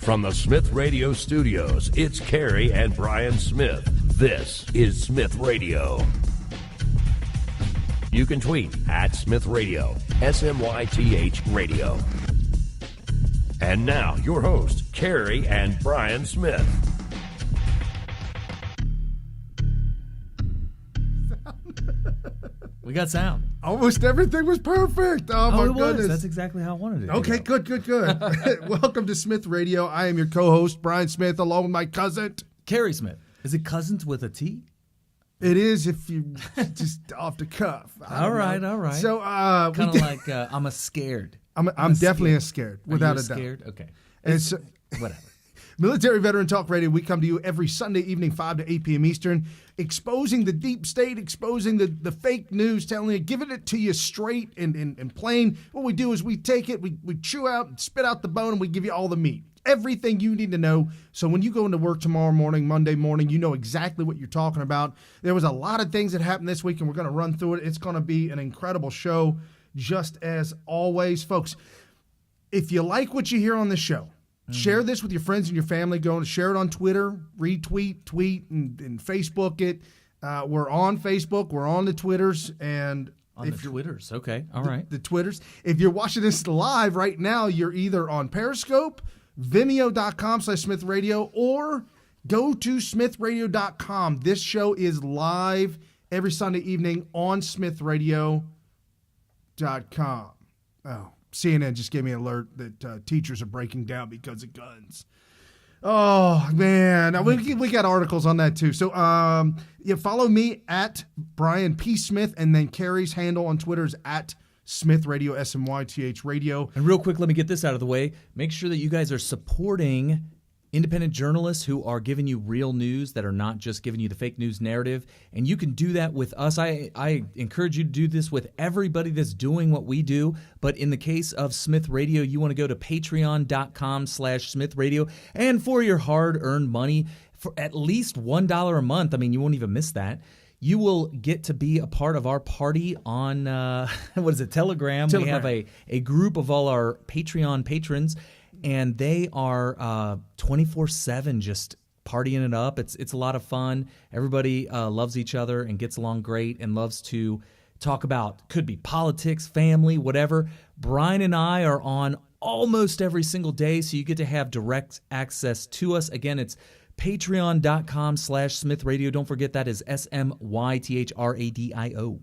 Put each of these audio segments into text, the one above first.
From the Smith Radio Studios, it's Carrie and Brian Smith. This is Smith Radio. You can tweet at Smith Radio, SMYTH Radio. And now, your hosts, Carrie and Brian Smith. We got sound. Almost everything was perfect. Oh my goodness. That's exactly how I wanted it. Okay, good. Welcome to Smith Radio. I am your co-host, Brian Smith, along with my cousin, Carrie Smith. Is it cousins with a T? It is if you just off the cuff. All right. So kind of like I'm scared. I'm definitely scared, without a doubt. Scared? Okay. And so, whatever. Military Veteran Talk Radio, we come to you every Sunday evening, 5 to 8 p.m. Eastern, exposing the deep state, exposing the fake news, telling you, giving it to you straight and plain. What we do is we take it, we chew out and spit out the bone, and we give you all the meat. Everything you need to know. So when you go into work tomorrow morning, Monday morning, you know exactly what you're talking about. There was a lot of things that happened this week, and we're going to run through it. It's going to be an incredible show, just as always. Folks, if you like what you hear on this show, share this with your friends and your family. Go and share it on Twitter, retweet, tweet, and Facebook it. We're on Facebook. We're on the Twitters. And on the Twitters. Okay. All right. The Twitters. If you're watching this live right now, you're either on Periscope, Vimeo.com/Smith Radio, or go to SmithRadio.com. This show is live every Sunday evening on SmithRadio.com. Oh. CNN just gave me an alert that teachers are breaking down because of guns. Oh, man. We got articles on that, too. So follow me at Brian P. Smith, and then Carrie's handle on Twitter is at Smith Radio, SMYTH Radio. And real quick, let me get this out of the way. Make sure that you guys are supporting independent journalists who are giving you real news, that are not just giving you the fake news narrative. And you can do that with us. I encourage you to do this with everybody that's doing what we do. But in the case of Smith Radio, you want to go to patreon.com/Smith Radio. And for your hard-earned money, for at least $1 a month, I mean, you won't even miss that, you will get to be a part of our party on, Telegram. We have a group of all our Patreon patrons, and they are 24/7 just partying it up. It's a lot of fun. Everybody loves each other and gets along great and loves to talk about, could be politics, family, whatever. Brian and I are on almost every single day, so you get to have direct access to us. Again, it's patreon.com/Smith Radio. Don't forget that is SMYTHRADIO.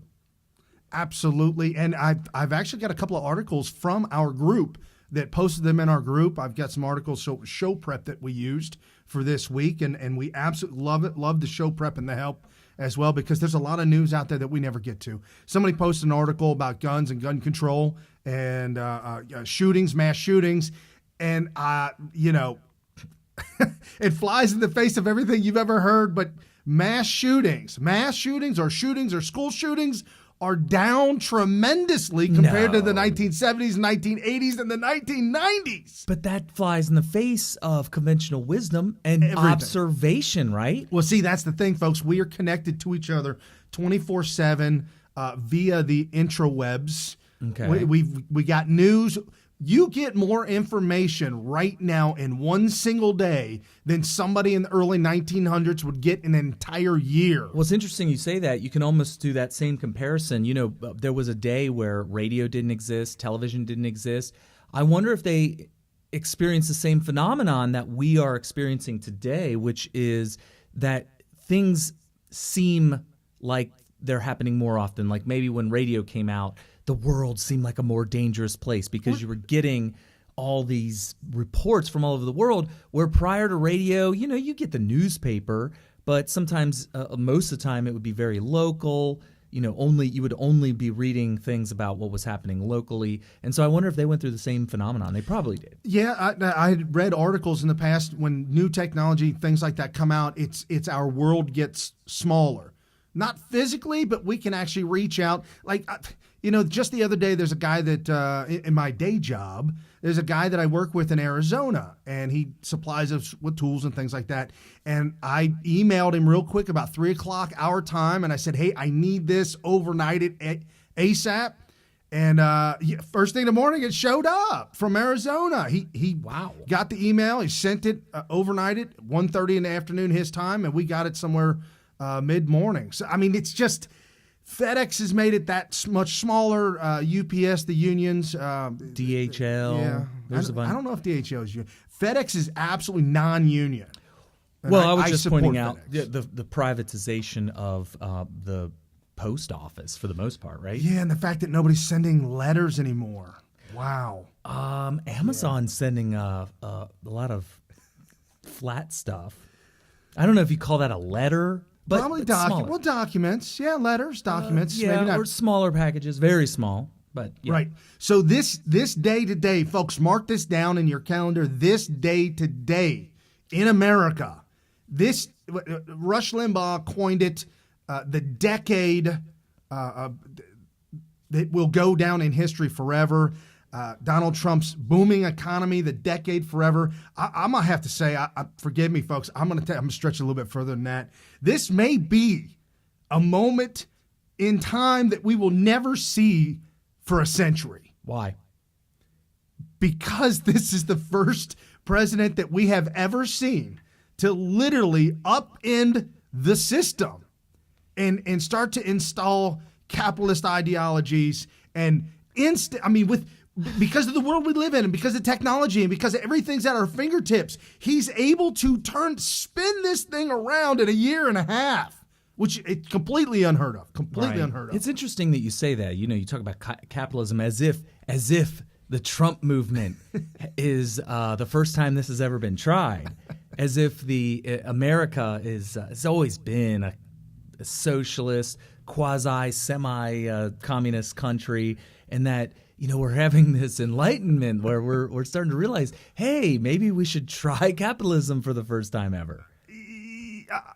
Absolutely. And I've actually got a couple of articles from our group that posted them in our group. I've got some articles, show prep that we used for this week, and we absolutely love it. Love the show prep and the help as well, because there's a lot of news out there that we never get to. Somebody posted an article about guns and gun control and shootings, mass shootings, and it flies in the face of everything you've ever heard, but mass shootings or school shootings are down tremendously compared to the 1970s, 1980s, and the 1990s. But that flies in the face of conventional wisdom and observation, right? Well, see, that's the thing, folks. We are connected to each other 24/7 via the intrawebs. Okay. We got news. You get more information right now in one single day than somebody in the early 1900s would get in an entire year. Well, it's interesting you say that. You can almost do that same comparison. You know, there was a day where radio didn't exist, television didn't exist. I wonder if they experienced the same phenomenon that we are experiencing today, which is that things seem like they're happening more often. Like maybe when radio came out, the world seemed like a more dangerous place because you were getting all these reports from all over the world, where prior to radio, you get the newspaper, but sometimes, most of the time, it would be very local. You would only be reading things about what was happening locally. And so I wonder if they went through the same phenomenon. They probably did. Yeah, I had read articles in the past when new technology, things like that come out, it's our world gets smaller. Not physically, but we can actually reach out. Like, just the other day, there's a guy that, in my day job, there's a guy that I work with in Arizona, and he supplies us with tools and things like that. And I emailed him real quick about 3 o'clock our time, and I said, hey, I need this overnight at ASAP. And first thing in the morning, it showed up from Arizona. He got the email. He sent it overnight at 1:30 in the afternoon his time, and we got it somewhere mid-morning. So, I mean, it's just FedEx has made it that much smaller. UPS, the unions. DHL. Yeah. There's I don't know if DHL is union. FedEx is absolutely non-union. And well, I was just pointing out FedEx. the privatization of the post office for the most part, right? Yeah, and the fact that nobody's sending letters anymore. Wow. Amazon's sending a lot of flat stuff. I don't know if you call that a letter, but probably smaller. documents. Yeah, letters, documents. Yeah, maybe not. or smaller packages, very small. But yeah. Right. So this day to day, folks, mark this down in your calendar. This day to day in America, Rush Limbaugh coined it. The decade that will go down in history forever. Donald Trump's booming economy, the decade forever. I'm gonna have to say, forgive me, folks. I'm gonna stretch a little bit further than that. This may be a moment in time that we will never see for a century. Why? Because this is the first president that we have ever seen to literally upend the system. And start to install capitalist ideologies because of the world we live in and because of technology and because everything's at our fingertips, he's able to spin this thing around in a year and a half, which is completely unheard of. Unheard of. It's interesting that you say that. You know, you talk about capitalism as if the Trump movement is the first time this has ever been tried, as if America has always been a socialist, quasi-semi-communist country, and that we're having this enlightenment where we're starting to realize, hey, maybe we should try capitalism for the first time ever.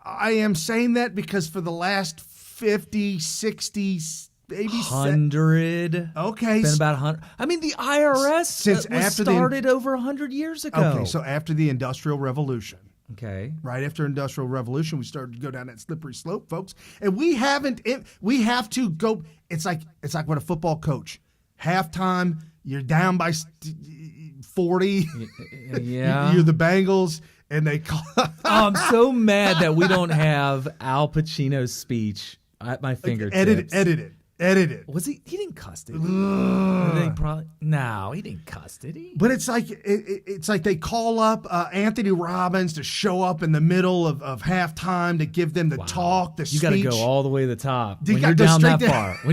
I am saying that because for the last 50, 60, maybe 100. Okay, it's been about 100. I mean, the IRS was started over 100 years ago. Okay, so after the Industrial Revolution. Okay. Right after Industrial Revolution, we started to go down that slippery slope, folks. And we have to go. It's like what a football coach. Halftime, you're down by 40. Yeah. You're the Bengals, and they call. I'm so mad that we don't have Al Pacino's speech at my fingertips. Edit it. Was he? He didn't cuss, did he? No, he didn't cuss, did he? But it's like they call up Anthony Robbins to show up in the middle of halftime to give them the talk, the speech. You got to go all the way to the top. When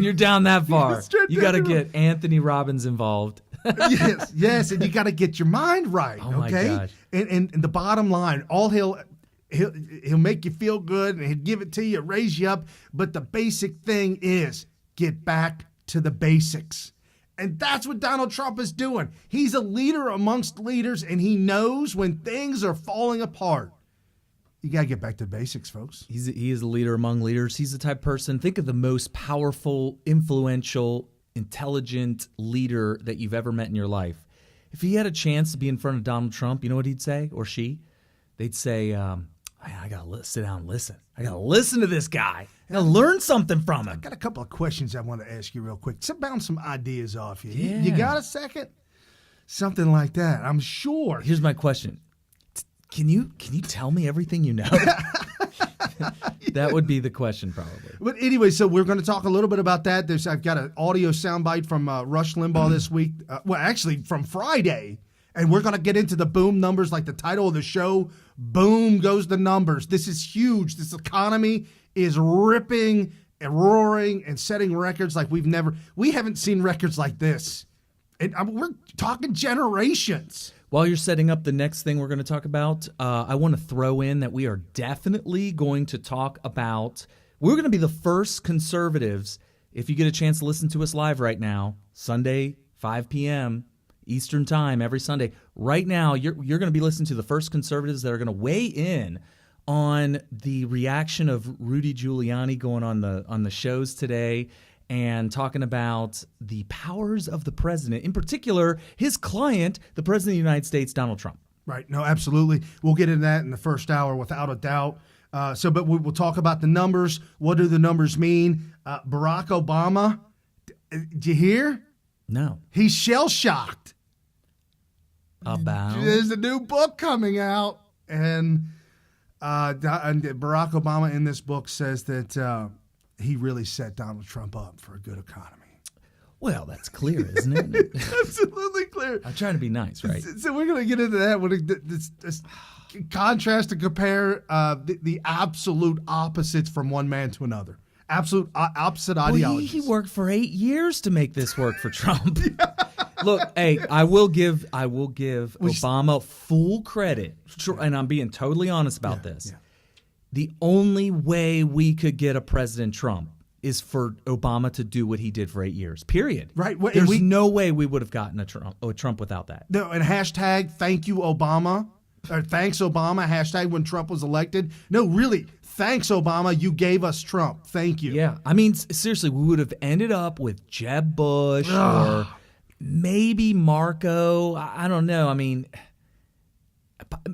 you're down that far, you got to get Anthony Robbins involved. yes, and you got to get your mind right. Oh okay? My gosh. And the bottom line, he'll make you feel good and he'll give it to you, raise you up. But the basic thing is, get back to the basics. And that's what Donald Trump is doing. He's a leader amongst leaders, and he knows when things are falling apart. You got to get back to the basics, folks. He is a leader among leaders. He's the type of person, think of the most powerful, influential, intelligent leader that you've ever met in your life. If he had a chance to be in front of Donald Trump, you know what he'd say, or she? They'd say, I got to sit down and listen. I got to listen to this guy. I got to learn something from him. I got a couple of questions I want to ask you real quick. To bounce some ideas off you. Yeah. You got a second? Something like that, I'm sure. Here's my question. Can you tell me everything you know? That would be the question, probably. But anyway, so we're going to talk a little bit about that. I've got an audio soundbite from Rush Limbaugh this week. Actually, from Friday. And we're going to get into the boom numbers, like the title of the show. Boom goes the numbers. This is huge. This economy is ripping and roaring and setting records like we haven't seen records like this. And we're talking generations. While you're setting up the next thing we're going to talk about, I want to throw in that we are definitely going to talk about, we're going to be the first conservatives, if you get a chance to listen to us live right now, Sunday, 5 p.m., Eastern time, every Sunday. Right now, you're going to be listening to the first conservatives that are going to weigh in on the reaction of Rudy Giuliani going on the shows today and talking about the powers of the president, in particular, his client, the president of the United States, Donald Trump. Right. No, absolutely. We'll get into that in the first hour without a doubt. But we'll talk about the numbers. What do the numbers mean? Barack Obama, did you hear? No. He's shell-shocked. About? There's a new book coming out, and Barack Obama in this book says that he really set Donald Trump up for a good economy. Well, that's clear, isn't it? Absolutely clear. I'm trying to be nice, right? So we're going to get into that. This contrast and compare the absolute opposites from one man to another. Absolute opposite ideologies. He worked for 8 years to make this work for Trump. Look, hey, I will give Obama full credit, and I'm being totally honest about this. Yeah. The only way we could get a President Trump is for Obama to do what he did for 8 years, period. Right. There's no way we would have gotten a Trump without that. No, and hashtag thank you, Obama. Or thanks, Obama. Hashtag when Trump was elected. No, really, thanks, Obama. You gave us Trump. Thank you. Yeah. I mean, seriously, we would have ended up with Jeb Bush or maybe Marco. I don't know. I mean,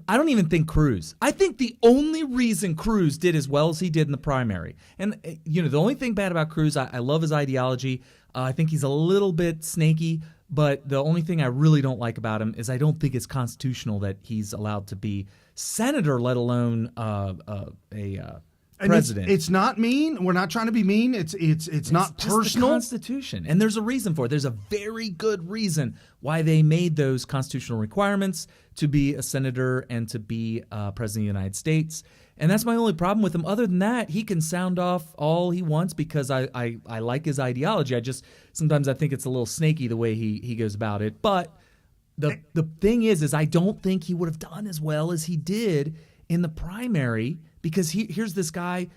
I don't even think Cruz. I think the only reason Cruz did as well as he did in the primary, and the only thing bad about Cruz, I love his ideology. I think he's a little bit snaky, but the only thing I really don't like about him is I don't think it's constitutional that he's allowed to be senator, let alone a president. It's not mean. We're not trying to be mean. It's not just personal. The Constitution, and there's a reason for it. There's a very good reason why they made those constitutional requirements to be a senator and to be president of the United States. And that's my only problem with him. Other than that, he can sound off all he wants because I like his ideology. Sometimes I think it's a little snaky the way he goes about it. But the thing is I don't think he would have done as well as he did in the primary. Because here's this guy,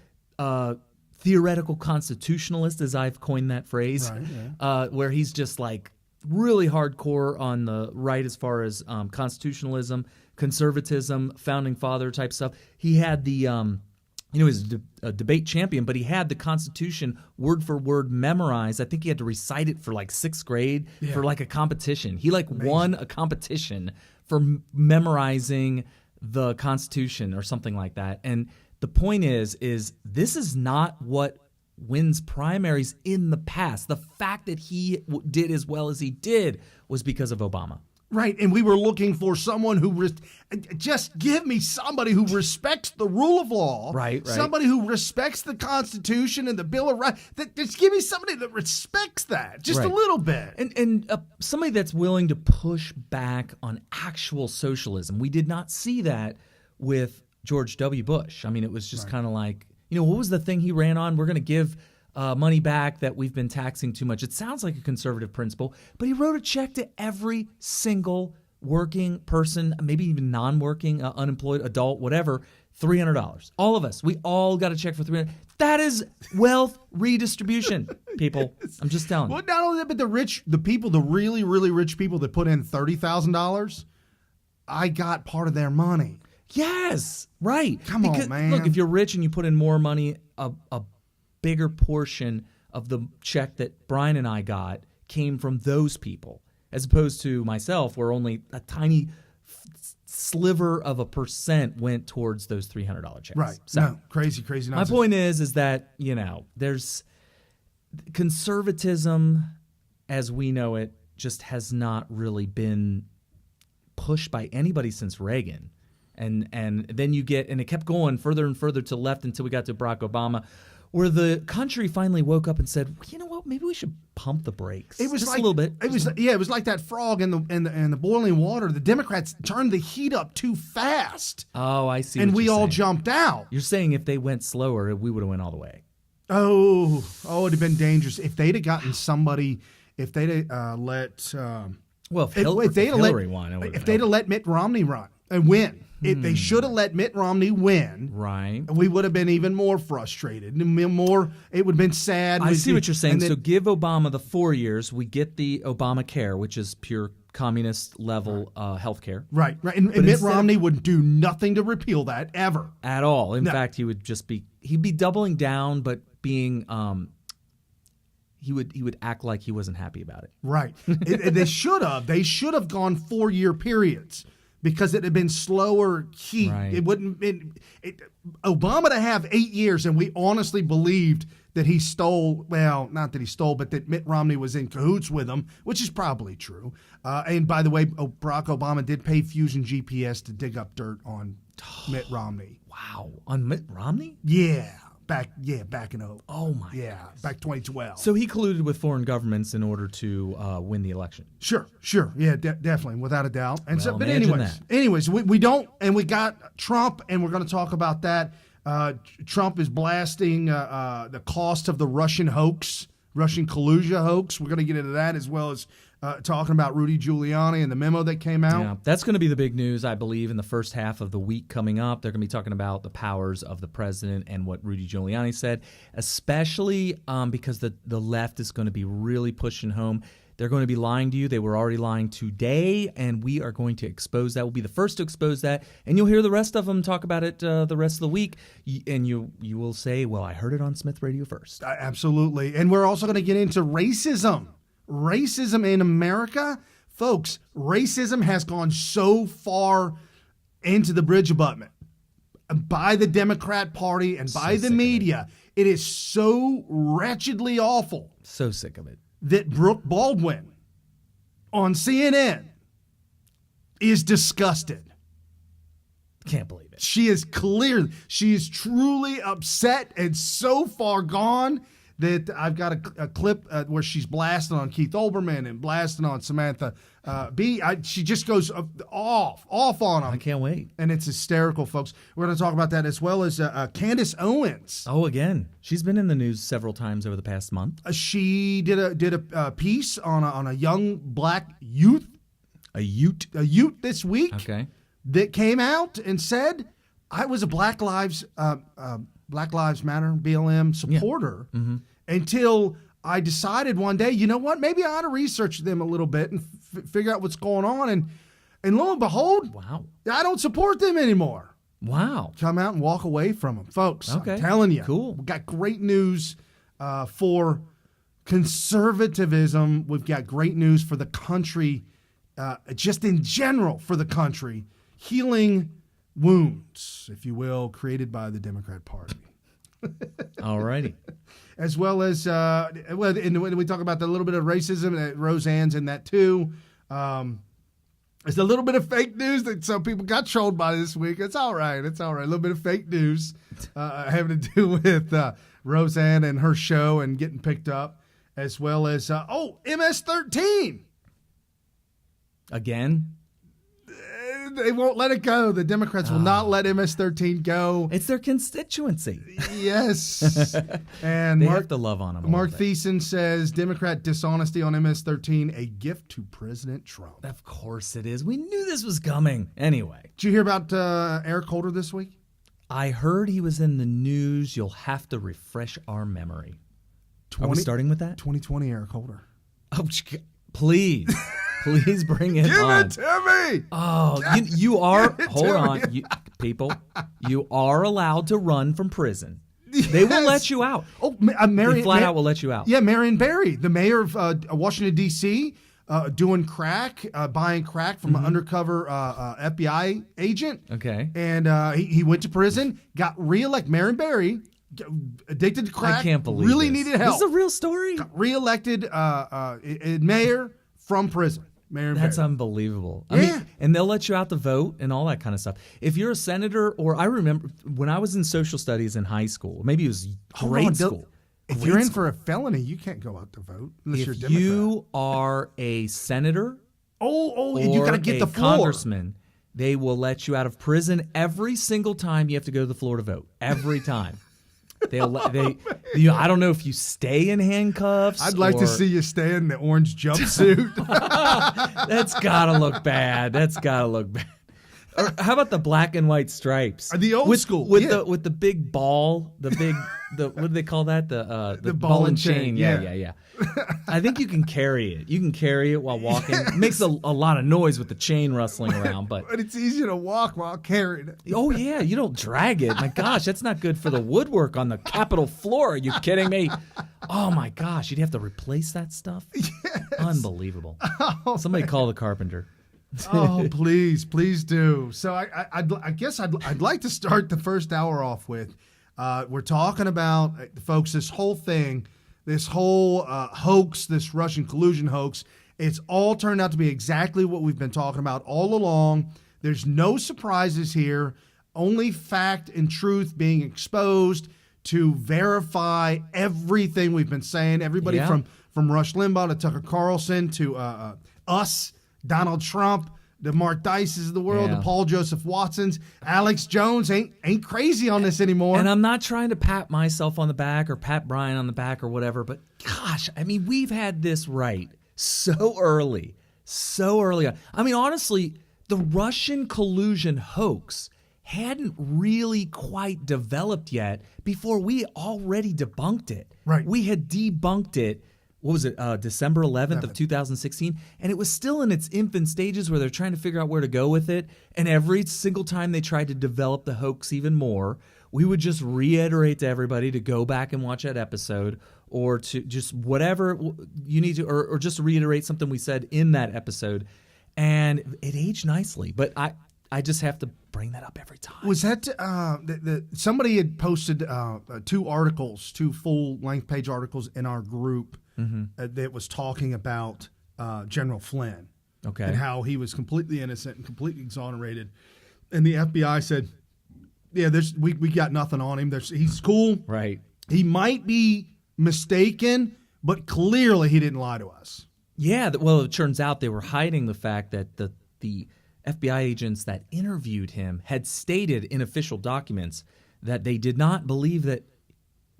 theoretical constitutionalist, as I've coined that phrase, right, yeah. Where he's just like really hardcore on the right as far as constitutionalism, conservatism, founding father type stuff. He had the, he was a debate champion, but he had the Constitution word for word memorized. I think he had to recite it for like 6th grade for like a competition. He won a competition for memorizing the Constitution or something like that. And the point is this is not what wins primaries in the past. The fact that he did as well as he did was because of Obama. Right, and we were looking for someone who just give me somebody who respects the rule of law. Right. Somebody who respects the Constitution and the Bill of Rights. Just give me somebody that respects that just a little bit. And somebody that's willing to push back on actual socialism. We did not see that with George W. Bush. I mean, it was just kind of like, what was the thing he ran on? We're going to give money back that we've been taxing too much. It sounds like a conservative principle, but he wrote a check to every single working person, maybe even non-working, unemployed, adult, whatever, $300. All of us, we all got a check for $300. That is wealth redistribution, people. I'm just telling you. Well, not only that, but the people, the really, really rich people that put in $30,000, I got part of their money. Yes, right. Come on, man. Look, if you're rich and you put in more money, a bigger portion of the check that Brian and I got came from those people, as opposed to myself, where only a tiny sliver of a percent went towards those $300 checks. Right. So, no, crazy nonsense. My point is that, there's conservatism as we know it just has not really been pushed by anybody since Reagan. And then you get, and it kept going further and further to the left until we got to Barack Obama, where the country finally woke up and said, you know what, maybe we should pump the brakes. It was just like, a little bit. It was like that frog in the boiling water. The Democrats turned the heat up too fast. Oh, I see. And what we you're all saying. jumped out. You're saying if they went slower, we would have went all the way. Oh, it'd have been dangerous if they'd have gotten somebody. If they'd let if Hillary won, if they'd have let Mitt Romney run and win. They should have let Mitt Romney win. Right. We would have been even more frustrated. It would have been sad. I see what you're saying. So give Obama the 4 years. We get the Obamacare, which is pure communist level health care. Right. And Mitt Romney would do nothing to repeal that ever. At all. In fact, he'd be doubling down, but being he would act like he wasn't happy about it. Right. They should have gone 4-year periods. Because it had been slower heat. Right. It wouldn't been Obama to have 8 years, and we honestly believed that he stole, well, not that he stole, but that Mitt Romney was in cahoots with him, which is probably true. And by the way, Barack Obama did pay Fusion GPS to dig up dirt on Mitt Romney. Wow. On Mitt Romney? Yeah. Back in Oh my goodness. Back 2012. So he colluded with foreign governments in order to win the election. Sure. Yeah, definitely, without a doubt. And well, but anyways, we don't, and we got Trump, and we're going to talk about that. Trump is blasting the cost of the Russian hoax, Russian collusion hoax. We're going to get into that, as well as talking about Rudy Giuliani and the memo that came out. Yeah, that's going to be the big news, I believe, in the first half of the week coming up. They're going to be talking about the powers of the president and what Rudy Giuliani said, especially because the left is going to be really pushing home. They're going to be lying to you. They were already lying today, and we are going to expose that. We'll be the first to expose that, and you'll hear the rest of them talk about it the rest of the week, and you will say, well, I heard it on Smith Radio first. Absolutely. And we're also going to get into racism. Racism in America. Folks, racism has gone so far into the bridge abutment by the Democrat Party and by the media. It is so wretchedly awful. So sick of it. That Brooke Baldwin on CNN is disgusted. Can't believe it. She is truly upset and so far gone that I've got a clip where she's blasting on Keith Olbermann and blasting on Samantha Bee. She just goes off on them. I can't wait. And it's hysterical, folks. We're going to talk about that, as well as Candace Owens. Oh, again. She's been in the news several times over the past month. She did a piece on a young black youth. A Ute this week. Okay. That came out and said, I was a Black Lives Matter, BLM supporter, until I decided one day, you know what, maybe I ought to research them a little bit and figure out what's going on. And lo and behold, wow, I don't support them anymore. Wow. Come out and walk away from them, folks. Okay. I'm telling you. Cool. We've got great news for conservatism. We've got great news for the country, just in general for the country, healing wounds, if you will, created by the Democrat Party. All righty. As well as, and when we talk about the little bit of racism, Roseanne's in that too. There's a little bit of fake news that some people got trolled by this week. It's all right. A little bit of fake news having to do with Roseanne and her show and getting picked up, as well as, MS-13. Again? They won't let it go. The Democrats will not let MS-13 go. It's their constituency. Yes. And they have to love on them. Mark Thiessen says Democrat dishonesty on MS-13, a gift to President Trump. Of course it is. We knew this was coming. Anyway. Did you hear about Eric Holder this week? I heard he was in the news. You'll have to refresh our memory. Are we starting with that? 2020 Eric Holder. Oh, please. Please bring it on. Give it to me. Oh, you are. Hold on, people. You are allowed to run from prison. Yes. They will let you out. Oh, Marion, they flat out will let you out. Yeah, Marion Barry, the mayor of Washington, D.C., doing crack, buying crack from an undercover FBI agent. Okay. And he went to prison, got reelected. Marion Barry, addicted to crack. I can't believe really this. needed help. This is a real story. Got reelected mayor from prison. That's unbelievable. I mean, and they'll let you out to vote and all that kind of stuff. If you're a senator, or I remember when I was in social studies in high school, maybe it was grade school. If you're in for a felony, you can't go out to vote unless you're a Democrat. If you are a senator, you got to get the floor. Congressman, they will let you out of prison every single time you have to go to the floor to vote. Every time. I don't know if you stay in handcuffs. I'd like to see you stay in the orange jumpsuit. That's gotta look bad. Or how about the black and white stripes? The old school with the big ball, what do they call that? The ball and chain. Yeah. I think you can carry it. You can carry it while walking. It makes a lot of noise with the chain rustling around, but it's easier to walk while carrying it. Oh yeah, you don't drag it. My gosh, that's not good for the woodwork on the Capitol floor. Are you kidding me? Oh my gosh, you'd have to replace that stuff. Yes. Unbelievable. Somebody call the carpenter. Oh, please do. So I guess I'd like to start the first hour off with We're talking about, folks, this whole thing, this whole hoax, this Russian collusion hoax. It's all turned out to be exactly what we've been talking about all along. There's no surprises here, only fact and truth being exposed to verify everything we've been saying. Everybody from Rush Limbaugh to Tucker Carlson to us, Donald Trump, the Mark Dices of the world, the Paul Joseph Watsons, Alex Jones ain't crazy on this anymore. And I'm not trying to pat myself on the back or pat Brian on the back or whatever, but gosh, I mean, we've had this right so early on. I mean, honestly, the Russian collusion hoax hadn't really quite developed yet before we already debunked it. Right. We had debunked it, what was it, December 11th of 2016, and it was still in its infant stages where they're trying to figure out where to go with it, and every single time they tried to develop the hoax even more, we would just reiterate to everybody to go back and watch that episode or to just whatever you need to, or just to reiterate something we said in that episode, and it aged nicely, but I just have to bring that up every time. Was that somebody had posted two full-length page articles in our group that was talking about General Flynn, and how he was completely innocent and completely exonerated, and the FBI said, "Yeah, we got nothing on him. He's cool. Right? He might be mistaken, but clearly he didn't lie to us." Yeah. Well, it turns out they were hiding the fact that the FBI agents that interviewed him had stated in official documents that they did not believe that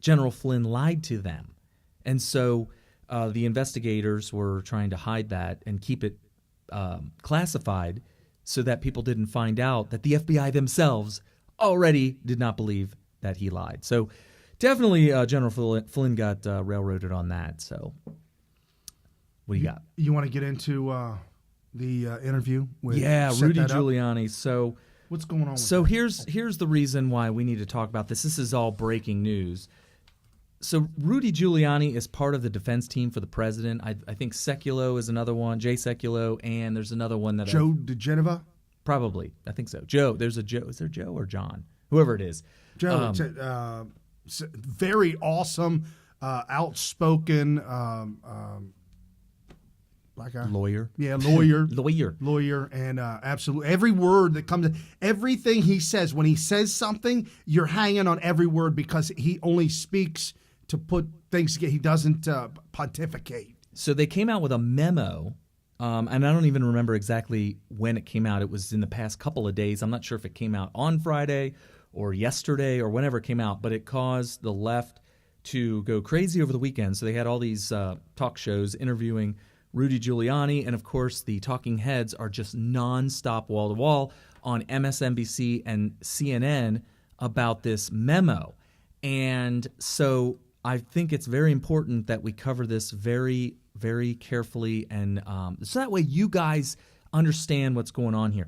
General Flynn lied to them. And so the investigators were trying to hide that and keep it classified so that people didn't find out that the FBI themselves already did not believe that he lied. So definitely General Flynn got railroaded on that. So what do you got? You want to get into the interview with Rudy Giuliani. So what's going on with so that? here's the reason why we need to talk about this. This is all breaking news. So Rudy Giuliani is part of the defense team for the president. I think Sekulow is another one, Jay Sekulow, and there's another one that Joe DeGeneva? Probably. I think so. Joe. There's a Joe. Is there Joe or John? Whoever it is. Joe, very awesome, outspoken black guy. Lawyer. Yeah, lawyer. Lawyer. And absolutely every word that comes, everything he says, when he says something, you're hanging on every word because he only speaks to put things together. He doesn't pontificate. So they came out with a memo, and I don't even remember exactly when it came out. It was in the past couple of days. I'm not sure if it came out on Friday or yesterday or whenever it came out, but it caused the left to go crazy over the weekend. So they had all these talk shows interviewing Rudy Giuliani, and of course the talking heads are just nonstop wall-to-wall on MSNBC and CNN about this memo. And so I think it's very important that we cover this very, very carefully, and so that way you guys understand what's going on here.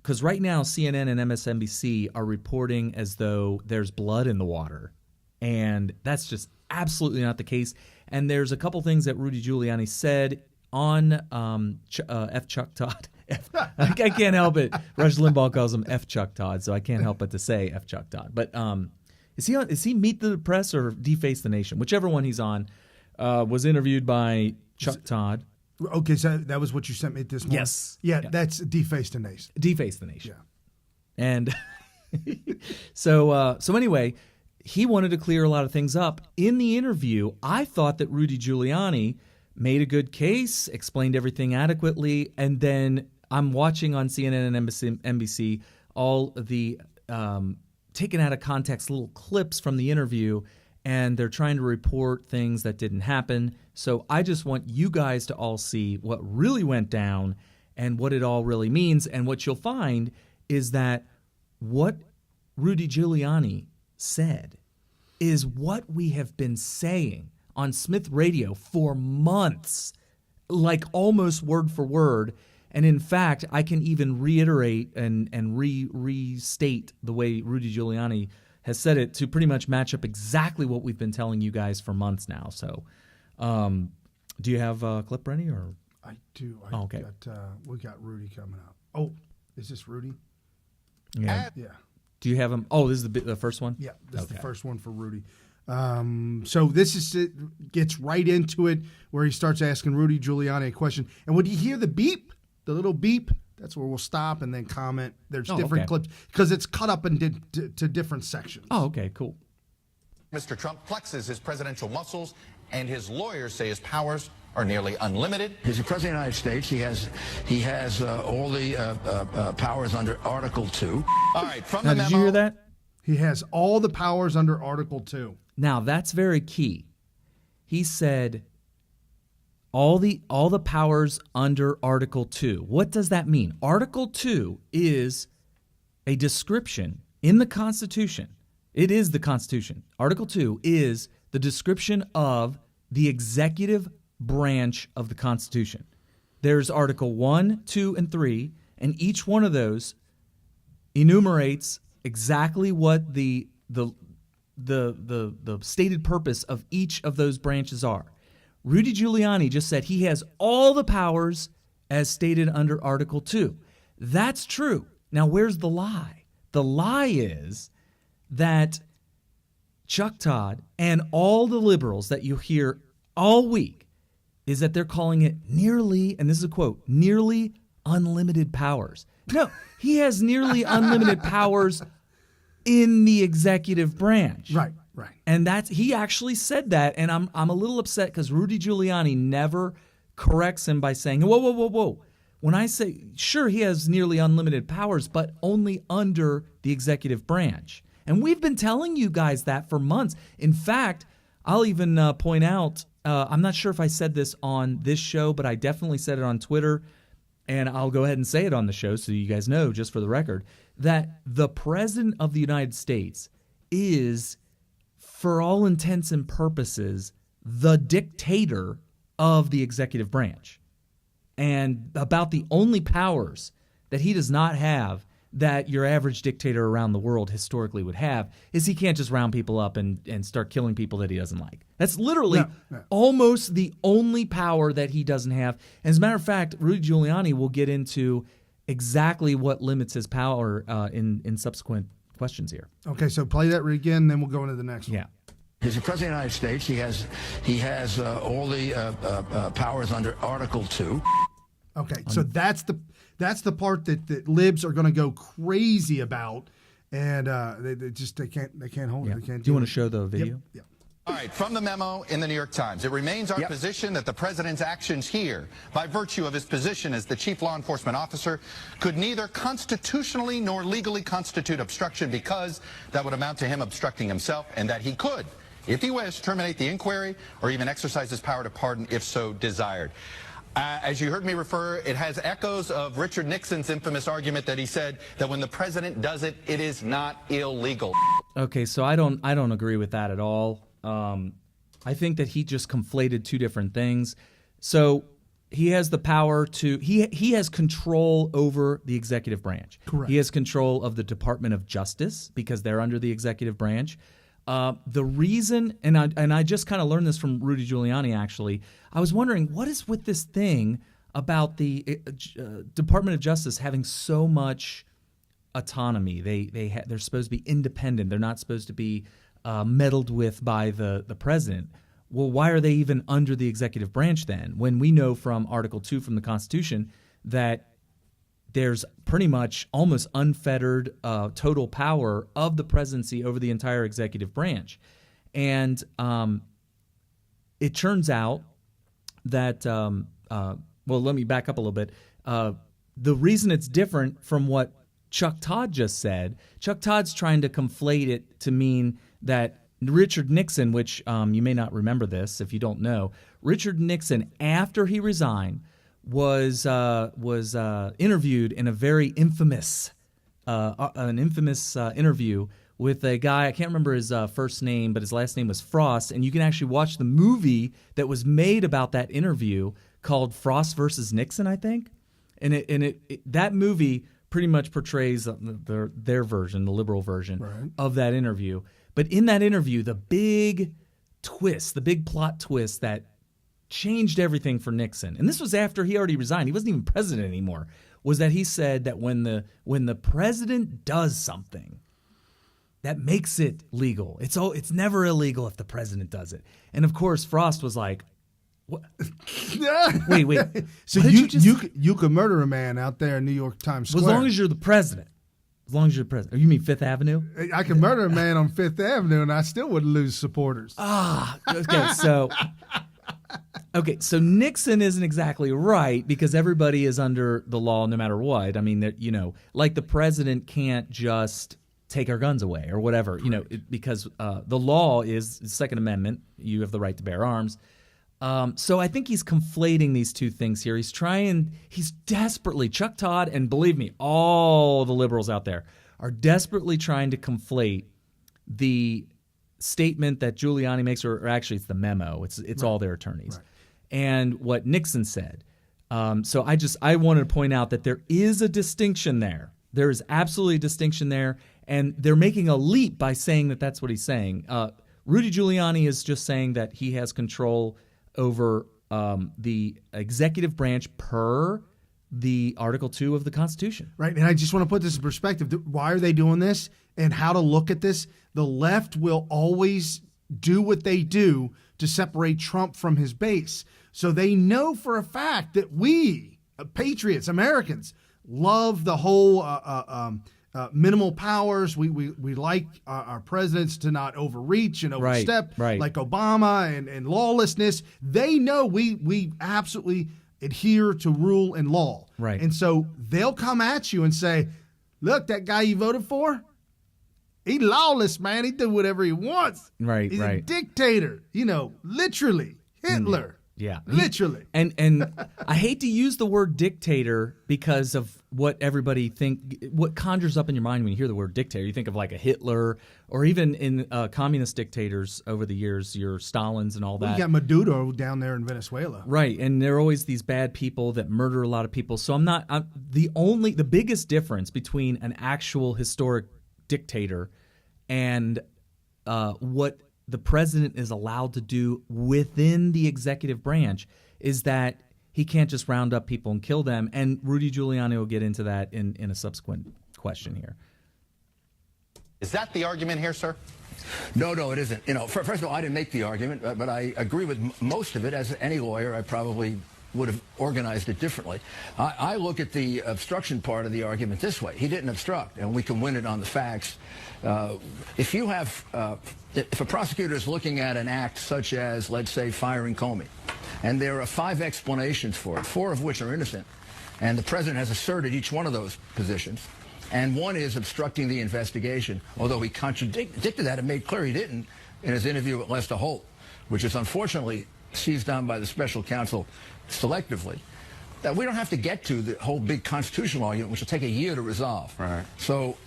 Because right now CNN and MSNBC are reporting as though there's blood in the water, and that's just absolutely not the case. And there's a couple things that Rudy Giuliani said on F. Chuck Todd. I can't help it. Rush Limbaugh calls him F. Chuck Todd, so I can't help but to say F. Chuck Todd. But is he Meet the Press or Deface the Nation? Whichever one he's on, was interviewed by Chuck Todd. Okay, so that was what you sent me this morning? Yes. Yeah, that's Deface the Nation. Deface the Nation. Yeah. And so anyway, he wanted to clear a lot of things up. In the interview, I thought that Rudy Giuliani made a good case, explained everything adequately, and then I'm watching on CNN and NBC all the taken out of context little clips from the interview, and they're trying to report things that didn't happen. So I just want you guys to all see what really went down and what it all really means. And what you'll find is that what Rudy Giuliani said is what we have been saying on Smith Radio for months, like almost word for word. And in fact, I can even reiterate and restate the way Rudy Giuliani has said it to pretty much match up exactly what we've been telling you guys for months now. So do you have a clip ready? Or I do. Okay. We got Rudy coming up. Oh, is this Rudy? Yeah. Yeah. Do you have them? Oh, this is the first one? Yeah, this is the first one for Rudy. So this is gets right into it where he starts asking Rudy Giuliani a question. And when you hear the beep, the little beep, that's where we'll stop and then comment. There's different clips because it's cut up into different sections. Oh, okay, cool. Mr. Trump flexes his presidential muscles, and his lawyers say his powers are nearly unlimited. He's the President of the United States. He has all the powers under Article 2. All right, from Now, the memo. did you hear that? He has all the powers under Article 2. Now, that's very key. He said all the powers under Article 2. What does that mean? Article 2 is a description in the Constitution. It is the Constitution. Article 2 is the description of the executive branch of the Constitution. There's Article 1, 2, and 3, and each one of those enumerates exactly what the stated purpose of each of those branches are. Rudy Giuliani just said he has all the powers as stated under Article 2. That's true. Now, where's the lie? The lie is that Chuck Todd and all the liberals that you hear all week is that they're calling it nearly, and this is a quote, nearly unlimited powers. No, he has nearly unlimited powers in the executive branch. Right. And he actually said that, and I'm a little upset because Rudy Giuliani never corrects him by saying, whoa. When I say, sure, he has nearly unlimited powers, but only under the executive branch. And we've been telling you guys that for months. In fact, I'll even point out, I'm not sure if I said this on this show, but I definitely said it on Twitter, and I'll go ahead and say it on the show so you guys know, just for the record, that the President of the United States is, for all intents and purposes, the dictator of the executive branch. And about the only powers that he does not have that your average dictator around the world historically would have is he can't just round people up and start killing people that he doesn't like. That's literally almost the only power that he doesn't have. As a matter of fact, Rudy Giuliani will get into exactly what limits his power in subsequent questions here. Okay, so play that again, then we'll go into the next one. Yeah. He's the President of the United States. He has all the powers under Article 2. Okay, so that's the part that libs are going to go crazy about, and they can't hold it. They can't Do you want to show the video? Yep. All right, from the memo in the New York Times, it remains our position that the president's actions here, by virtue of his position as the chief law enforcement officer, could neither constitutionally nor legally constitute obstruction because that would amount to him obstructing himself, and that he could, if he wished, terminate the inquiry or even exercise his power to pardon if so desired. As you heard me refer, it has echoes of Richard Nixon's infamous argument that he said that when the president does it, it is not illegal. Okay, so I don't agree with that at all. I think that he just conflated two different things. So he has the power to he has control over the executive branch. Correct. He has control of the Department of Justice because they're under the executive branch. The reason, and I just kind of learned this from Rudy Giuliani, actually. I was wondering, what is with this thing about the Department of Justice having so much autonomy? They're supposed to be independent. They're not supposed to be meddled with by the president. Well, why are they even under the executive branch then, when we know from Article 2 from the Constitution that there's pretty much almost unfettered total power of the presidency over the entire executive branch? And it turns out that, well, let me back up a little bit. The reason it's different from what Chuck Todd just said, Chuck Todd's trying to conflate it to mean that Richard Nixon, which you may not remember this if you don't know, Richard Nixon, after he resigned, was interviewed in a very infamous interview with a guy, I can't remember his first name, but his last name was Frost, and you can actually watch the movie that was made about that interview called Frost versus Nixon, I think. And that movie pretty much portrays their version, the liberal version of that interview. But in that interview, the big plot twist that changed everything for Nixon, and this was after he already resigned, he wasn't even president anymore, was that he said that when the president does something, that makes it legal. It's never illegal if the president does it. And of course, Frost was like, "What? wait. So you could murder a man out there in New York Times Square as long as you're the president. As long as you're the president. Oh, you mean Fifth Avenue? I could murder a man on Fifth Avenue, and I still wouldn't lose supporters. Okay, so Nixon isn't exactly right because everybody is under the law no matter what. I mean, like the president can't just take our guns away or whatever, because the law is the Second Amendment. You have the right to bear arms. So I think he's conflating these two things here. He's desperately, Chuck Todd, and believe me, all the liberals out there are desperately trying to conflate the statement that Giuliani makes, or actually it's the memo. It's right. All their attorneys. Right. And what Nixon said. So I wanted to point out that there is a distinction there. There is absolutely a distinction there. And they're making a leap by saying that that's what he's saying. Rudy Giuliani is just saying that he has control over the executive branch per the Article 2 of the Constitution. Right, and I just want to put this in perspective. Why are they doing this and how to look at this? The left will always do what they do to separate Trump from his base. So they know for a fact that we, patriots, Americans, love the whole minimal powers. We like our presidents to not overreach and overstep, right. like Obama and lawlessness. They know we absolutely adhere to rule and law. Right. And so they'll come at you and say, look, that guy you voted for, he's lawless, man. He do whatever he wants. Right, He's right. a dictator, literally. Hitler. Yeah. Literally. And I hate to use the word dictator because of what everybody what conjures up in your mind when you hear the word dictator. You think of like a Hitler, or even in communist dictators over the years, your Stalins and all that. You got Maduro down there in Venezuela. Right. And there are always these bad people that murder a lot of people. So the biggest difference between an actual historic dictator and what the president is allowed to do within the executive branch is that he can't just round up people and kill them. And Rudy Giuliani will get into that in a subsequent question here. Is that the argument here, sir? No, it isn't. First of all, I didn't make the argument, but I agree with most of it. As any lawyer, I probably would have organized it differently. I look at the obstruction part of the argument this way. He didn't obstruct, and we can win it on the facts. If a prosecutor is looking at an act such as, let's say, firing Comey, and there are 5 explanations for it, 4 of which are innocent, and the president has asserted each one of those positions, and one is obstructing the investigation, although he contradicted that and made clear he didn't in his interview with Lester Holt, which is unfortunately seized on by the special counsel selectively, that we don't have to get to the whole big constitutional argument, which will take a year to resolve. Right. So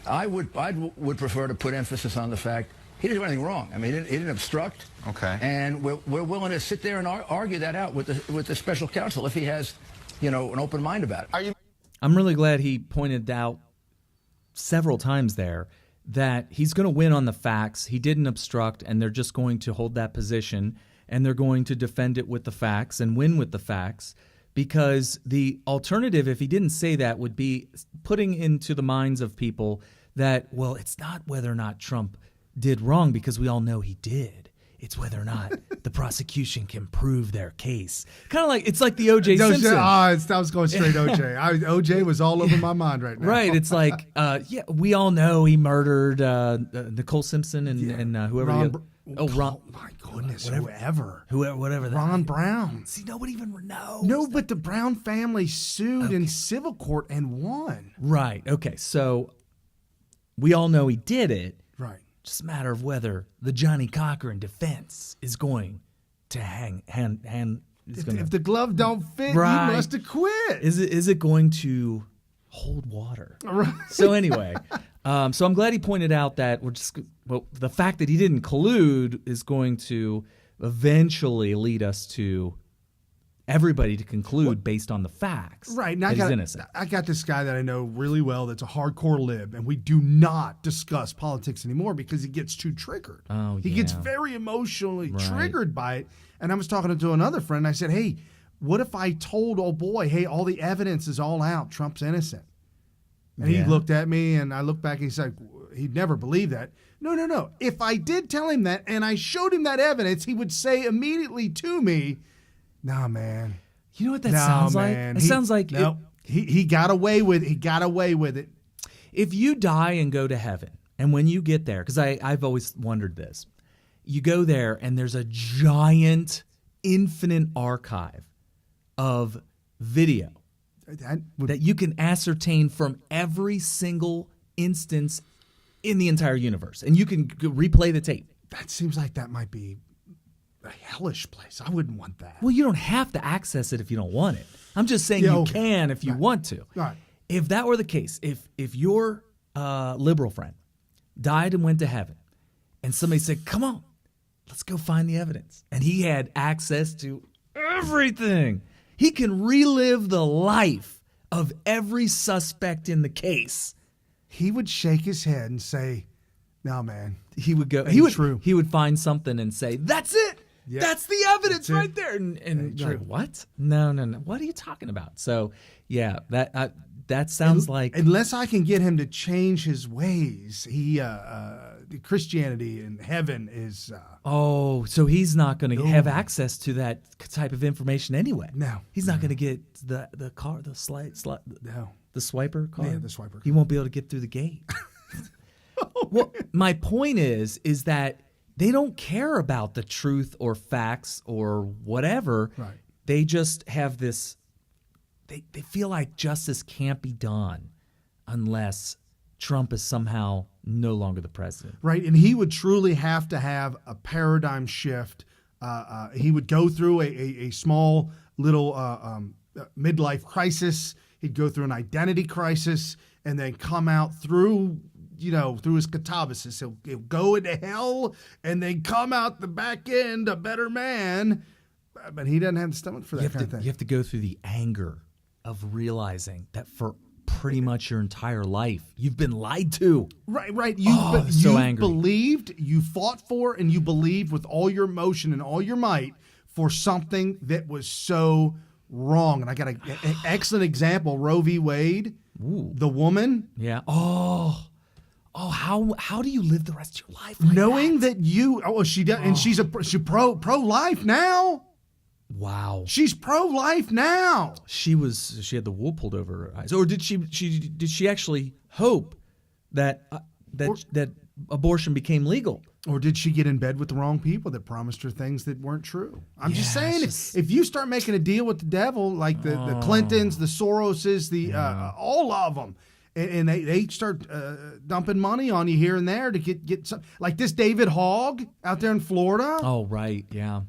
I would prefer to put emphasis on the fact he didn't do anything wrong. I mean, he didn't obstruct. Okay. And we're willing to sit there and argue that out with the special counsel if he has, an open mind about it. I'm really glad he pointed out several times there that he's going to win on the facts. He didn't obstruct, and they're just going to hold that position, and they're going to defend it with the facts and win with the facts, because the alternative, if he didn't say that, would be putting into the minds of people that, well, it's not whether or not Trump did wrong, because we all know he did. It's whether or not the prosecution can prove their case. Kind of like, it's like the O.J. Simpson. I was going straight O.J. O.J. was all over my mind right now. Right. It's like, we all know he murdered Nicole Simpson and whoever. Ron, my goodness, whatever that Ron Brown. See, nobody even knows. No, but the Brown family sued in civil court and won. Right. Okay. So we all know he did it. Right. Just a matter of whether the Johnny Cochran defense is going to hang. If the glove don't fit, right. You must have quit. Is it going to hold water? Right. So anyway, so I'm glad he pointed out that the fact that he didn't collude is going to eventually lead us to everybody to conclude based on the facts. Right. Now that he's innocent. I got this guy that I know really well that's a hardcore lib, and we do not discuss politics anymore because he gets too triggered. He gets very emotionally triggered by it. And I was talking to another friend, and I said, hey, what if I told old boy, hey, all the evidence is all out, Trump's innocent? And he looked at me, and I looked back, and he'd never believe that. No. If I did tell him that and I showed him that evidence, he would say immediately to me, "Nah, man." You know what that sounds like? It sounds like he got away with it. He got away with it. If you die and go to heaven, and when you get there, because I've always wondered this, you go there and there's a giant, infinite archive of video that you can ascertain from every single instance in the entire universe, and you can replay the tape. That seems like that might be a hellish place. I wouldn't want that. Well, you don't have to access it if you don't want it. I'm just saying you can if you want to. Right. If that were the case, if your liberal friend died and went to heaven, and somebody said, "Come on, let's go find the evidence," and he had access to everything, he can relive the life of every suspect in the case. He would shake his head and say, "No, man." He would go. True. He would find something and say, "That's it. Yeah. That's the evidence right there." And you're like, what? No. What are you talking about? So, yeah, that sounds like, unless I can get him to change his ways, Christianity in heaven is. So he's not going to have access to that type of information anyway. No, he's not going to get the car, the swiper card. Yeah, the swiper. He won't be able to get through the gate. Well, my point is that they don't care about the truth or facts or whatever. Right. They just have this. They feel like justice can't be done unless Trump is somehow no longer the president. Right, and he would truly have to have a paradigm shift. He would go through a small little midlife crisis. He'd go through an identity crisis and then come out through his catabasis. He'll go into hell and then come out the back end a better man. But he doesn't have the stomach for that kind of thing. You have to go through the anger of realizing that for pretty much your entire life you've been lied to. Right. You believed, you fought for, and you believed with all your emotion and all your might for something that was so wrong. And I got an excellent example: Roe v. Wade. Ooh. The woman. Yeah. How do you live the rest of your life like knowing that you? She does, and she's pro-life now. Wow. She's pro-life now. She had the wool pulled over her eyes, or did she actually hope that abortion became legal? Or did she get in bed with the wrong people that promised her things that weren't true? I'm just saying, if you start making a deal with the devil, like the Clintons, the Soroses, all of them, and they start dumping money on you here and there to get some, like this David Hogg out there in Florida. Oh, right, yeah.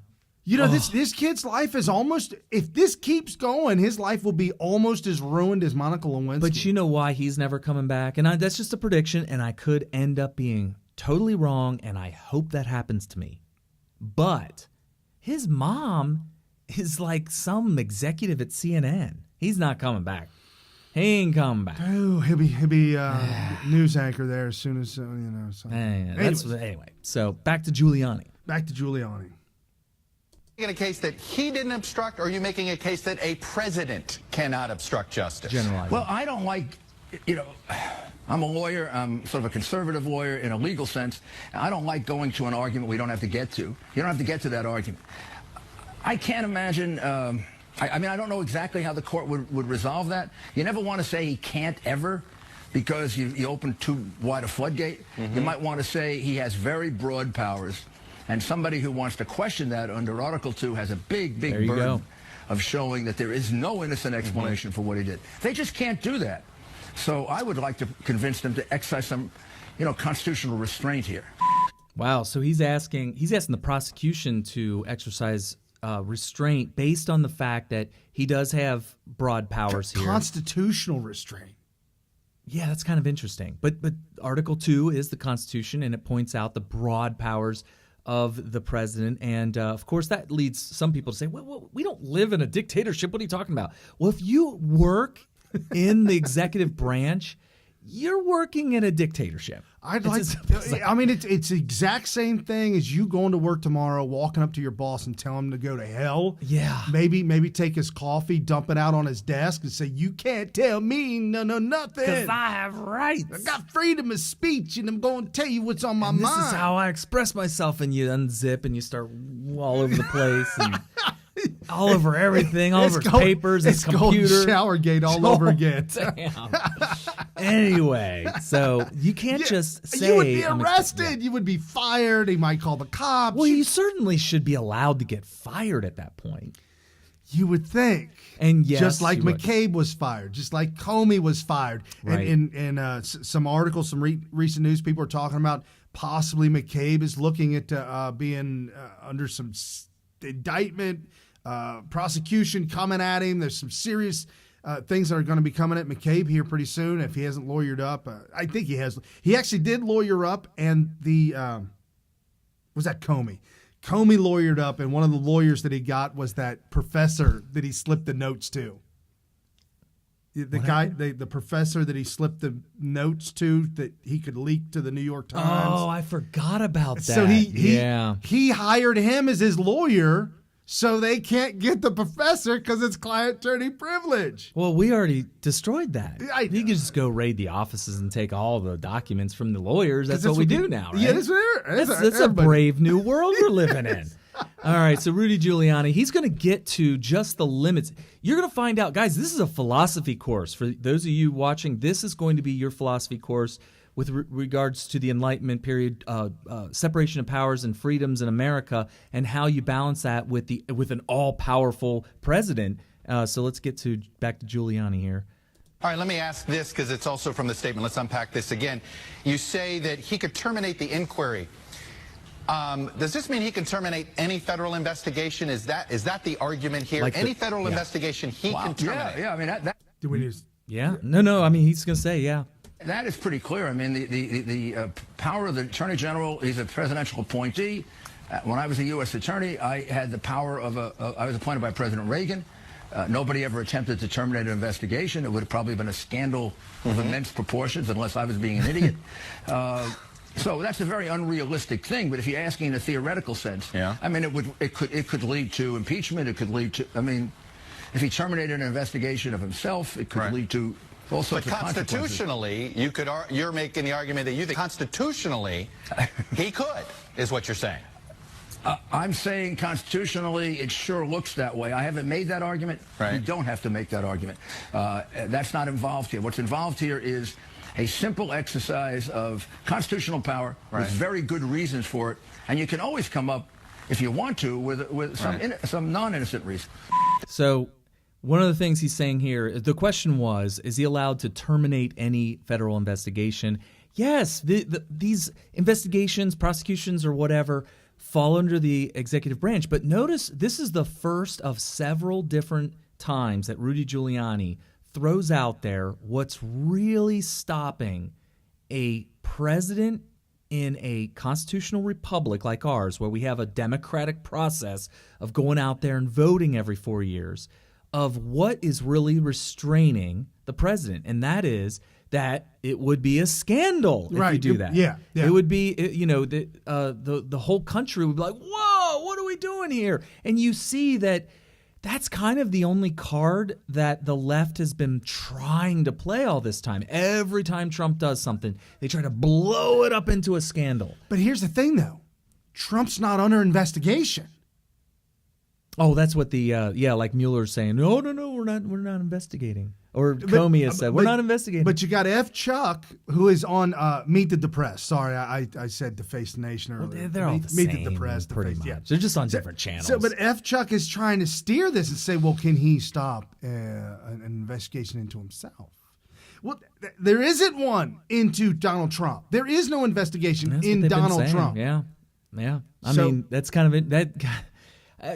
This kid's life is almost, if this keeps going, his life will be almost as ruined as Monica Lewinsky. But you know why he's never coming back? And that's just a prediction, and I could end up being totally wrong, and I hope that happens to me. But his mom is like some executive at CNN. He's not coming back. He ain't coming back. Oh, he'll be news anchor there as soon as Anyway, so back to Giuliani. In a case that he didn't obstruct, or are you making a case that a president cannot obstruct justice? Generalizing. Well, I don't like, I'm a lawyer. I'm sort of a conservative lawyer in a legal sense. I don't like going to an argument we don't have to get to. You don't have to get to that argument. I can't imagine, I don't know exactly how the court would resolve that. You never want to say he can't ever, because you open too wide a floodgate. Mm-hmm. You might want to say he has very broad powers. And somebody who wants to question that under Article 2 has a big burden of showing that there is no innocent explanation for what he did. They just can't do that. So I would like to convince them to exercise some, constitutional restraint here. Wow. So he's asking the prosecution to exercise restraint based on the fact that he does have broad powers here. Constitutional restraint. Yeah, that's kind of interesting. But Article 2 is the Constitution, and it points out the broad powers of the president. And, of course, that leads some people to say, well, we don't live in a dictatorship. What are you talking about? Well, if you work in the executive branch, you're working in a dictatorship. It's the exact same thing as you going to work tomorrow, walking up to your boss and telling him to go to hell. Yeah. Maybe take his coffee, dump it out on his desk, and say, "You can't tell me nothing. Because I have rights. I got freedom of speech, and I'm going to tell you what's on my mind. This is how I express myself." And you unzip and you start all over the place and all over everything, all over his papers, his computer. It's Showergate all over again. Damn. Anyway, so you can't just say you would be arrested. You would be fired. He might call the cops. Well, you certainly should be allowed to get fired at that point. You would think. And yes, just like McCabe was fired, just like Comey was fired. Right. And some articles, some recent news, people are talking about possibly McCabe is looking at being under some indictment, prosecution coming at him. There's some serious things that are going to be coming at McCabe here pretty soon if he hasn't lawyered up. I think he has. He actually did lawyer up, and was that Comey? Comey lawyered up, and one of the lawyers that he got was that professor that he slipped the notes to. The professor that he slipped the notes to that he could leak to the New York Times. Oh, I forgot about that. So he hired him as his lawyer, so they can't get the professor because it's client-attorney privilege. Well, we already destroyed that. You can just go raid the offices and take all the documents from the lawyers. That's what we do now, right? Yeah, that's a brave new world we're living in. All right, so Rudy Giuliani, he's going to get to just the limits. You're going to find out, guys, this is a philosophy course. For those of you watching, this is going to be your philosophy course with regards to the Enlightenment period, separation of powers and freedoms in America, and how you balance that with an all-powerful president. So let's get back to Giuliani here. All right, let me ask this because it's also from the statement. Let's unpack this again. You say that he could terminate the inquiry. Does this mean he can terminate any federal investigation? Is that the argument here? Like any federal investigation he can terminate? Yeah, I mean, that Do we use? Yeah. No, I mean, he's going to say, yeah. That is pretty clear. I mean, the power of the Attorney General, he's a presidential appointee. When I was a U.S. attorney, I had the power of I was appointed by President Reagan. Nobody ever attempted to terminate an investigation. It would have probably been a scandal of immense proportions unless I was being an idiot. So that's a very unrealistic thing. But if you're asking in a theoretical sense, I mean, it could lead to impeachment. It could lead to, I mean, if he terminated an investigation of himself, it could lead to all sorts of consequences. But constitutionally, you're making the argument that you think constitutionally he could, is what you're saying. I'm saying constitutionally it sure looks that way. I haven't made that argument. Right. You don't have to make that argument. That's not involved here. What's involved here is a simple exercise of constitutional power with very good reasons for it. And you can always come up, if you want to, with some non-innocent reason. So one of the things he's saying here, the question was, is he allowed to terminate any federal investigation? Yes, these investigations, prosecutions, or whatever fall under the executive branch. But notice this is the first of several different times that Rudy Giuliani throws out there what's really stopping a president in a constitutional republic like ours, where we have a democratic process of going out there and voting every 4 years, of what is really restraining the president. And that is that it would be a scandal if you do that. Yeah. It would be, the whole country would be like, whoa, what are we doing here? And you see that that's kind of the only card that the left has been trying to play all this time. Every time Trump does something, they try to blow it up into a scandal. But here's the thing, though. Trump's not under investigation. Oh, that's what like Mueller's saying. No, we're not investigating. Or Comey has said, we're not investigating. But you got F. Chuck, who is on Meet the Depressed. Sorry, I said Deface the Nation earlier. Well, they're all the Meet same, the Depressed. pretty much. Yeah. They're just on different channels. But F. Chuck is trying to steer this and say, well, can he stop an investigation into himself? Well, there isn't one into Donald Trump. There is no investigation in Donald Trump. Yeah. I mean, that's kind of it.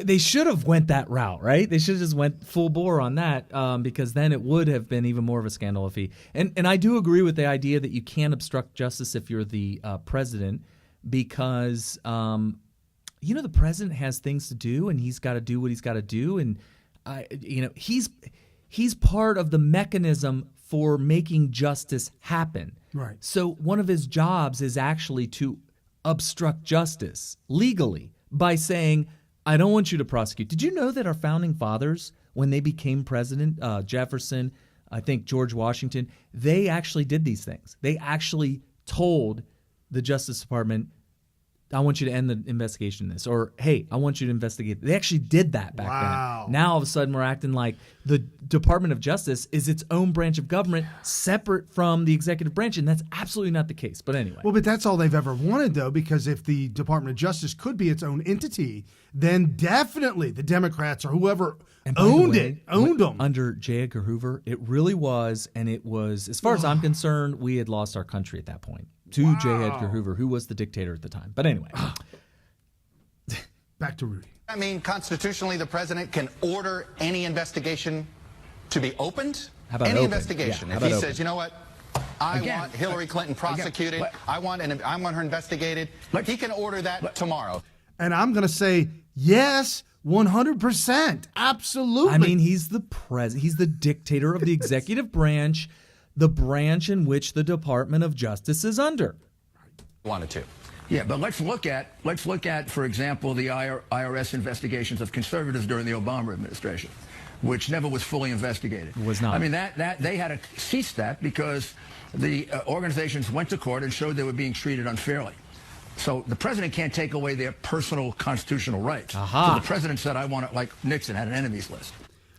They should have went that route, right? They should have just went full bore on that, because then it would have been even more of a scandal if he. And I do agree with the idea that you can't obstruct justice if you're the president, because the president has things to do and he's got to do what he's got to do, and he's part of the mechanism for making justice happen. Right. So one of his jobs is actually to obstruct justice legally by saying, I don't want you to prosecute. Did you know that our founding fathers, when they became president, Jefferson, I think George Washington, they actually did these things. They actually told the Justice Department, I want you to end the investigation in this, or hey, I want you to investigate. They actually did that back then. Now all of a sudden we're acting like the Department of Justice is its own branch of government separate from the executive branch, and that's absolutely not the case. But anyway. Well, but that's all they've ever wanted, though, because if the Department of Justice could be its own entity, then definitely the Democrats or whoever owned them. Under J. Edgar Hoover, it really was, and it was, as far as I'm concerned, we had lost our country at that point. To J. Edgar Hoover, who was the dictator at the time. But anyway. Back to Rudy. I mean, constitutionally, the president can order any investigation to be opened. How about any open? investigation? Yeah, If he says, you know what, I want Hillary Clinton prosecuted, I want her investigated, he can order that tomorrow. And I'm going to say, yes, 100%. Absolutely. I mean, he's the president. He's the dictator of the executive branch, the branch in which the Department of Justice is under. Wanted to. Yeah, but let's look at, for example, the IRS investigations of conservatives during the Obama administration, which never was fully investigated. It was not. I mean, that they had to cease that because the organizations went to court and showed they were being treated unfairly. So the president can't take away their personal constitutional rights. So the president said, I want it like Nixon had an enemies list.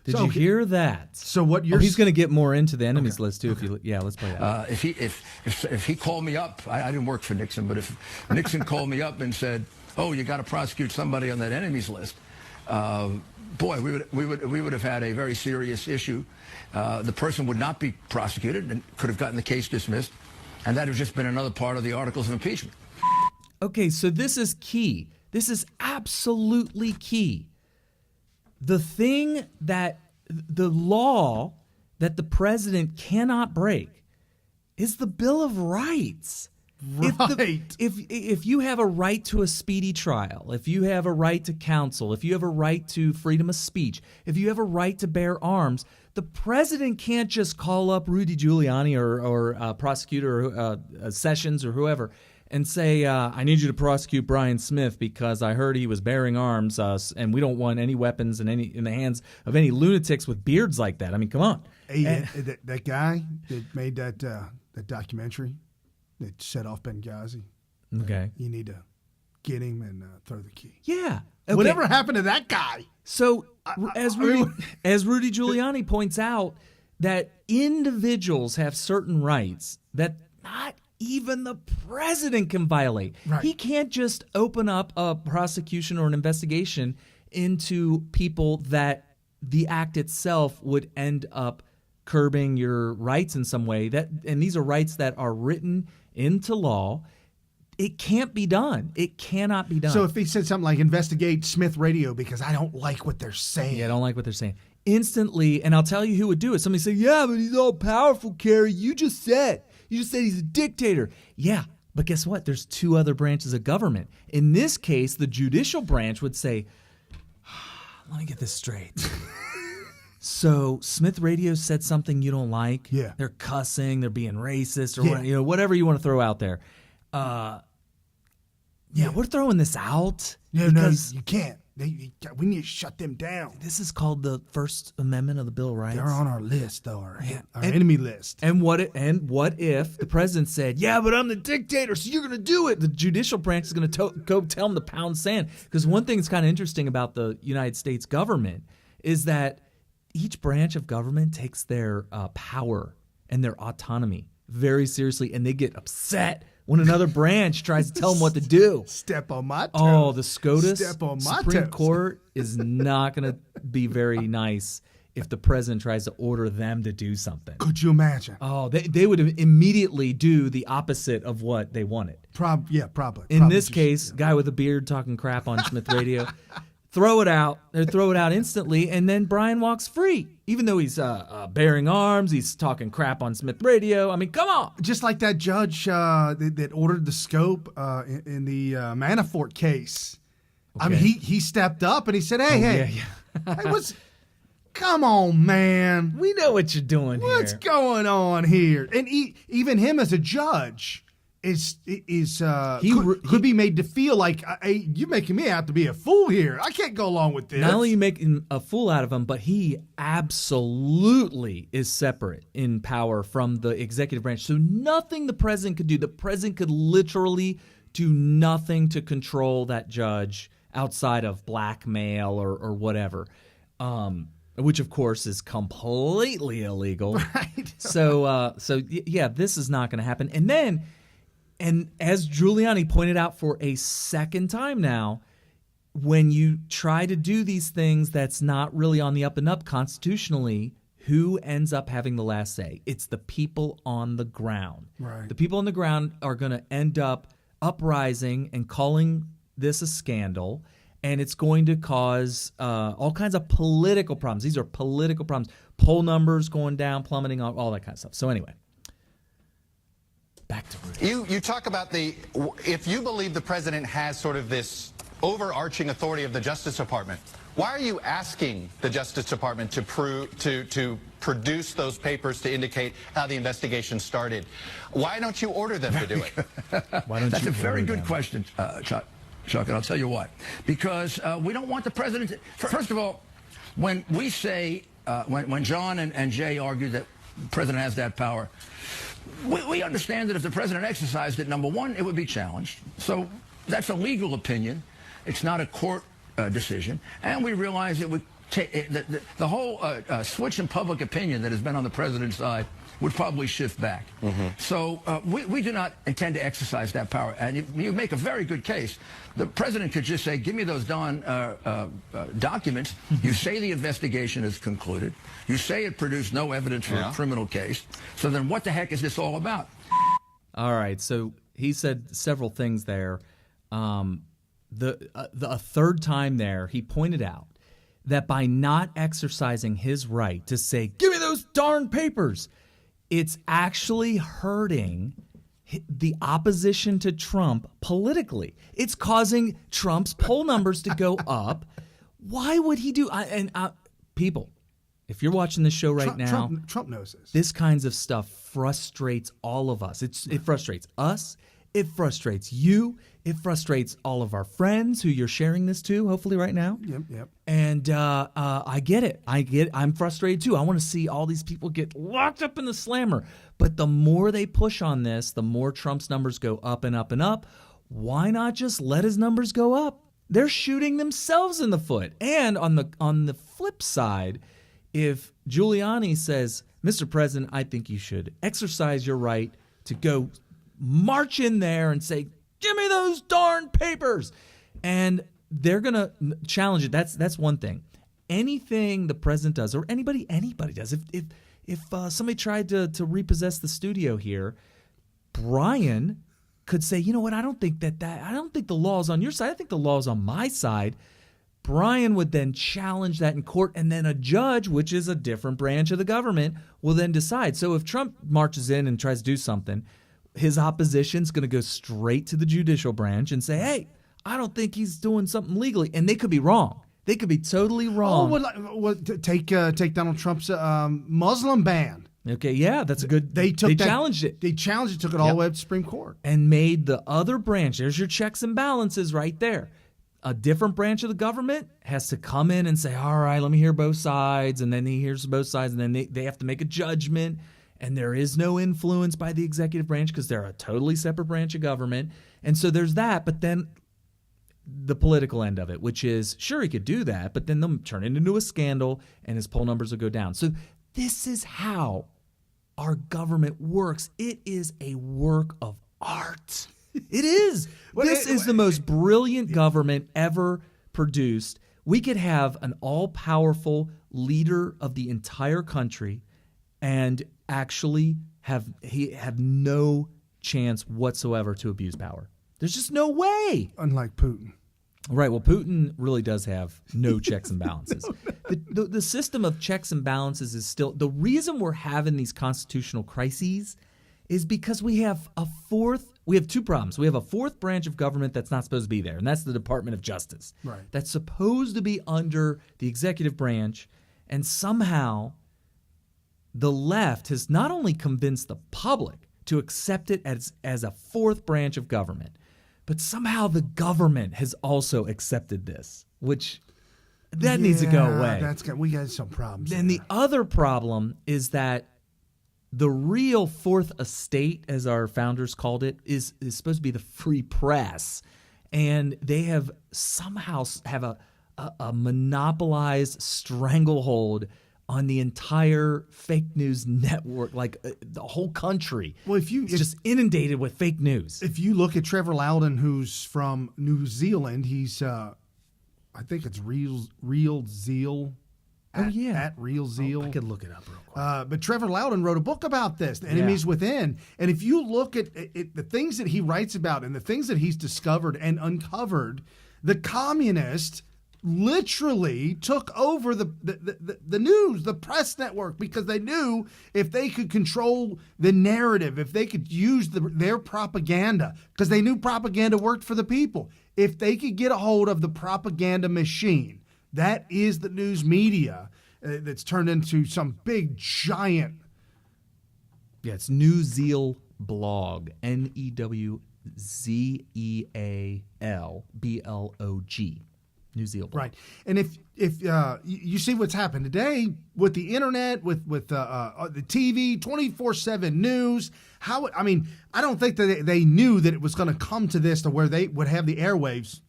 Did you hear that? So what you're he's going to get more into the enemies list too. If you, let's play that. If he called me up, I didn't work for Nixon, but if Nixon called me up and said, "Oh, you got to prosecute somebody on that enemies list," boy, we would have had a very serious issue. The person would not be prosecuted and could have gotten the case dismissed, and that would have just been another part of the articles of impeachment. Okay, so this is key. This is absolutely key. The thing that the law that the president cannot break is the Bill of Rights. Right. If you have a right to a speedy trial, if you have a right to counsel, if you have a right to freedom of speech, if you have a right to bear arms, the president can't just call up Rudy Giuliani or prosecutor Sessions or whoever and say, I need you to prosecute Brian Smith because I heard he was bearing arms, and we don't want any weapons in the hands of any lunatics with beards like that. I mean, come on. Hey, that guy that made that documentary that set off Benghazi. Okay. You need to get him and throw the key. Yeah. Okay. Whatever happened to that guy? So as Rudy Giuliani points out, that individuals have certain rights that not even the president can violate. Right. He can't just open up a prosecution or an investigation into people that the act itself would end up curbing your rights in some way. And these are rights that are written into law. It can't be done. It cannot be done. So if he said something like investigate Smith Radio because I don't like what they're saying. Yeah, I don't like what they're saying. Instantly, and I'll tell you who would do it. Somebody say, yeah, but he's all powerful, Kerry. You just said he's a dictator. Yeah, but guess what? There's two other branches of government. In this case, the judicial branch would say, let me get this straight. So Smith Radio said something you don't like. Yeah. They're cussing, they're being racist, or whatever you want to throw out there. We're throwing this out. No, because you can't. We need to shut them down. This is called the First Amendment of the Bill of Rights. They're on our list, though, our enemy list. And what if the president said, yeah, but I'm the dictator, so you're going to do it? The judicial branch is going to go tell him to pound sand. Because one thing that's kind of interesting about the United States government is that each branch of government takes their power and their autonomy very seriously, and they get upset when another branch tries to tell them what to do. Step on my toes. Oh, the SCOTUS Step on my Supreme toes. Court is not going to be very nice if the president tries to order them to do something. Could you imagine? Oh, they would immediately do the opposite of what they wanted. Probably. In this case, guy with a beard talking crap on Smith Radio, throw it out instantly, and then Brian walks free. Even though he's bearing arms, he's talking crap on Smith Radio. I mean, come on. Just like that judge that ordered the scope in the Manafort case. Okay. I mean, he stepped up and he said, hey, Come on, man. We know what you're doing here. What's going on here? And even him as a judge could be made to feel like, hey, you're making me out to be a fool here. I can't go along with this. Not only are you making a fool out of him, but he absolutely is separate in power from the executive branch. So nothing the president could do. The president could literally do nothing to control that judge outside of blackmail or whatever. Which, of course, is completely illegal. Right. So this is not going to happen. And as Giuliani pointed out for a second time now, when you try to do these things that's not really on the up and up constitutionally, who ends up having the last say? It's the people on the ground. Right. The people on the ground are going to end up uprising and calling this a scandal. And it's going to cause all kinds of political problems. These are political problems. Poll numbers going down, plummeting, all that kind of stuff. So anyway, back to Rudy. You talk about if you believe the president has sort of this overarching authority of the Justice Department, why are you asking the Justice Department to produce those papers to indicate how the investigation started? Why don't you order them to do it? That's a very good question, Chuck, and I'll tell you why. Because we don't want the president to... First of all, when we say, when John and Jay argue that the president has that power, we understand that if the president exercised it, number one, it would be challenged. So that's a legal opinion. It's not a court decision. And we realize it would take... The whole switch in public opinion that has been on the president's side would probably shift back. Mm-hmm. So we do not intend to exercise that power. And you make a very good case. The president could just say, give me those darn documents. You say the investigation is concluded. You say it produced no evidence for a criminal case. So then what the heck is this all about? All right. So he said several things there. A third time there, he pointed out that by not exercising his right to say, give me those darn papers, it's actually hurting the opposition to Trump politically. It's causing Trump's poll numbers to go up. Why would he do? People, if you're watching this show right now, Trump knows this. This kinds of stuff frustrates all of us. It frustrates us. It frustrates you. It frustrates all of our friends who you're sharing this to, hopefully right now. Yep. And I get it. I'm frustrated too. I want to see all these people get locked up in the slammer. But the more they push on this, the more Trump's numbers go up and up and up. Why not just let his numbers go up? They're shooting themselves in the foot. And on the flip side, if Giuliani says, Mr. President, I think you should exercise your right to go march in there and say, give me those darn papers. And they're going to challenge it. That's one thing. Anything the president does, or anybody does, if somebody tried to repossess the studio here, Brian could say, you know what, I don't think the law's on your side. I think the law's on my side. Brian would then challenge that in court, and then a judge, which is a different branch of the government, will then decide. So if Trump marches in and tries to do something, his opposition's going to go straight to the judicial branch and say, hey, I don't think he's doing something legally. And they could be wrong. They could be totally wrong. Take Donald Trump's Muslim ban. Okay, yeah, that's a good. They challenged it. They challenged it, took it all the way up to Supreme Court. And made the other branch, there's your checks and balances right there. A different branch of the government has to come in and say, all right, let me hear both sides. And then he hears both sides, and then they have to make a judgment. And there is no influence by the executive branch because they're a totally separate branch of government. And so there's that. But then the political end of it, which is, sure, he could do that, but then they'll turn it into a scandal and his poll numbers will go down. So this is how our government works. It is a work of art. It is. This is the most brilliant government ever produced. We could have an all-powerful leader of the entire country and actually have no chance whatsoever to abuse power. There's just no way. Unlike Putin. Right. Well, Putin really does have no checks and balances. The system of checks and balances is still – the reason we're having these constitutional crises is because we have two problems. We have a fourth branch of government that's not supposed to be there, and that's the Department of Justice. Right. That's supposed to be under the executive branch. And somehow the left has not only convinced the public to accept it as a fourth branch of government, but somehow the government has also accepted this, which that needs to go away. We got some problems. And the other problem is that the real fourth estate, as our founders called it, is supposed to be the free press. And they have somehow have a monopolized stranglehold on the entire fake news network, like the whole country. Well, it's just inundated with fake news. If you look at Trevor Loudon, who's from New Zealand, he's I think it's Real Zeal. At Real Zeal. I could look it up real quick. But Trevor Loudon wrote a book about this, The Enemies Within. And if you look at the things that he writes about and the things that he's discovered and uncovered, the communists literally took over the news, the press network, because they knew if they could control the narrative, if they could use their propaganda, because they knew propaganda worked for the people. If they could get a hold of the propaganda machine, that is the news media that's turned into some big giant. Yeah, it's New Zeal Blog, NEWZEALBLOG, New Zeal Blog. Right, and if you see what's happened today with the internet, with the TV, 24/7 news. I don't think that they knew that it was going to come to this, to where they would have the airwaves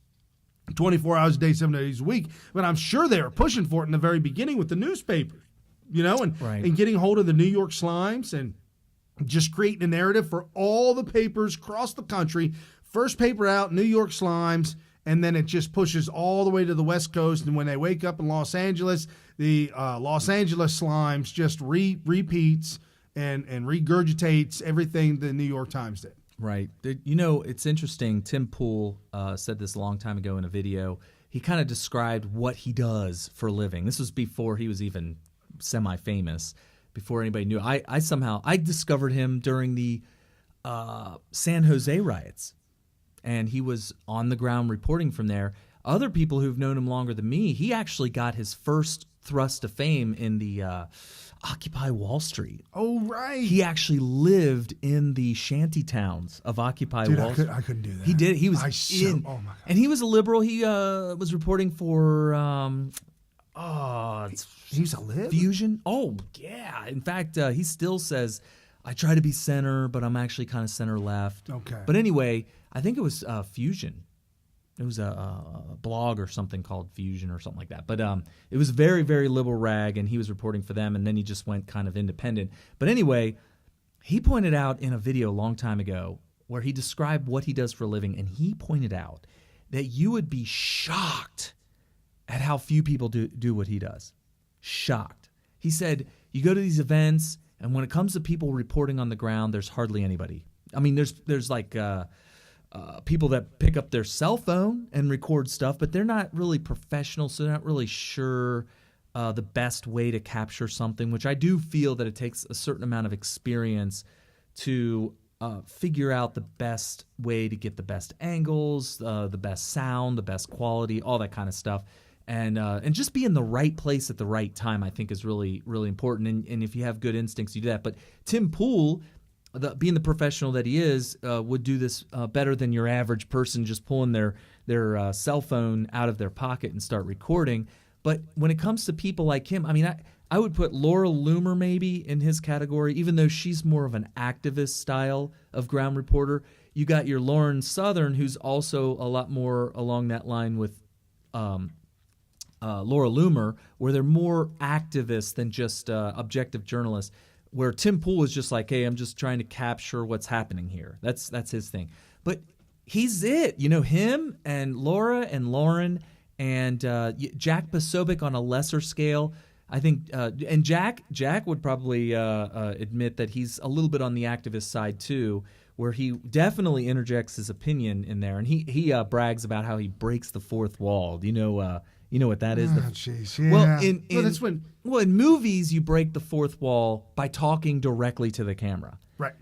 24 hours a day, 7 days a week. But I'm sure they were pushing for it in the very beginning with the newspapers, and getting hold of the New York Slimes and just creating a narrative for all the papers across the country. First paper out, New York Slimes, and then it just pushes all the way to the West Coast. And when they wake up in Los Angeles, the Los Angeles Slimes just repeats and regurgitates everything the New York Times did. Right. It's interesting. Tim Pool said this a long time ago in a video. He kind of described what he does for a living. This was before he was even semi-famous, before anybody knew. I discovered him during the San Jose riots, and he was on the ground reporting from there. Other people who've known him longer than me, he actually got his first thrust of fame in the Occupy Wall Street. Oh, right. He actually lived in the shanty towns of Occupy Wall Street. I couldn't do that. He did. He was oh my God. And he was a liberal. He was reporting for he was a lib? Fusion. Oh, yeah. In fact, he still says, I try to be center, but I'm actually kind of center left. Okay. But anyway, I think it was Fusion. It was a blog or something called Fusion or something like that. But it was very, very liberal rag, and he was reporting for them, and then he just went kind of independent. But anyway, he pointed out in a video a long time ago where he described what he does for a living, and he pointed out that you would be shocked at how few people do what he does. Shocked. He said, you go to these events, and when it comes to people reporting on the ground, there's hardly anybody. I mean, there's like people that pick up their cell phone and record stuff, but they're not really professional, so they're not really sure the best way to capture something, which I do feel that it takes a certain amount of experience to figure out the best way to get the best angles, the best sound, the best quality, all that kind of stuff. And just be in the right place at the right time, I think, is really, really important. And if you have good instincts, you do that. But Tim Pool, being the professional that he is, would do this better than your average person just pulling their cell phone out of their pocket and start recording. But when it comes to people like him, I mean, I would put Laura Loomer maybe in his category, even though she's more of an activist style of ground reporter. You got your Lauren Southern, who's also a lot more along that line with Laura Loomer, where they're more activists than just objective journalists. Where Tim Pool is just like, hey, I'm just trying to capture what's happening here. That's his thing. But he's it. Him and Laura and Lauren and Jack Posobiec on a lesser scale. I think, and Jack would probably admit that he's a little bit on the activist side too, where he definitely interjects his opinion in there, and he brags about how he breaks the fourth wall. Do you know what that is? Jeez, yeah. Well, in movies, you break the fourth wall by talking directly to the camera. Right.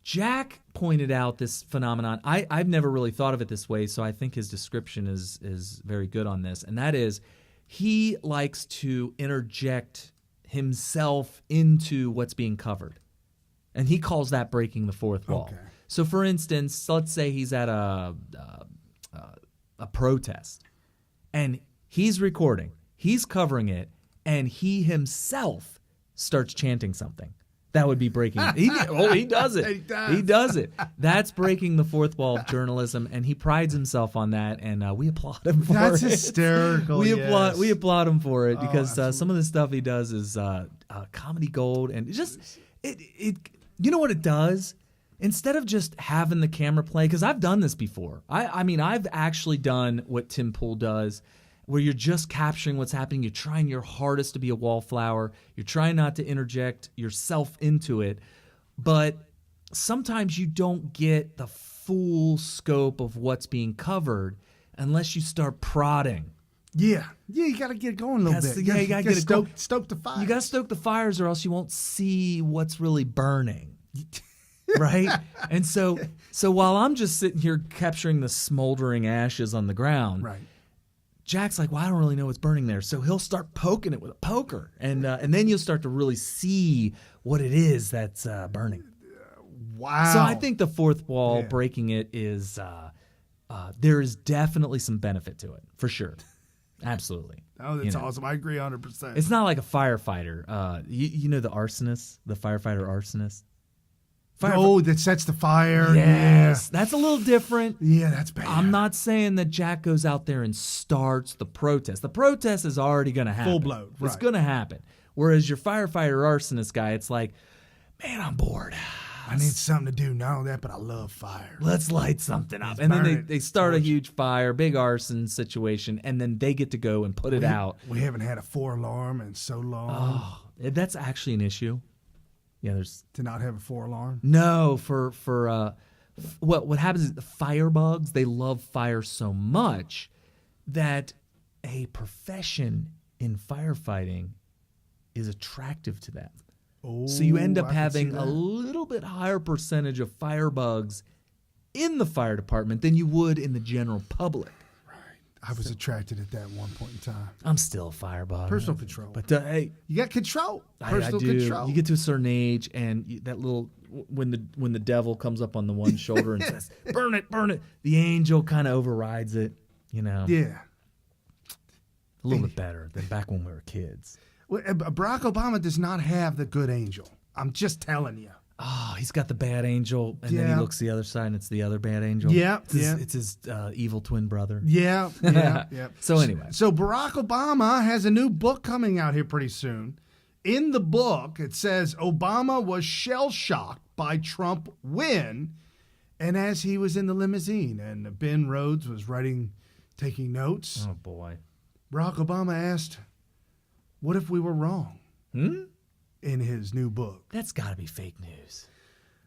Jack pointed out this phenomenon. I've never really thought of it this way, so I think his description is very good on this, and that is he likes to interject himself into what's being covered. And he calls that breaking the fourth wall. Okay. So, for instance, let's say he's at a protest, and he's recording, he's covering it, and he himself starts chanting something. That would be breaking. He does it. He does it. That's breaking the fourth wall of journalism, and he prides himself on that. And we applaud him for it. That's hysterical. We yes. applaud him for it because absolutely. some of the stuff he does is comedy gold, and it. You know what it does? Instead of just having the camera play, because I've done this before. I mean, I've actually done what Tim Pool does, where you're just capturing what's happening. You're trying your hardest to be a wallflower. You're trying not to interject yourself into it. But sometimes you don't get the full scope of what's being covered unless you start prodding. Yeah, you got to get going a little bit. Yeah, you got to get it going. Stoke the fire. You got to stoke the fires, or else you won't see what's really burning. Right? And so while I'm just sitting here capturing the smoldering ashes on the ground, Right. Jack's like, well, I don't really know what's burning there. So he'll start poking it with a poker. And then you'll start to really see what it is that's burning. Wow. So I think the fourth wall, breaking it, is there is definitely some benefit to it, for sure. Absolutely. Oh, that's awesome. I agree 100%. It's not like a firefighter. You know the arsonist, the firefighter arsonist? That sets the fire. Yes. That's a little different. Yeah, that's bad. I'm not saying that Jack goes out there and starts the protest. The protest is already going to happen. Full blown. It's Right. going to happen. Whereas your firefighter arsonist guy, it's like, man, I'm bored. I need something to do. Not only that, but I love fire. Let's light something up. Let's And burn then it. they start a huge fire, big arson situation, and then they get to go and put it out. We haven't had a 4-alarm in so long. Oh, that's actually an issue. Yeah, there's To not have a 4-alarm. no for what happens is the firebugs, they love fire so much that a profession in firefighting is attractive to them. Oh, So you end up I can see having a that. little bit higher percentage of firebugs in the fire department than you would in the general public. I was attracted at that one point in time. I'm still a firebug. Personal control. But hey, You got control. I Personal do. control. You get to a certain age, and that little when the devil comes up on the one shoulder and says, "Burn it, burn it," the angel kind of overrides it. You know, Yeah. a little bit better than back when we were kids. Well, Barack Obama does not have the good angel. I'm just telling you. Oh, he's got the bad angel, and then he Yeah. looks the other side, and it's the other bad angel. Yeah, It's his evil twin brother. Yeah. Yeah. So anyway. So Barack Obama has a new book coming out here pretty soon. In the book, it says Obama was shell-shocked by Trump win, and as he was in the limousine, and Ben Rhodes was taking notes, Oh boy. Barack Obama asked, "What if we were wrong?" In his new book. That's got to be fake news.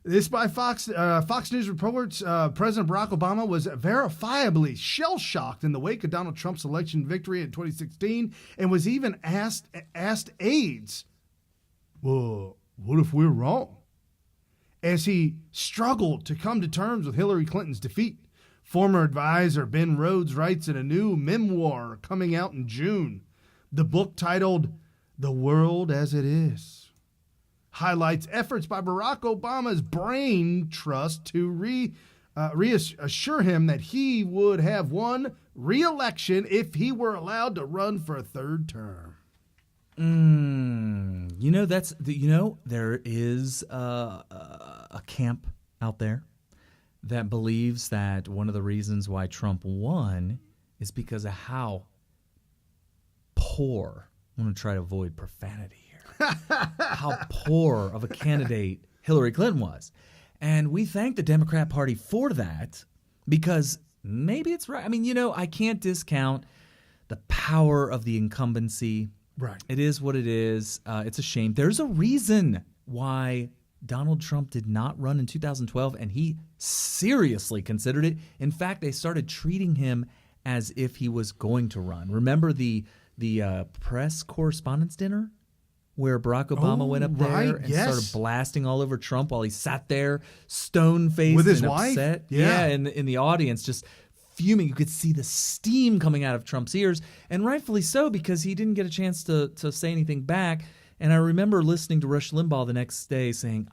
This by Fox News reports President Barack Obama was verifiably shell-shocked in the wake of Donald Trump's election victory in 2016 and was even asked aides, well, what if we're wrong? As he struggled to come to terms with Hillary Clinton's defeat. Former advisor Ben Rhodes writes in a new memoir coming out in June. The book titled The World as It Is highlights efforts by Barack Obama's brain trust to reassure him that he would have won re-election if he were allowed to run for a third term. There is a camp out there that believes that one of the reasons why Trump won is because of how poor, I'm going to try to avoid profanity here, how poor of a candidate Hillary Clinton was. And we thank the Democrat Party for that because maybe it's right. I mean, I can't discount the power of the incumbency. Right. It is what it is. It's a shame. There's a reason why Donald Trump did not run in 2012, and he seriously considered it. In fact, they started treating him as if he was going to run. Remember the press correspondence dinner where Barack Obama went up there and started blasting all over Trump while he sat there stone-faced with his and wife? upset? Yeah, in the audience, just fuming. You could see the steam coming out of Trump's ears, and rightfully so, because he didn't get a chance to say anything back. And I remember listening to Rush Limbaugh the next day saying,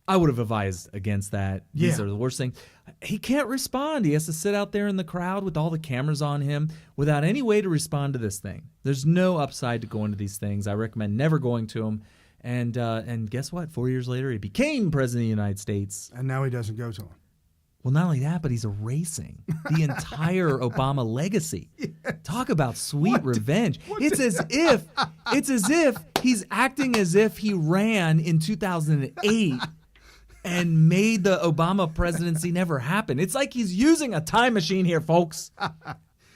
I would have advised against that. These are the worst things. He can't respond. He has to sit out there in the crowd with all the cameras on him without any way to respond to this thing. There's no upside to going to these things. I recommend never going to them. And guess what? 4 years later, he became president of the United States. And now he doesn't go to them. Well, not only that, but he's erasing the entire Obama legacy. Yes. Talk about sweet revenge. It's as if he's acting as if he ran in 2008 and made the Obama presidency never happen. It's like he's using a time machine here, folks.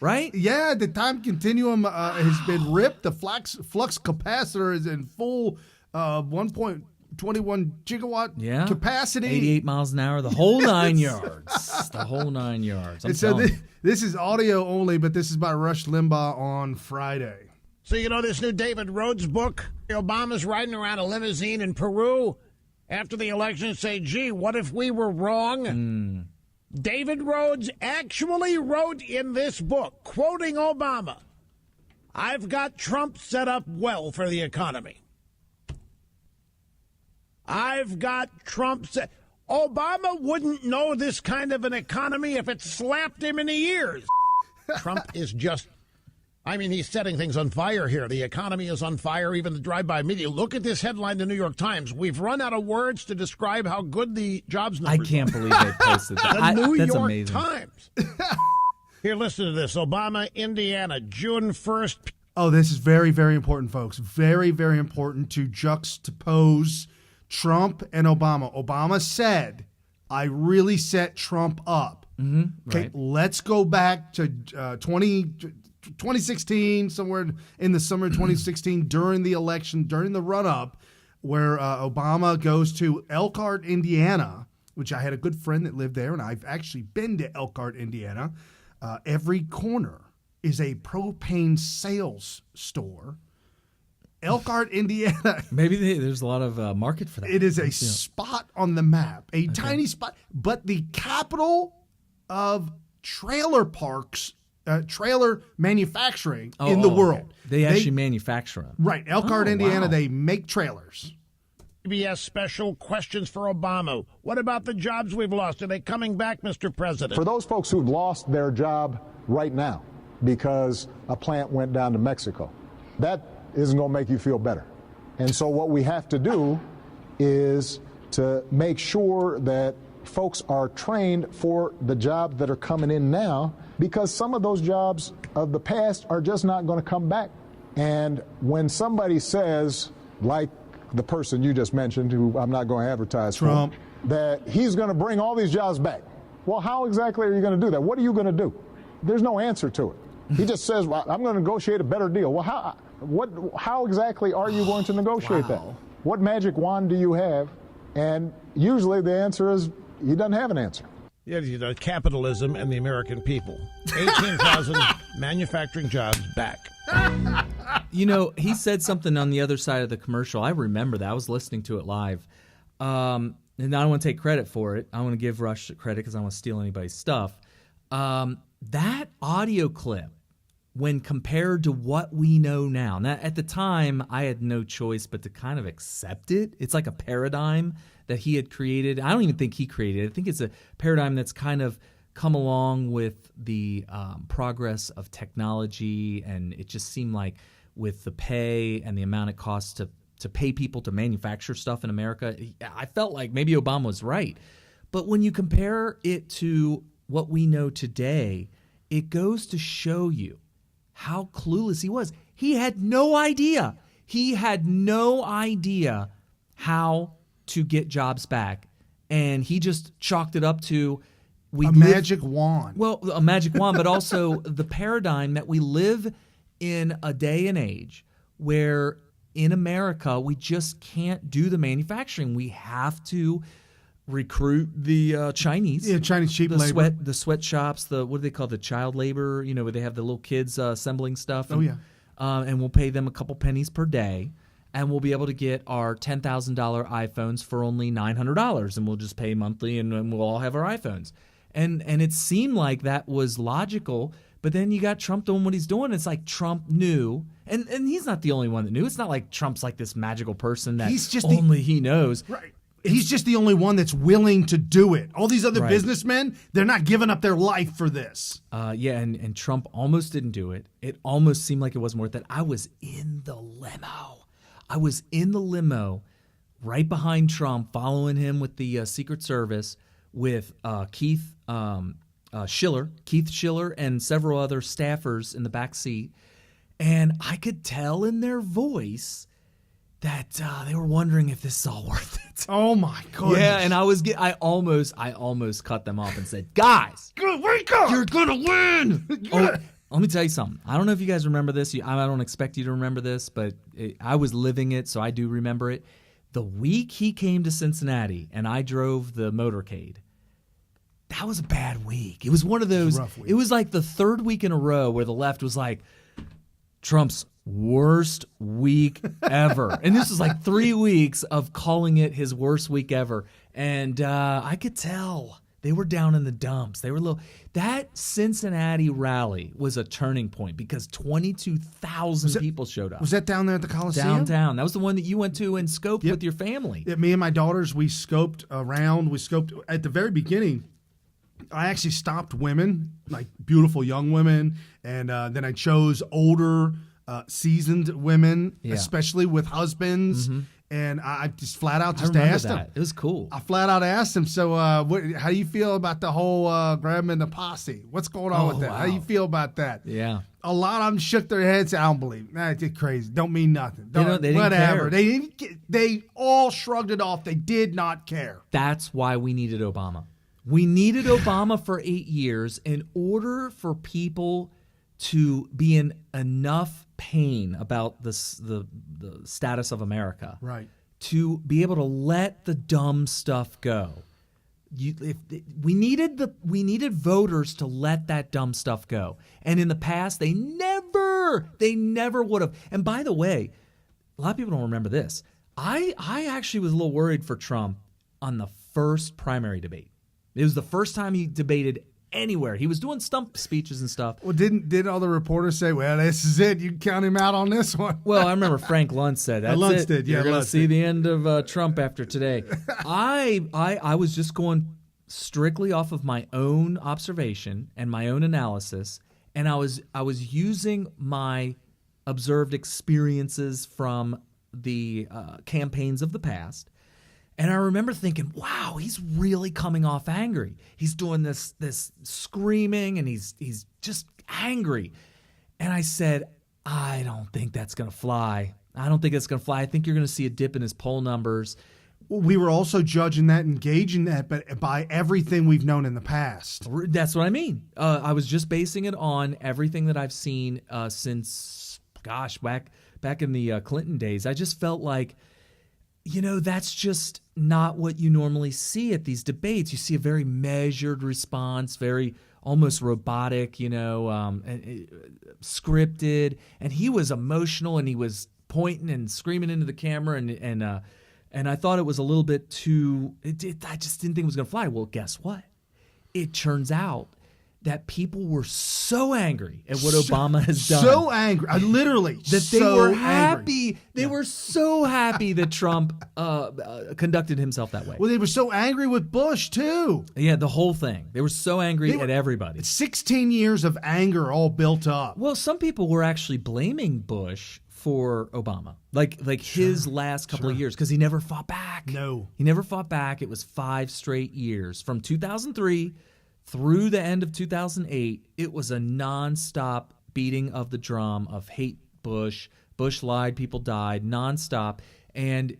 Right? Yeah, the time continuum has been ripped. The flux capacitor is in full 1.21 gigawatt capacity. 88 miles an hour, the whole 9 yards. The whole 9 yards. This is audio only, but this is by Rush Limbaugh on Friday. So you know this new David Rhodes book? Obama's riding around a limousine in Peru after the election say, gee, what if we were wrong? David Rhodes actually wrote in this book, quoting Obama, I've got Trump set up well for the economy. I've got Trump set. Obama wouldn't know this kind of an economy if it slapped him in the ears. Trump is just, he's setting things on fire here. The economy is on fire, even the drive-by media. Look at this headline in the New York Times. We've run out of words to describe how good the jobs numbers are. I can't believe they posted that. The New That's York amazing. Times. Here, listen to this. Obama, Indiana, June 1st. Oh, this is very, very important, folks. Very, very important to juxtapose Trump and Obama. Obama said, I really set Trump up. Okay, right. Let's go back to 2016, somewhere in the summer of 2016, during the election, during the run-up, where Obama goes to Elkhart, Indiana, which I had a good friend that lived there, and I've actually been to Elkhart, Indiana. Every corner is a propane sales store. Elkhart, Indiana. Maybe there's a lot of market for that. It is a spot on the map, a tiny spot, but the capital of trailer parks, trailer manufacturing in the world. Okay. They actually manufacture them. Right. Elkhart, Indiana, they make trailers. CBS special questions for Obama. What about the jobs we've lost? Are they coming back, Mr. President? For those folks who've lost their job right now because a plant went down to Mexico, that isn't going to make you feel better. And so what we have to do is to make sure that folks are trained for the jobs that are coming in now, because some of those jobs of the past are just not going to come back. And when somebody says, like the person you just mentioned, who I'm not going to advertise Trump, for, that he's going to bring all these jobs back. Well, how exactly are you going to do that? What are you going to do? There's no answer to it. He just says, well, I'm going to negotiate a better deal. Well, how exactly are you going to negotiate that? What magic wand do you have? And usually the answer is he doesn't have an answer. Yeah, you know, capitalism and the American people. 18,000 manufacturing jobs back. You know, he said something on the other side of the commercial. I remember that. I was listening to it live. And I don't want to take credit for it. I want to give Rush credit because I don't want to steal anybody's stuff. That audio clip, when compared to what we know now, at the time, I had no choice but to kind of accept it. It's like a paradigm that he had created. I don't even think he created it. I think it's a paradigm that's kind of come along with the progress of technology, and it just seemed like with the pay and the amount it costs to pay people to manufacture stuff in America, I felt like maybe Obama was right. But when you compare it to what we know today, it goes to show you how clueless he was. He had no idea. He had no idea how to get jobs back. And he just chalked it up to magic wand. Well, a magic wand, but also the paradigm that we live in a day and age where in America we just can't do the manufacturing. We have to recruit the Chinese. Yeah, Chinese cheap labor. The sweatshops, what do they call the child labor, where they have the little kids assembling stuff. And, and we'll pay them a couple pennies per day. And we'll be able to get our $10,000 iPhones for only $900. And we'll just pay monthly and we'll all have our iPhones. And it seemed like that was logical But then you got Trump doing what he's doing. It's like Trump knew, and he's not the only one that knew. It's not like Trump's like this magical person that he knows. Right. He's just the only one that's willing to do it. All these other businessmen, they're not giving up their life for this. And Trump almost didn't do it. It almost seemed like it wasn't worth it. I was in the limo right behind Trump, following him with the Secret Service with Keith Schiller, and several other staffers in the back seat. And I could tell in their voice that they were wondering if this is all worth it. Oh my goodness! Yeah, and I almost cut them off and said, "Guys, wake up! You're gonna win!" Let me tell you something. I don't know if you guys remember this. I don't expect you to remember this, but I was living it, so I do remember it. The week he came to Cincinnati and I drove the motorcade, that was a bad week. It was one of those. It was like the third week in a row where the left was like, Trump's worst week ever. And this was like 3 weeks of calling it his worst week ever. And I could tell they were down in the dumps. They were that Cincinnati rally was a turning point because 22,000 people showed up. Was that down there at the Coliseum? Downtown. That was the one that you went to and scoped with your family. Yeah, me and my daughters, we scoped around. We scoped at the very beginning. I actually stopped women, like beautiful young women, and then I chose older, seasoned women, especially with husbands. Mm-hmm. And I just flat out asked them. It was cool. I flat out asked them, so how do you feel about the whole grabbing the posse? What's going on with that? Wow. How do you feel about that? Yeah. A lot of them shook their heads. I don't believe it. Nah, it's crazy. Don't mean nothing. They didn't whatever. Care. They all shrugged it off. They did not care. That's why we needed Obama. We needed Obama for 8 years in order for people to be in enough pain about the status of America, right? To be able to let the dumb stuff go. We needed voters to let that dumb stuff go, and in the past they never would have. And by the way, a lot of people don't remember this. I actually was a little worried for Trump on the first primary debate. It was the first time he debated anywhere. He was doing stump speeches and stuff. Well, did all the reporters say, well, this is it, you can count him out on this one? Well, I remember Frank Luntz said, that's Luntz it. Did, yeah, You're going to see the end of Trump after today. I was just going strictly off of my own observation and my own analysis, and I was using my observed experiences from the campaigns of the past. And I remember thinking, wow, he's really coming off angry. He's doing this screaming, and he's just angry. And I said, I don't think that's going to fly. I don't think it's going to fly. I think you're going to see a dip in his poll numbers. We were also judging that and gauging that but by everything we've known in the past. That's what I mean. I was just basing it on everything that I've seen since, back in the Clinton days. I just felt like, that's just not what you normally see at these debates. You see a very measured response, very almost robotic, scripted. And he was emotional, and he was pointing and screaming into the camera, and I thought it was a little bit too. I just didn't think it was going to fly. Well, guess what? It turns out that people were so angry at what Obama has done. So angry. Literally. That they were happy. Angry. They were so happy that Trump conducted himself that way. Well, they were so angry with Bush, too. Yeah, the whole thing. They were so angry at everybody. 16 years of anger all built up. Well, some people were actually blaming Bush for Obama. Like his last couple of years, because he never fought back. No. He never fought back. It was 5 straight years. From 2003 through the end of 2008, it was a nonstop beating of the drum of hate Bush. Bush lied, people died, nonstop. And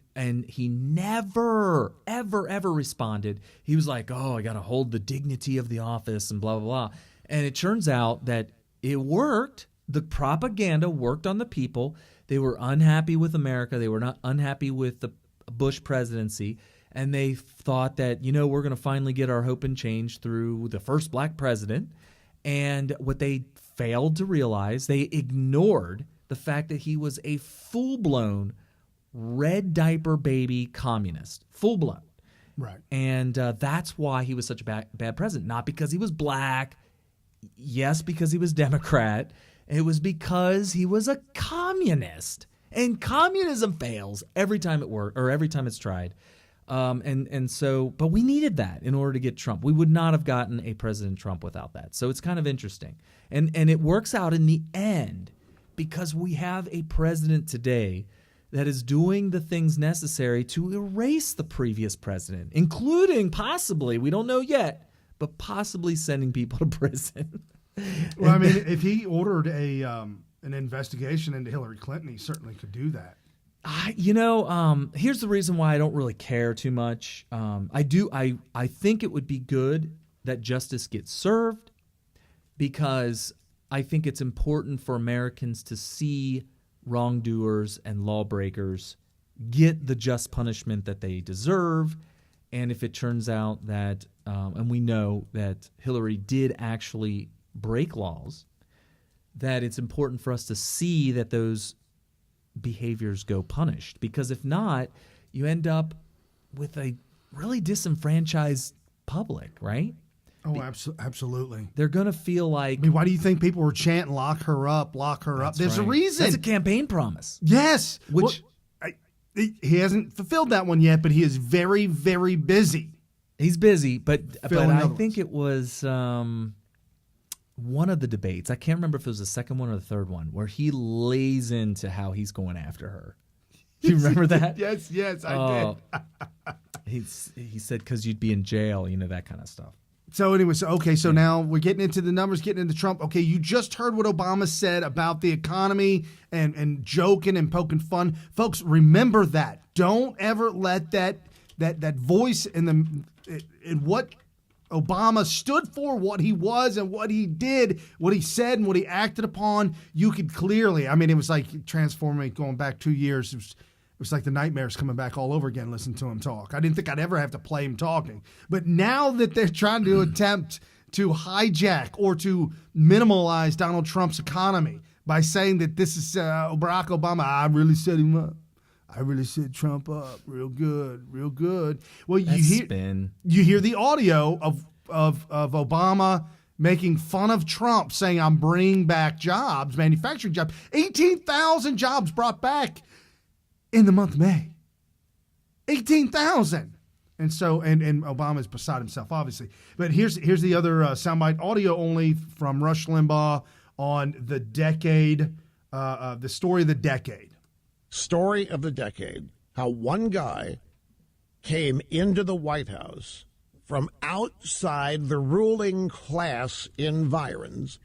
he never, ever responded. He was like, I got to hold the dignity of the office and blah, blah, blah. And it turns out that it worked. The propaganda worked on the people. They were unhappy with America. They were not unhappy with the Bush presidency. And they thought that, we're going to finally get our hope and change through the first black president. And what they failed to realize, they ignored the fact that he was a full-blown red diaper baby communist. Full-blown. Right. And that's why he was such a bad president. Not because he was black, Yes, because he was Democrat. It was because he was a communist. And communism fails every time it works, or every time it's tried. But we needed that in order to get Trump. We would not have gotten a President Trump without that. So it's kind of interesting. And it works out in the end because we have a president today that is doing the things necessary to erase the previous president, including possibly, we don't know yet, but possibly sending people to prison. Well, I mean, if he ordered an investigation into Hillary Clinton, he certainly could do that. Here's the reason why I don't really care too much. I think it would be good that justice gets served because I think it's important for Americans to see wrongdoers and lawbreakers get the just punishment that they deserve. And if it turns out that, and we know that Hillary did actually break laws, that it's important for us to see that those behaviors go punished. Because if not, you end up with a really disenfranchised public, right? Oh, absolutely. They're going to feel like... I mean, why do you think people were chanting, lock her up, lock her up? There's a reason. That's a campaign promise. Yes. He hasn't fulfilled that one yet, but he is very, very busy. He's busy, but I think it was one of the debates. I can't remember if it was the second one or the third one, where he lays into how he's going after her. Do you remember that? Yes, I did. He said, because you'd be in jail, that kind of stuff. So anyway, so now we're getting into the numbers, getting into Trump. Okay, you just heard what Obama said about the economy and joking and poking fun. Folks, remember that. Don't ever let that voice in what Obama stood for, what he was and what he did, what he said and what he acted upon. You could clearly, it was like transforming, going back 2 years. It was like the nightmares coming back all over again, listening to him talk. I didn't think I'd ever have to play him talking. But now that they're trying to attempt to hijack or to minimalize Donald Trump's economy by saying that this is Barack Obama, I really set him up. I really set Trump up real good, real good. Well, you hear the audio of Obama making fun of Trump, saying, I'm bringing back jobs, manufacturing jobs. 18,000 jobs brought back in the month of May. 18,000. And so, and Obama's beside himself, obviously. But here's the other soundbite, audio only, from Rush Limbaugh on the decade, the story of the decade. Story of the decade. How one guy came into the White House from outside the ruling class environs,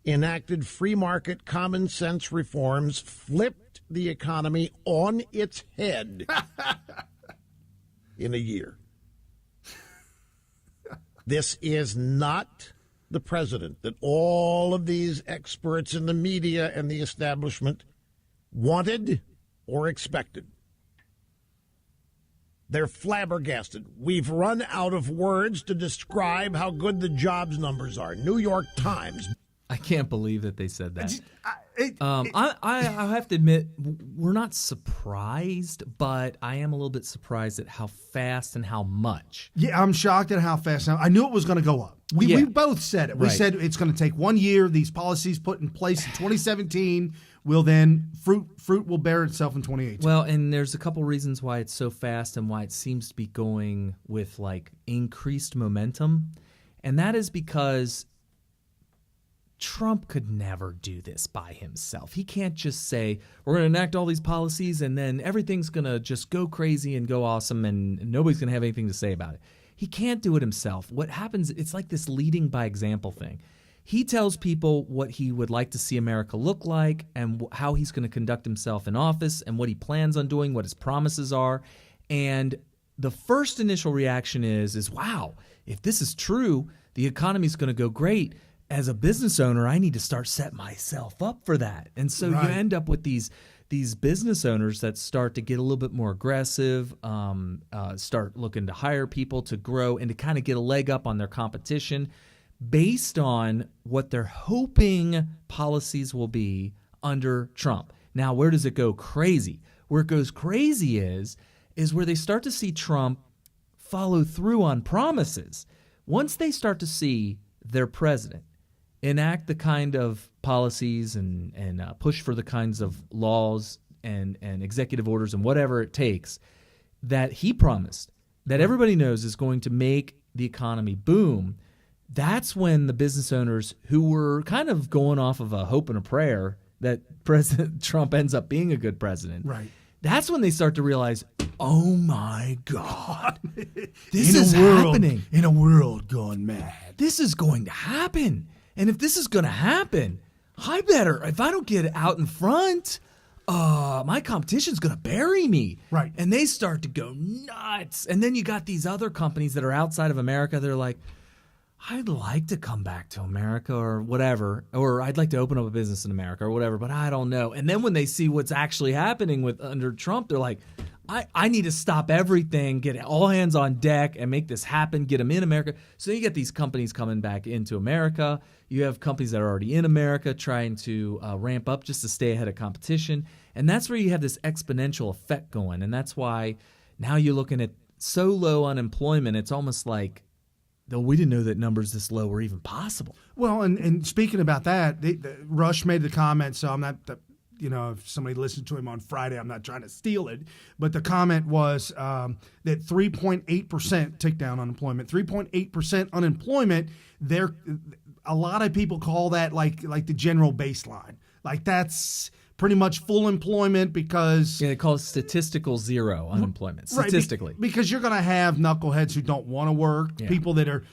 enacted free market common sense reforms, flipped the economy on its head in a year. This is not the president that all of these experts in the media and the establishment wanted or expected. They're flabbergasted. We've run out of words to describe how good the jobs numbers are. New York Times. I can't believe that they said that. I have to admit, we're not surprised, but I am a little bit surprised at how fast and how much. Yeah, I'm shocked at how fast. I knew it was going to go up. We both said it. We said it's going to take 1 year. These policies put in place in 2017 will then, fruit will bear itself in 2018. Well, and there's a couple reasons why it's so fast and why it seems to be going with like increased momentum. And that is because Trump could never do this by himself. He can't just say, we're going to enact all these policies and then everything's going to just go crazy and go awesome and nobody's going to have anything to say about it. He can't do it himself. What happens, it's like this leading by example thing. He tells people what he would like to see America look like and how he's going to conduct himself in office and what he plans on doing, what his promises are. And the first initial reaction is wow, if this is true, the economy's going to go great. As a business owner, I need to start setting myself up for that. And so you end up with these business owners that start to get a little bit more aggressive, start looking to hire people to grow and to kind of get a leg up on their competition based on what they're hoping policies will be under Trump. Now, where does it go crazy? Where it goes crazy is where they start to see Trump follow through on promises. Once they start to see their president enact the kind of policies and push for the kinds of laws and executive orders and whatever it takes that he promised, that everybody knows is going to make the economy boom, that's when the business owners who were kind of going off of a hope and a prayer that President Trump ends up being a good president, right? That's when they start to realize, oh my God, this is happening. In a world gone mad. This is going to happen. And if this is going to happen, I better, if I don't get out in front, my competition's going to bury me. Right. And they start to go nuts. And then you got these other companies that are outside of America. They're like, I'd like to come back to America or whatever, or I'd like to open up a business in America or whatever, but I don't know. And then when they see what's actually happening with under Trump, they're like, I need to stop everything, get all hands on deck and make this happen, get them in America. So you get these companies coming back into America. You have companies that are already in America trying to ramp up just to stay ahead of competition. And that's where you have this exponential effect going. And that's why now you're looking at so low unemployment, it's almost like, though we didn't know that numbers this low were even possible. Well, and speaking about that, Rush made the comment, so I'm not, if somebody listened to him on Friday, I'm not trying to steal it, but the comment was that 3.8% tick down unemployment. 3.8% unemployment, a lot of people call that like the general baseline. Like that's pretty much full employment because... Yeah, they call it statistical zero unemployment, statistically. Right, because you're going to have knuckleheads who don't want to work, people that are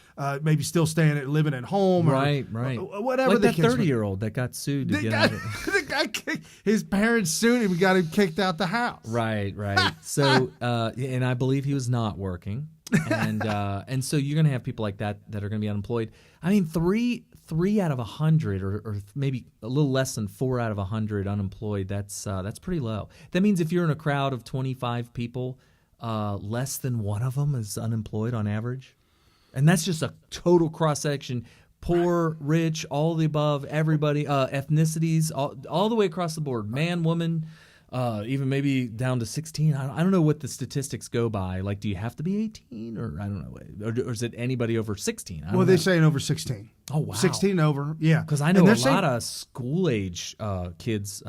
maybe still living at home. Right. Whatever. Like that 30-year-old that got sued to get out of it. The guy his parents sued him and got him kicked out the house. Right. So, and I believe he was not working. And so you're going to have people like that are going to be unemployed. I mean, three out of 100, or maybe a little less than 4 out of 100 unemployed. That's pretty low. That means if you're in a crowd of 25 people, less than one of them is unemployed on average, and that's just a total cross section. Poor, rich, all the above, everybody, ethnicities, all the way across the board. Man, woman. Even maybe down to 16. I don't know what the statistics go by. Like, do you have to be 18 or I don't know, or is it anybody over 16? Well, they're saying over 16. Oh wow, 16 over, yeah. Because I know a lot of school age kids,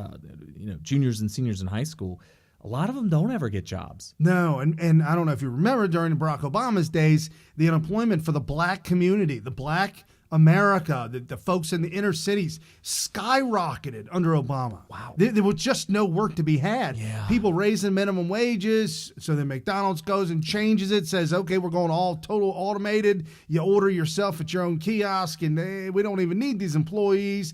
juniors and seniors in high school. A lot of them don't ever get jobs. No, and I don't know if you remember during Barack Obama's days, the unemployment for the black community, the black America, the folks in the inner cities skyrocketed under Obama. Wow. There was just no work to be had. Yeah. People raising minimum wages, so then McDonald's goes and changes it, says, okay, we're going all total automated. You order yourself at your own kiosk, and we don't even need these employees.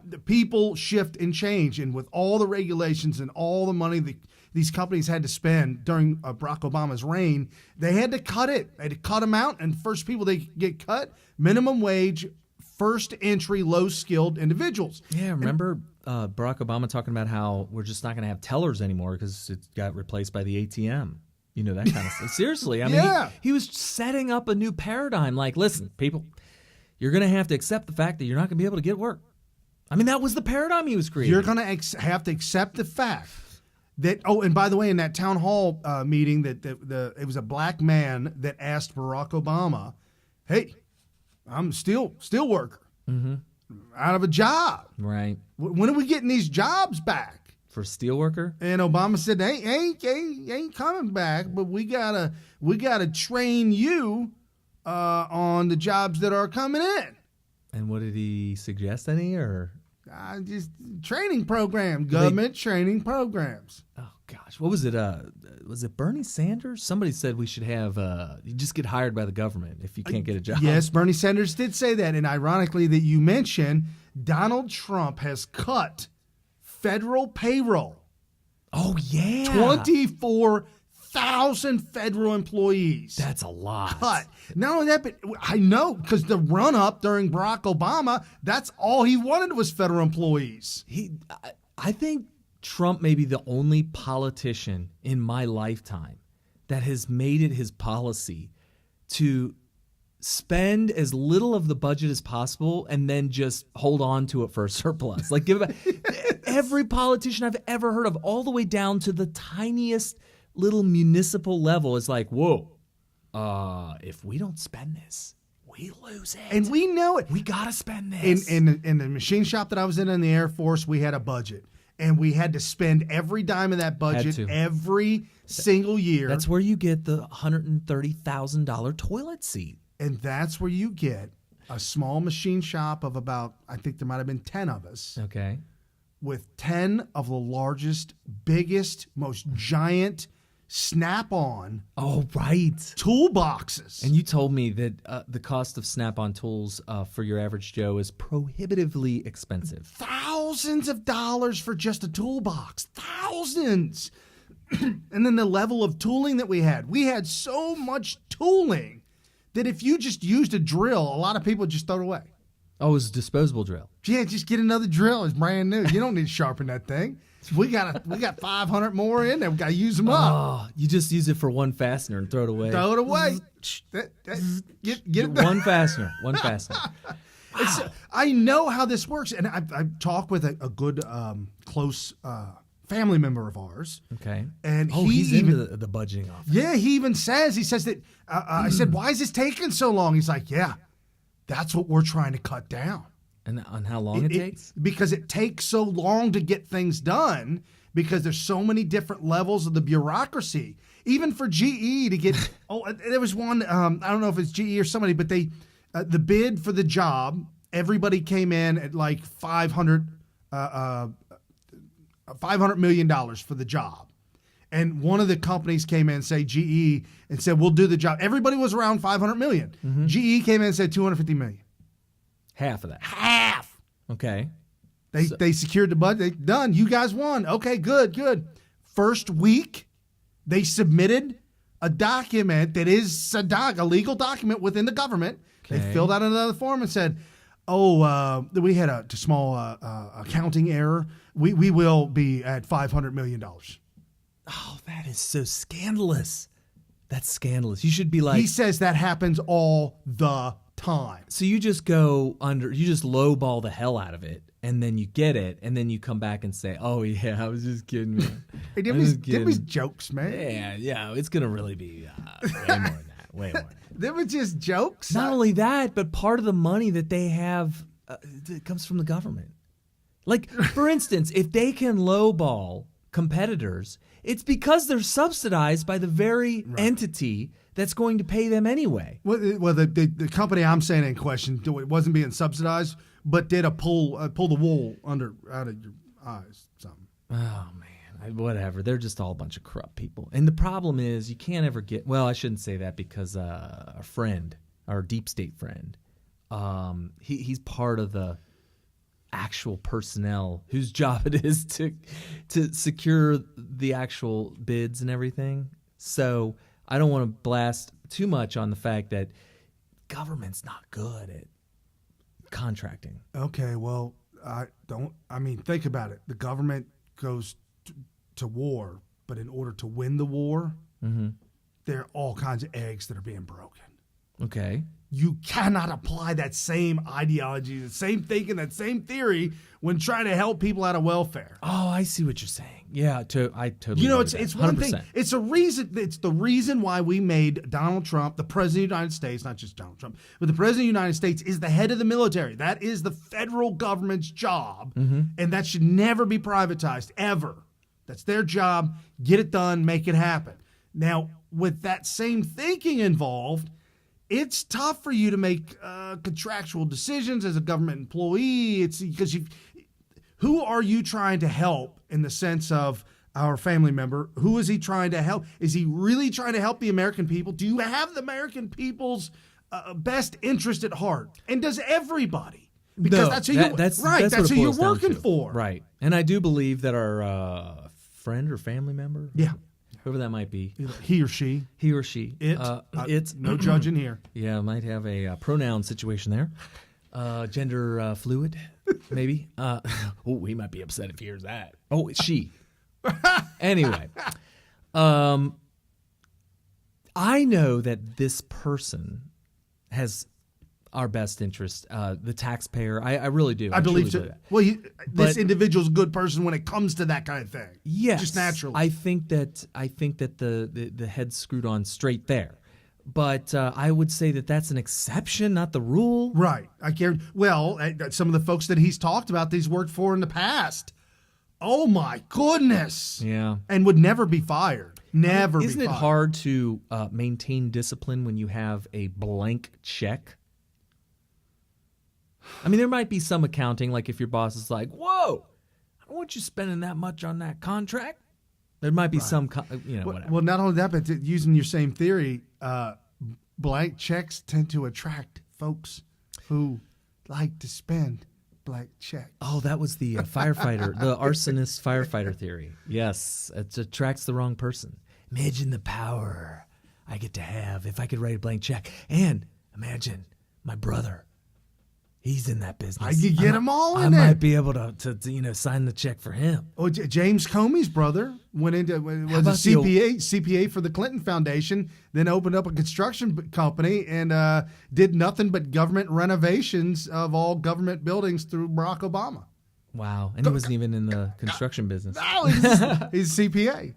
The people shift and change, and with all the regulations and all the money that these companies had to spend during Barack Obama's reign, they had to cut it. They had to cut them out, and first people they get cut, minimum wage, first entry, low-skilled individuals. Yeah, remember Barack Obama talking about how we're just not going to have tellers anymore because it got replaced by the ATM. You know, that kind of stuff. Seriously, I mean, he was setting up a new paradigm. Like, listen, people, you're going to have to accept the fact that you're not going to be able to get work. I mean, that was the paradigm he was creating. You're going to have to accept the fact that, and by the way, in that town hall meeting, that it was a black man that asked Barack Obama, hey, I'm still worker, out of a job. Right. When are we getting these jobs back? For steel worker? And Obama said, hey, ain't coming back, but we gotta train you on the jobs that are coming in. And what did he suggest? Any or just training program, government training programs. Oh gosh, what was it? Was it Bernie Sanders? Somebody said we should have you just get hired by the government if you can't get a job. Yes, Bernie Sanders did say that, and ironically, that you mentioned Donald Trump has cut federal payroll. Oh yeah, 24,000 federal employees. That's a lot. Cut. Not only that, but I know because the run-up during Barack Obama, that's all he wanted was federal employees. I think Trump may be the only politician in my lifetime that has made it his policy to spend as little of the budget as possible and then just hold on to it for a surplus. Like give it back. Every politician I've ever heard of, all the way down to the tiniest little municipal level, is like, whoa, if we don't spend this, we lose it. And we know it. We got to spend this. In the machine shop that I was in the Air Force, we had a budget. And we had to spend every dime of that budget every single year. That's where you get the $130,000 toilet seat. And that's where you get a small machine shop of about, I think there might have been 10 of us. Okay. With 10 of the largest, biggest, most giant Snap-on toolboxes. And you told me that the cost of Snap-on tools for your average Joe is prohibitively expensive. Thousands of dollars for just a toolbox. Thousands. And then the level of tooling that we had so much tooling that if you just used a drill, a lot of people just throw it away. Oh, it was a disposable drill. Yeah, just get another drill. It's brand new. You don't need to sharpen that thing. We got 500 more in there. We got to use them up. Oh, you just use it for one fastener and throw it away. Throw it away. Get it done. One fastener. One fastener. I know how this works, and I talked with a good, close family member of ours. Okay. And he's into the budgeting office. Yeah, he says that. I said, why is this taking so long? He's like, yeah, that's what we're trying to cut down. And on how long it takes? Because it takes so long to get things done because there's so many different levels of the bureaucracy. Even for GE to get there was one, I don't know if it's GE or somebody, but they the bid for the job, everybody came in at like $500 million for the job. And one of the companies came in, say GE, and said, we'll do the job. Everybody was around $500 million. Mm-hmm. GE came in and said $250 million. Half of that. Half. Okay. They secured the budget. They done. You guys won. Okay, good. First week, they submitted a document that is a legal document within the government. Okay. They filled out another form and said, we had a small accounting error. We will be at $500 million. Oh, that is so scandalous. That's scandalous. You should be like... He says that happens all the time. So you just lowball the hell out of it, and then you get it, and then you come back and say, oh, yeah, I was just kidding, man. Hey, them was jokes, man. Yeah, it's going to really be way more than that, way more than that. Them were just jokes? Not only that, but part of the money that they have it comes from the government. Like, for instance, if they can lowball competitors, it's because they're subsidized by the very entity that's going to pay them anyway. Well, the company I'm saying in question, it wasn't being subsidized, but did pull the wool out of your eyes. Something. Oh man, whatever. They're just all a bunch of corrupt people. And the problem is, you can't ever get. Well, I shouldn't say that because our friend, our deep state friend, he's part of the actual personnel whose job it is to secure the actual bids and everything. So I don't want to blast too much on the fact that government's not good at contracting. Okay, well, think about it. The government goes to war, but in order to win the war, there are all kinds of eggs that are being broken. Okay. You cannot apply that same ideology, the same thinking, that same theory when trying to help people out of welfare. Oh, I see what you're saying. Yeah, I totally. It's one thing. It's a reason. It's the reason why we made Donald Trump the president of the United States. Not just Donald Trump, but the president of the United States is the head of the military. That is the federal government's job, and that should never be privatized ever. That's their job. Get it done. Make it happen. Now, with that same thinking involved, it's tough for you to make contractual decisions as a government employee. It's because who are you trying to help in the sense of our family member? Who is he trying to help? Is he really trying to help the American people? Do you have the American people's best interest at heart? And does everybody? Because that's who you're working for. Right. And I do believe that our friend or family member, whoever that might be, he or she, it's no judging here. Yeah, might have a pronoun situation there. Gender fluid, maybe. He might be upset if he hears that. Oh, it's she. Anyway, I know that this person has our best interest, the taxpayer. I really do. I believe so. Well, this individual's a good person when it comes to that kind of thing. Yes, just naturally. I think that the head's screwed on straight there. but I would say that that's an exception, not the rule. Right. I care. Well, some of the folks that he's talked about, that he's worked for in the past. Oh my goodness. Yeah. And would never be fired. Never. Isn't it hard to maintain discipline when you have a blank check? I mean, there might be some accounting, like if your boss is like, "Whoa, I don't want you spending that much on that contract." There might be some, whatever. Well, not only that, but using your same theory, blank checks tend to attract folks who like to spend blank checks. Oh, that was the firefighter, the arsonist firefighter theory. Yes, it attracts the wrong person. Imagine the power I get to have if I could write a blank check. And imagine my brother. He's in that business. I could get them all in I there. might be able to sign the check for him. Oh, James Comey's brother was a CPA for the Clinton Foundation, then opened up a construction company and did nothing but government renovations of all government buildings through Barack Obama. Wow. And he wasn't even in the construction business. No, he's a CPA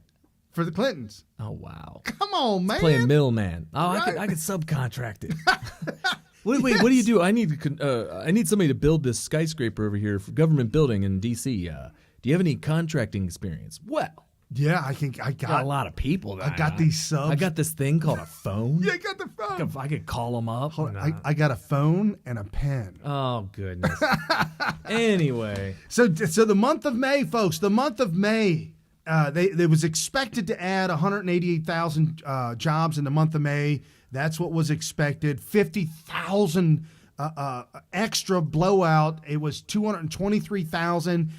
for the Clintons. Oh, wow. Come on, man. Playing middleman. Oh, Right. I could subcontract it. Wait, what do you do? I need somebody to build this skyscraper over here for government building in D.C. Do you have any contracting experience? Well, Yeah, I got a lot of people. That I got these subs. I got this thing called a phone. Yeah, I got the phone. I could call them up. I got a phone and a pen. Oh goodness. Anyway, So the month of May, folks, the month of May, they was expected to add 188,000 jobs in the month of May. That's what was expected. 50,000 extra blowout. It was 223,000.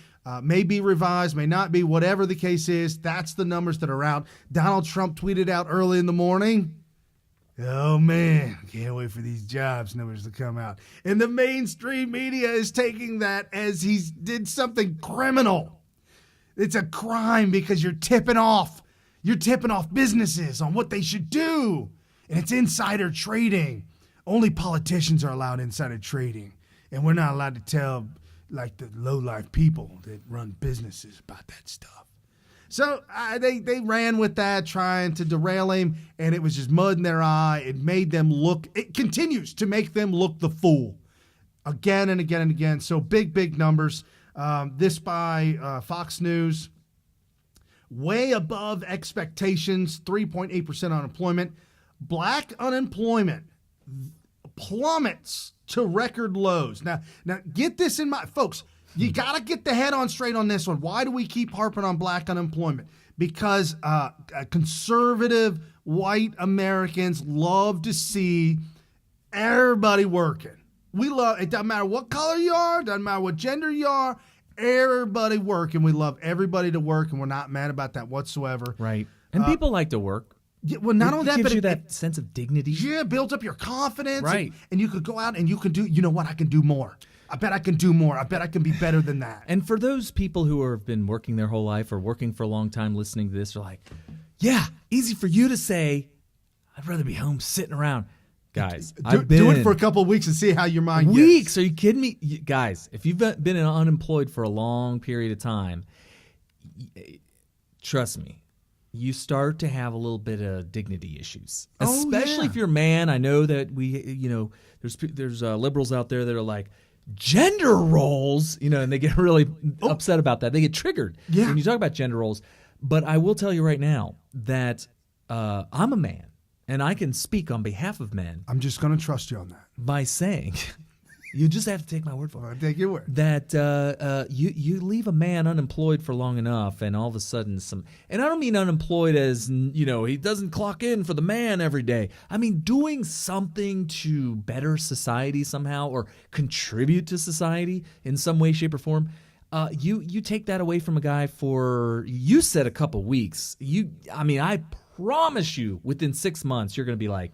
May be revised, may not be, whatever the case is. That's the numbers that are out. Donald Trump tweeted out early in the morning, "Oh, man, can't wait for these jobs numbers to come out." And the mainstream media is taking that as he did something criminal. It's a crime because you're tipping off businesses on what they should do. And it's insider trading. Only politicians are allowed insider trading. And we're not allowed to tell, like, the low-life people that run businesses about that stuff. So they ran with that, trying to derail him, and it was just mud in their eye. It continues to make them look the fool again and again and again. So big numbers. This by Fox News. Way above expectations, 3.8% unemployment. Black unemployment plummets to record lows. Now get this in mind, folks. You got to get the head on straight on this one. Why do we keep harping on black unemployment? Because conservative white Americans love to see everybody working. We love it. Doesn't matter what color you are. Doesn't matter what gender you are. Everybody working. We love everybody to work, and we're not mad about that whatsoever. right. And people like to work. Yeah, well, not only It that, gives but you that sense of dignity. Yeah, builds up your confidence. Right. And you could go out and you can do, you know what, I can do more. I bet I can do more. I bet I can be better than that. And for those people who have been working their whole life or working for a long time listening to this, are like, yeah, easy for you to say, I'd rather be home sitting around. Guys, do it for a couple of weeks and see how your mind gets. Weeks? Are you kidding me? Guys, if you've been unemployed for a long period of time, trust me, you start to have a little bit of dignity issues, especially if you're a man. I know that there's liberals out there that are like, gender roles, and they get really upset about that. They get triggered when you talk about gender roles. But I will tell you right now that I'm a man, and I can speak on behalf of men. I'm just going to trust you on that. By saying, you just have to take my word for it. I'll take your word. That you leave a man unemployed for long enough, and all of a sudden and I don't mean unemployed as, he doesn't clock in for the man every day. I mean doing something to better society somehow or contribute to society in some way, shape, or form. You take that away from a guy for, you said a couple weeks. I promise you within 6 months, you're going to be like,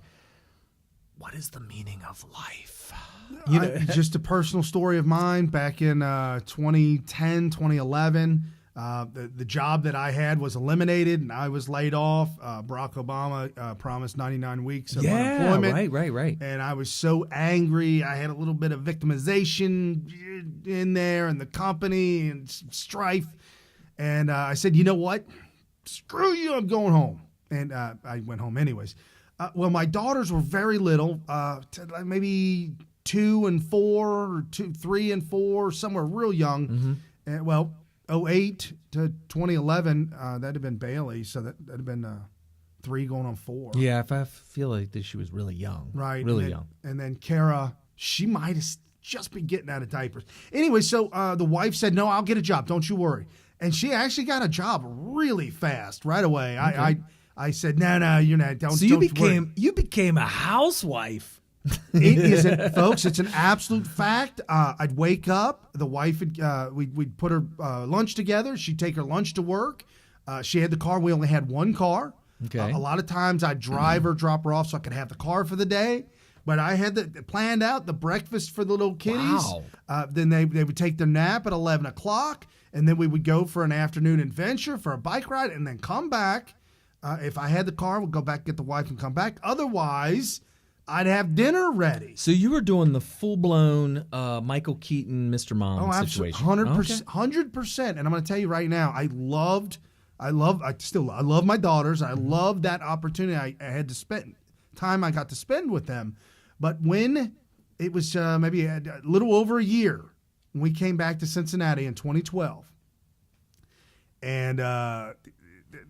what is the meaning of life? Just a personal story of mine back in 2010, 2011. The job that I had was eliminated and I was laid off. Barack Obama promised 99 weeks of unemployment. Right. And I was so angry. I had a little bit of victimization in there and the company and strife. And I said, you know what? Screw you, I'm going home. And I went home anyways. Well, my daughters were very little, maybe 2 and 4, or 3 and 4, somewhere real young. And, well, 08 to 2011, that'd have been Bailey, so that'd have been 3 going on 4. Yeah, if I feel like that she was really young. Right. Really young. And then Kara, she might have just been getting out of diapers. Anyway, so the wife said, no, I'll get a job. Don't you worry. And she actually got a job really fast right away. Okay. I said, no, you're not. Don't. So you became a housewife. It isn't, folks. It's an absolute fact. I'd wake up. The wife would we'd put her lunch together. She'd take her lunch to work. She had the car. We only had one car. Okay. A lot of times I'd drive her, drop her off, so I could have the car for the day. But I had planned out the breakfast for the little kiddies. Wow. Then they would take their nap at 11 o'clock, and then we would go for an afternoon adventure for a bike ride, and then come back. If I had the car, we'd go back, get the wife, and come back. Otherwise, I'd have dinner ready. So you were doing the full-blown Michael Keaton, Mr. Mom situation. 100%. And I'm going to tell you right now, I love my daughters. I love that opportunity I had to spend time I got to spend with them. But when it was maybe a little over a year, when we came back to Cincinnati in 2012, and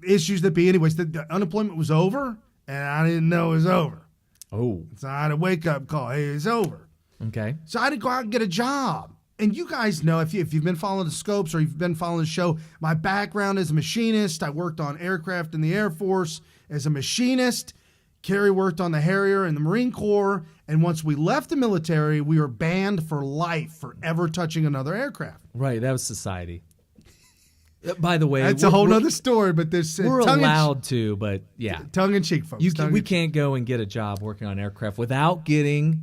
issues that be anyways, the unemployment was over, and I didn't know it was over. Oh. So I had a wake-up call. Hey, it's over. Okay. So I had to go out and get a job. And you guys know, if you've been following the Scopes or you've been following the show, my background is a machinist. I worked on aircraft in the Air Force as a machinist. Carrie worked on the Harrier in the Marine Corps. And once we left the military, we were banned for life for ever touching another aircraft. Right. That was society. By the way, that's a whole other story, but there's we're allowed to, but yeah, tongue in cheek, folks. We can't go and get a job working on aircraft without getting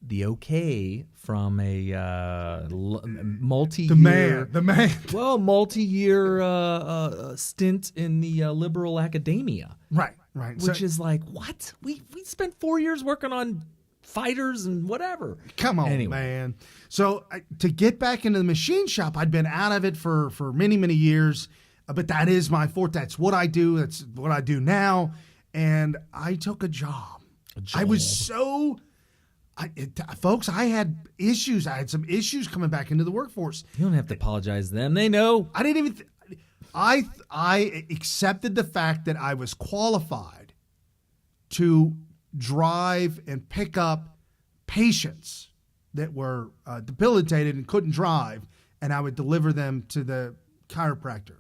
the okay from a multi-year, the man. Well, multi-year stint in the liberal academia, right, which is like what we spent 4 years working on fighters and whatever. Come on, anyway. Man. So to get back into the machine shop, I'd been out of it for many, many years, but that is my forte. That's what I do. That's what I do now. And I took a job. I was so, folks, I had issues. I had some issues coming back into the workforce. You don't have to apologize to them. They know. I didn't even, I accepted the fact that I was qualified to drive and pick up patients that were debilitated and couldn't drive, and I would deliver them to the chiropractor.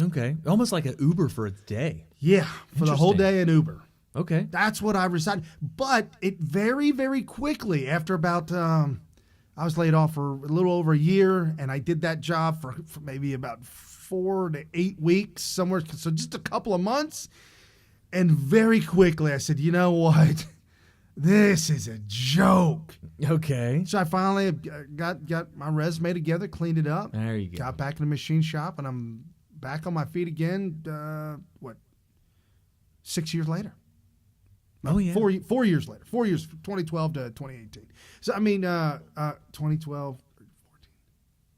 Okay. Almost like an Uber for a day. Yeah, for the whole day in Uber. Okay. That's what I resided. But it very, very quickly, after about, I was laid off for a little over a year, and I did that job for maybe about 4 to 8 weeks, somewhere, so just a couple of months. And very quickly I said, you know what? This is a joke. Okay. So I finally got my resume together, cleaned it up. There you go. Got back in the machine shop, and I'm back on my feet again, 6 years later? Oh, yeah. 4 years later. 4 years, 2012 to 2018. So, I mean, 2012, 14.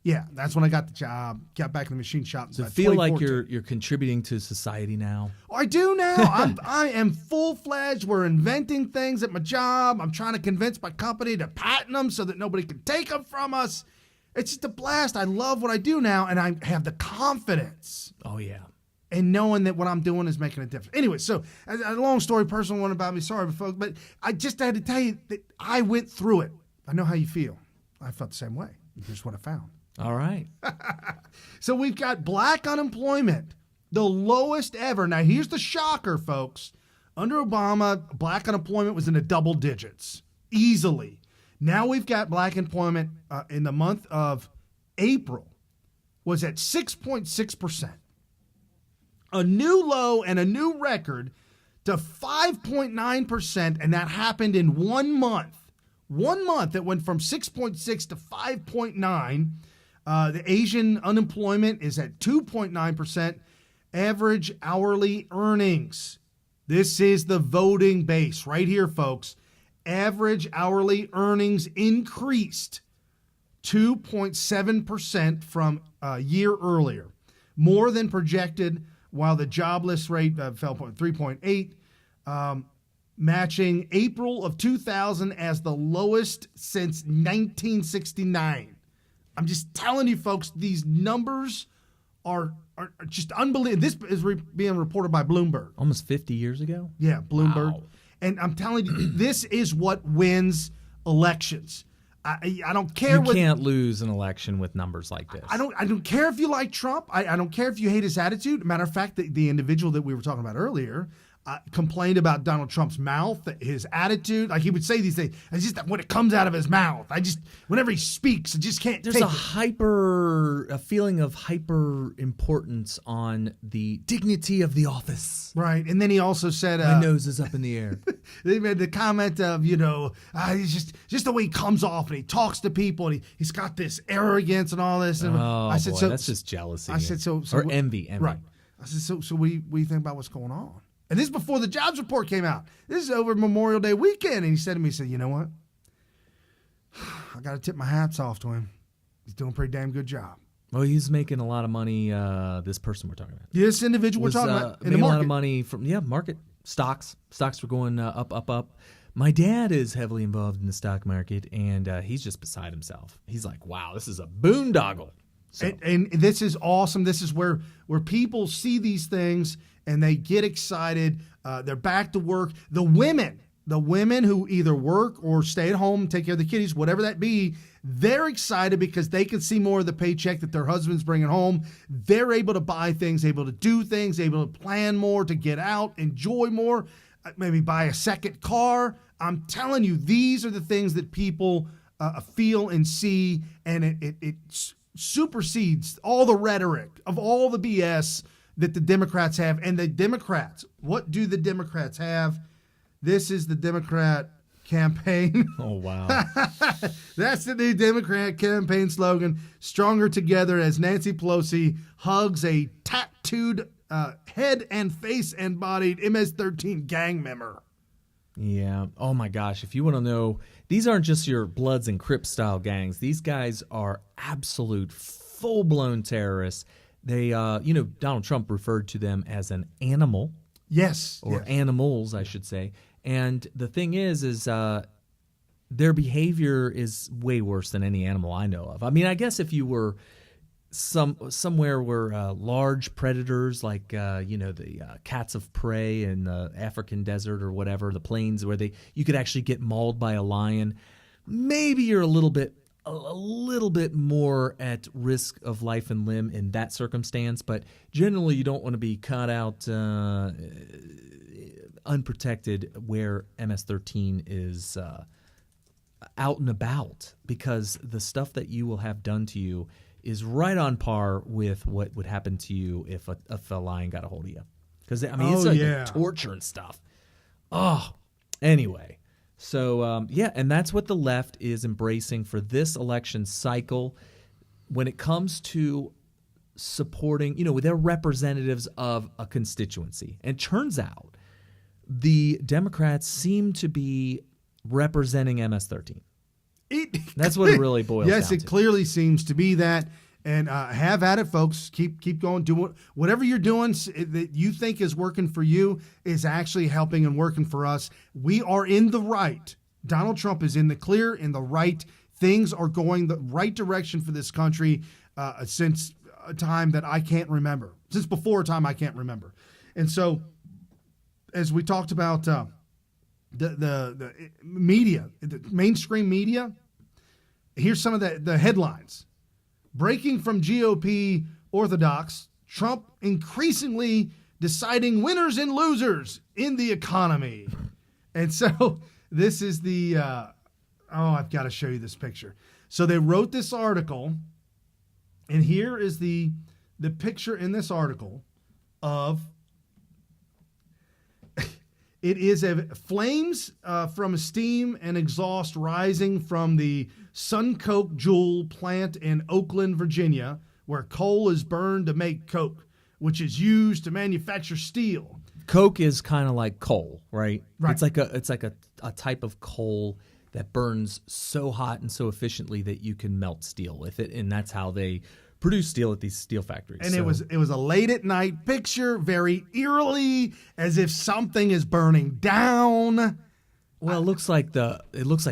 Yeah, that's when I got the job, got back in the machine shop. So feel like you're contributing to society now? Oh, I do now. I am full-fledged. We're inventing things at my job. I'm trying to convince my company to patent them so that nobody can take them from us. It's just a blast. I love what I do now, and I have the confidence. Oh, yeah. And knowing that what I'm doing is making a difference. Anyway, so a long story, personal one about me. Sorry, folks, but I just had to tell you that I went through it. I know how you feel. I felt the same way. Here's what I found. All right. So we've got black unemployment, the lowest ever. Now, here's the shocker, folks. Under Obama, black unemployment was in the double digits, easily. Now we've got black employment in the month of April was at 6.6%. A new low and a new record to 5.9%, and that happened in 1 month. 1 month, it went from 6.6 to 5.9. The Asian unemployment is at 2.9%. Average hourly earnings. This is the voting base right here, folks. Average hourly earnings increased 2.7% from a year earlier. More than projected, while the jobless rate fell 3.8. matching April of 2000 as the lowest since 1969. I'm just telling you, folks, these numbers are just unbelievable. This is being reported by Bloomberg. Almost 50 years ago? Yeah, Bloomberg. Wow. And I'm telling you, this is what wins elections. I don't care. You can't lose an election with numbers like this. I don't care if you like Trump. I don't care if you hate his attitude. Matter of fact, the individual that we were talking about earlier complained about Donald Trump's mouth, his attitude. Like, he would say these things. It's just when it comes out of his mouth. Whenever he speaks, I just can't There's take a feeling of hyper importance on the dignity of the office. Right. And then he also said, my nose is up in the air. They made the comment of, he's just the way he comes off and he talks to people and he's got this arrogance and all this. And I said, boy, that's just jealousy. I said, or envy. Right. I said, so what do you think about what's going on? And this is before the jobs report came out. This is over Memorial Day weekend. And he said to me, you know what? I got to tip my hats off to him. He's doing a pretty damn good job. Well, he's making a lot of money, this person we're talking about. This individual we're talking about in the market. A lot of money from, market. Stocks. Stocks were going up. My dad is heavily involved in the stock market, and he's just beside himself. He's like, wow, this is a boondoggle. So. And this is awesome. This is where people see these things and they get excited. They're back to work. The women who either work or stay at home, take care of the kiddies, whatever that be, they're excited because they can see more of the paycheck that their husband's bringing home. They're able to buy things, able to do things, able to plan more, to get out, enjoy more, maybe buy a second car. I'm telling you, these are the things that people feel and see, and it supersedes all the rhetoric of all the BS that the Democrats have. And the Democrats, what do the Democrats have? This is the Democrat campaign. Oh, wow. That's the new Democrat campaign slogan, stronger together, as Nancy Pelosi hugs a tattooed head and face and bodied MS-13 gang member. Yeah. Oh, my gosh. If you want to know, these aren't just your Bloods and Crips style gangs. These guys are absolute full-blown terrorists. They, Donald Trump referred to them as an animal. Yes. Or animals, I should say. And the thing is their behavior is way worse than any animal I know of. I mean, I guess if you were somewhere where large predators like, the cats of prey in the African desert or whatever, the plains where you could actually get mauled by a lion, maybe you're a little bit more at risk of life and limb in that circumstance, but generally you don't want to be caught out unprotected where MS-13 is out and about, because the stuff that you will have done to you is right on par with what would happen to you if a lion got a hold of you. Because, it's like torture and stuff. Oh, anyway. So, and that's what the left is embracing for this election cycle when it comes to supporting, they're representatives of a constituency. And it turns out the Democrats seem to be representing MS-13. That's what it really boils down to. Yes, it clearly seems to be that. And have at it, folks. Keep going. Do whatever you're doing that you think is working for you is actually helping and working for us. We are in the right. Donald Trump is in the clear, in the right. Things are going the right direction for this country since a time that I can't remember. Since before a time I can't remember. And so, as we talked about the media, the mainstream media, here's some of the headlines. Breaking from GOP orthodox, Trump increasingly deciding winners and losers in the economy. And so this is the, I've got to show you this picture. So they wrote this article, and here is the picture in this article of, it is flames from steam and exhaust rising from the Suncoke Jewel plant in Oakland, Virginia, where coal is burned to make coke, which is used to manufacture steel. Coke is kind of like coal, right? Right. It's like a type of coal that burns so hot and so efficiently that you can melt steel with it, and that's how they produce steel at these steel factories. And it was a late at night picture, very eerily, as if something is burning down. Well, it looks like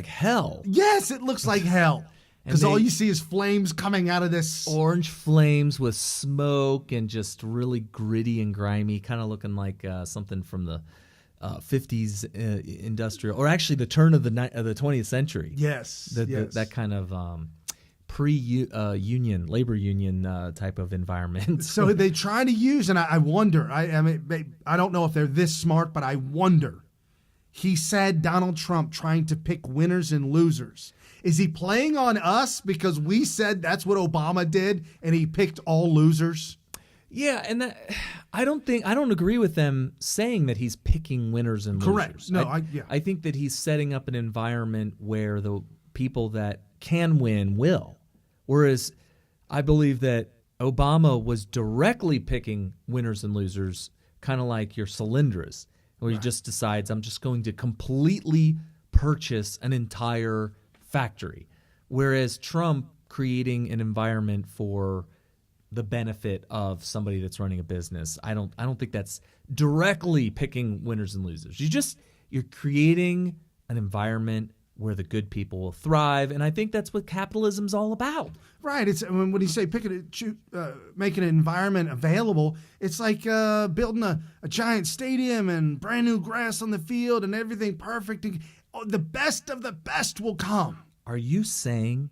hell. Yes, it looks like hell. Because all you see is flames coming out of this. Orange flames with smoke and just really gritty and grimy, kind of looking like something from the 50s industrial, or actually the turn of the 20th century. Yes, that kind of pre-union, labor union type of environment. So they try to use, and I wonder, I mean, I don't know if they're this smart, but I wonder. He said Donald Trump trying to pick winners and losers. Is he playing on us because we said that's what Obama did and he picked all losers? Yeah, and I don't agree with them saying that he's picking winners and losers. Correct. No, I think that he's setting up an environment where the people that can win will. Whereas I believe that Obama was directly picking winners and losers, kind of like your Solyndras, where he just decides, I'm just going to completely purchase an entire factory. Whereas Trump creating an environment for the benefit of somebody that's running a business, I don't think that's directly picking winners and losers. You're creating an environment where the good people will thrive, and I think that's what capitalism's all about. Right. It's when you say making an environment available, it's like building a giant stadium and brand new grass on the field and everything perfect. The best of the best will come. Are you saying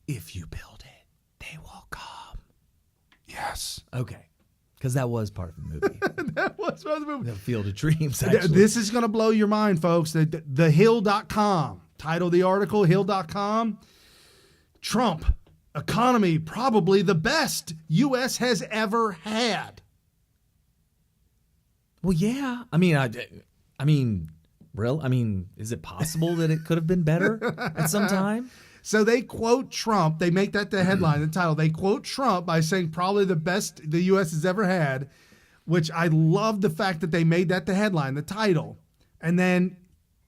if you build it, they will come? Yes. Okay. Because that was part of the movie. That was part of the movie. The Field of Dreams, actually. This is going to blow your mind, folks. TheHill.com. Title of the article, Hill.com. Trump, economy probably the best U.S. has ever had. Well, yeah. I mean, is it possible that it could have been better at some time? So they quote Trump. They make that the headline, the title. They quote Trump by saying probably the best the U.S. has ever had, which I love the fact that they made that the headline, the title. And then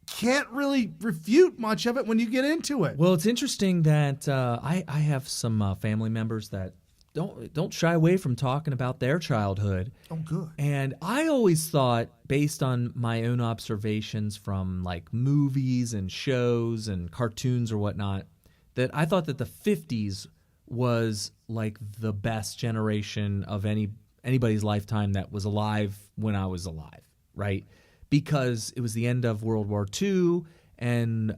can't really refute much of it when you get into it. Well, it's interesting that I have some family members that don't shy away from talking about their childhood. Oh, good. And I always thought, based on my own observations from like movies and shows and cartoons or whatnot, that I thought that the 50s was like the best generation of anybody's lifetime that was alive when I was alive, right? Because it was the end of World War II, and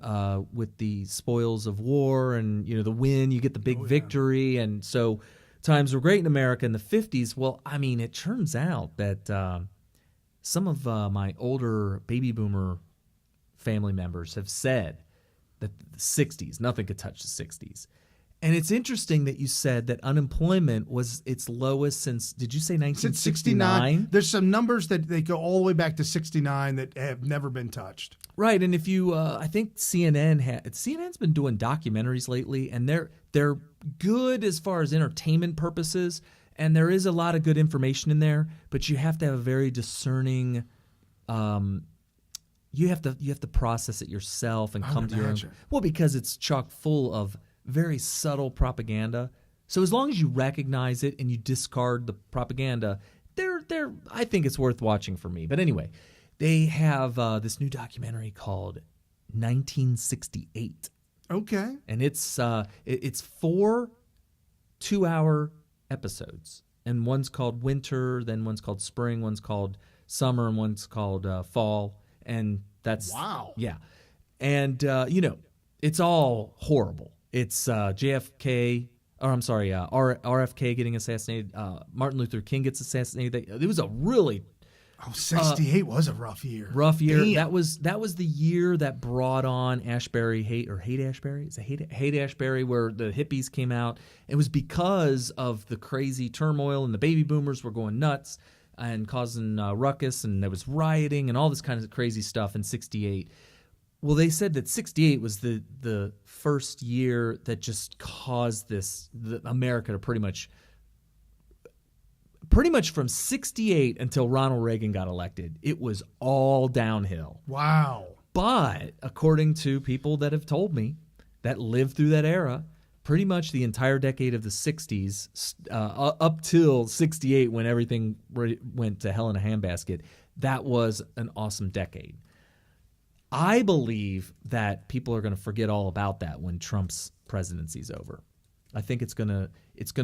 with the spoils of war and the win, you get the big victory, and so times were great in America in the 50s. Well, I mean, it turns out that some of my older baby boomer family members have said that the 60s, nothing could touch the 60s. And it's interesting that you said that unemployment was its lowest since, did you say 1969? There's some numbers that they go all the way back to 69 that have never been touched. Right, and if you, I think CNN's been doing documentaries lately, and they're good as far as entertainment purposes, and there is a lot of good information in there, but you have to have a very discerning, you have to process it yourself and come to your own. Well, because it's chock full of very subtle propaganda. So as long as you recognize it and you discard the propaganda, I think it's worth watching for me. But anyway, they have this new documentary called 1968. Okay. And it's 4 2-hour episodes. And one's called winter, then one's called spring, one's called summer, and one's called fall. And that's... Wow. Yeah. And, it's all horrible. It's RFK getting assassinated. Martin Luther King gets assassinated. It was a really 68 was a rough year. Rough year. Damn. That was the year that brought on Ashbury Hate Ashbury. Is it Hate Ashbury, where the hippies came out. It was because of the crazy turmoil, and the baby boomers were going nuts and causing ruckus, and there was rioting and all this kind of crazy stuff in 68. Well, they said that 68 was the first year that just caused America to pretty much from 68 until Ronald Reagan got elected, it was all downhill. Wow. But according to people that have told me that lived through that era, pretty much the entire decade of the 60s, up till 68 when everything went to hell in a handbasket, that was an awesome decade. I believe that people are going to forget all about that when Trump's presidency's over. I think it's gonna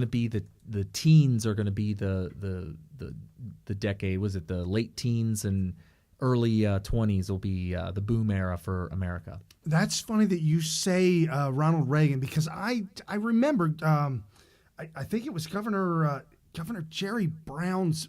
be the teens are going to be the decade. Was it the late teens and early 20s will be the boom era for America? That's funny that you say Ronald Reagan, because I remember I think it was Governor Jerry Brown's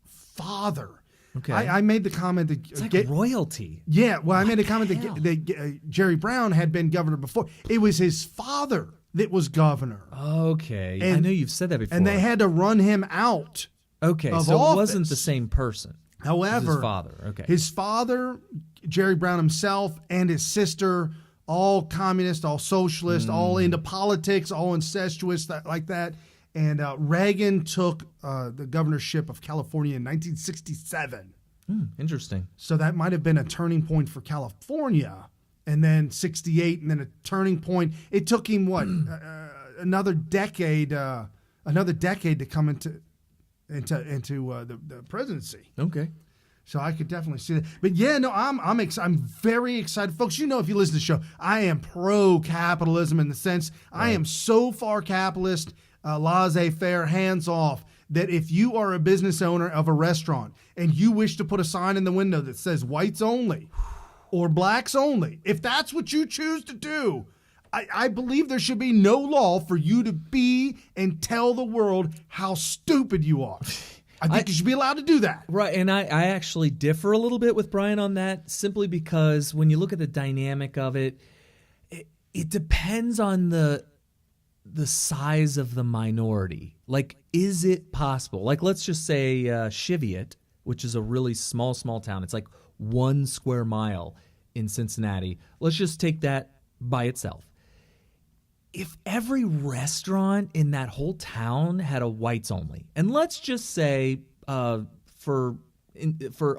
father. Okay, I made the comment that it's like royalty. Yeah, well, I made a comment that Jerry Brown had been governor before. It was his father that was governor. Okay, and, I know you've said that before. And they had to run him out. Okay, of so office. It wasn't the same person. However, his father. Okay, his father, Jerry Brown himself, and his sister, all communist, all socialist, all into politics, all incestuous, like that. And Reagan took the governorship of California in 1967. Interesting. So that might have been a turning point for California. And then 68, and then a turning point. It took him, what, another decade to come into the presidency. Okay. So I could definitely see that. But yeah, no, I'm very excited. Folks, you know, if you listen to the show, I am pro-capitalism in the sense I am so far capitalist, laissez-faire, hands-off, that if you are a business owner of a restaurant and you wish to put a sign in the window that says whites only or blacks only, if that's what you choose to do, I believe there should be no law for you to be and tell the world how stupid you are. I think you should be allowed to do that. Right, and I actually differ a little bit with Brian on that, simply because when you look at the dynamic of it, it depends on the size of the minority. Like, is it possible? Like, let's just say Cheviot, which is a really small town. It's like 1 square mile in Cincinnati. Let's just take that by itself. If every restaurant in that whole town had a whites only, and let's just say, for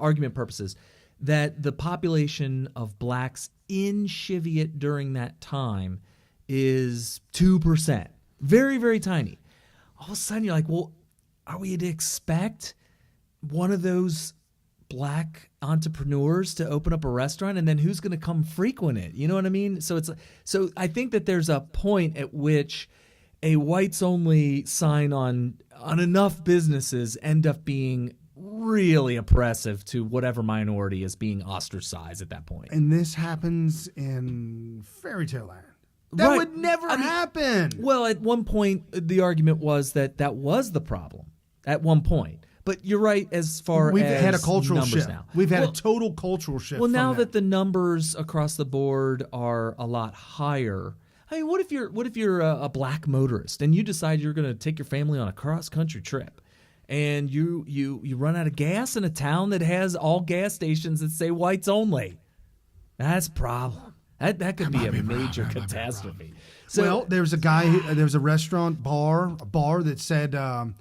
argument purposes, that the population of blacks in Cheviot during that time is 2%, very, very tiny. All of a sudden, you're like, well, are we to expect one of those black entrepreneurs to open up a restaurant, and then who's going to come frequent it? You know what I mean? So I think that there's a point at which a whites only sign on enough businesses end up being really oppressive to whatever minority is being ostracized at that point. And this happens in fairy tale land. That would never happen. Well, at one point, the argument was that was the problem at one point. But you're right as far We've as had a cultural shift. now. We've had a total cultural shift. Well, now that the numbers across the board are a lot higher, I mean, what if you're a black motorist and you decide you're going to take your family on a cross-country trip, and you run out of gas in a town that has all gas stations that say whites only? That's a problem. That could be a major catastrophe. So, well, there's a restaurant bar that said on